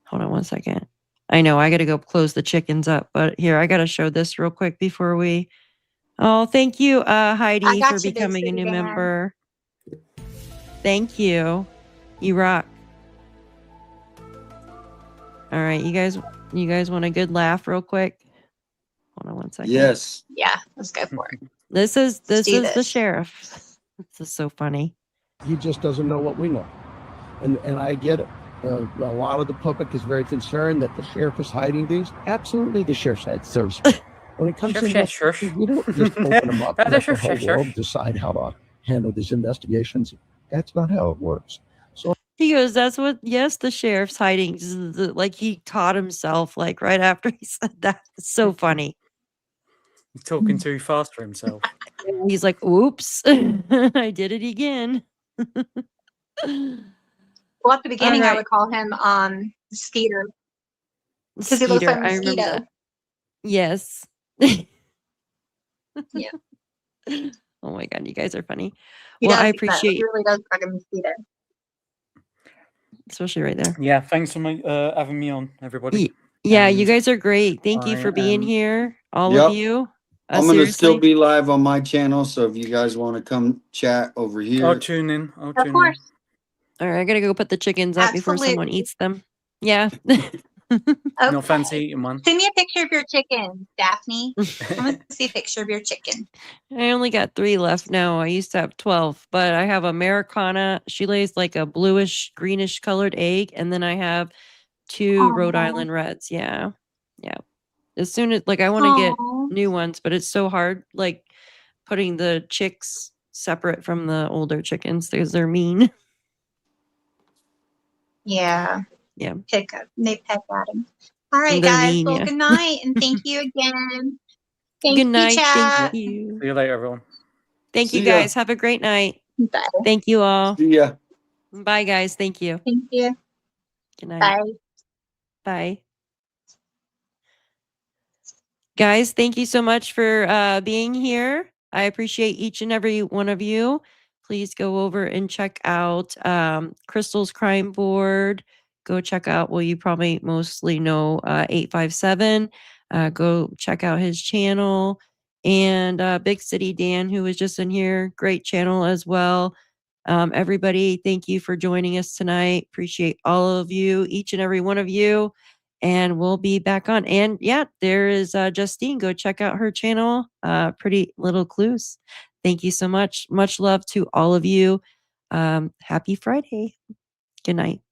Hold on one second. I know I got to go close the chickens up, but here I got to show this real quick before we. Oh, thank you, Heidi, got for you, Big becoming a City new Dan. member. Thank you. You rock. All right, you guys want a good laugh real quick? Hold on one second. Yes. Yeah, let's go for it. This is do the this. sheriff. This is so funny. He just doesn't know what we know. And I get it. A lot of the public is very concerned that the sheriff is hiding these. Absolutely, the sheriff's had service. When it comes to investigations, you don't just open them up and let the whole world decide how to handle these investigations. That's not how it works. So He goes, that's what, yes, the sheriff's hiding. Like he caught himself like right after he said that. It's so funny. He's talking too fast for himself. He's like, oops, I did it again. Well, at the beginning, I right. would call him Skeeter because he looks Skeeter, like I remember mosquito. that. Yes. Yeah, Oh my God, you guys are funny. he Well, does. I He appreciate, really does look like a mosquito. especially right there. Yeah. Thanks for having me on, everybody. Yeah, you And guys are great. Thank you I for being am- here, all Yep. of you. I'm gonna still Seriously. be live on my channel, so if you guys want to come chat over here, I'll tune in. I'll Of tune in. course. All right, I gotta go put the chickens up before someone Absolutely. eats them. Yeah. Not fancy eating one. Send me a picture of your chicken, Daphne. I want to see a picture of your chicken. I only got 3 left now. I used to have 12, but I have Americana. She lays like a bluish, greenish colored egg, and then I have 2 Rhode Aw. Island Reds. Yeah. Yeah. As soon as like I want to get Aw. new ones, but it's so hard like putting the chicks separate from the older chickens because they're mean. Yeah. Yeah. They peck at him. All right, They're guys. mean, Well, yeah. good night, and thank you again. Thank Good you, night. chat. Thank you. See you later, everyone. Thank See you ya. guys. Have a great night. Bye. Thank you all. see ya. Bye guys. Thank you. Thank you. Good night. Bye. Bye. Guys, thank you so much for being here. I appreciate each and every one of you. Please please go over and check out Crystal's Crime Board. Go check out, well, you probably mostly know 857. Go check out his channel. And Big City Dan, who was just in here, great channel as well. Everybody, thank you for joining us tonight. Appreciate all of you, each and every one of you. And we'll be back on. And yeah, there is Justine. Go check out her channel. Pretty Little Clues. Thank you so much. Much love to all of you. Happy Friday. Good night.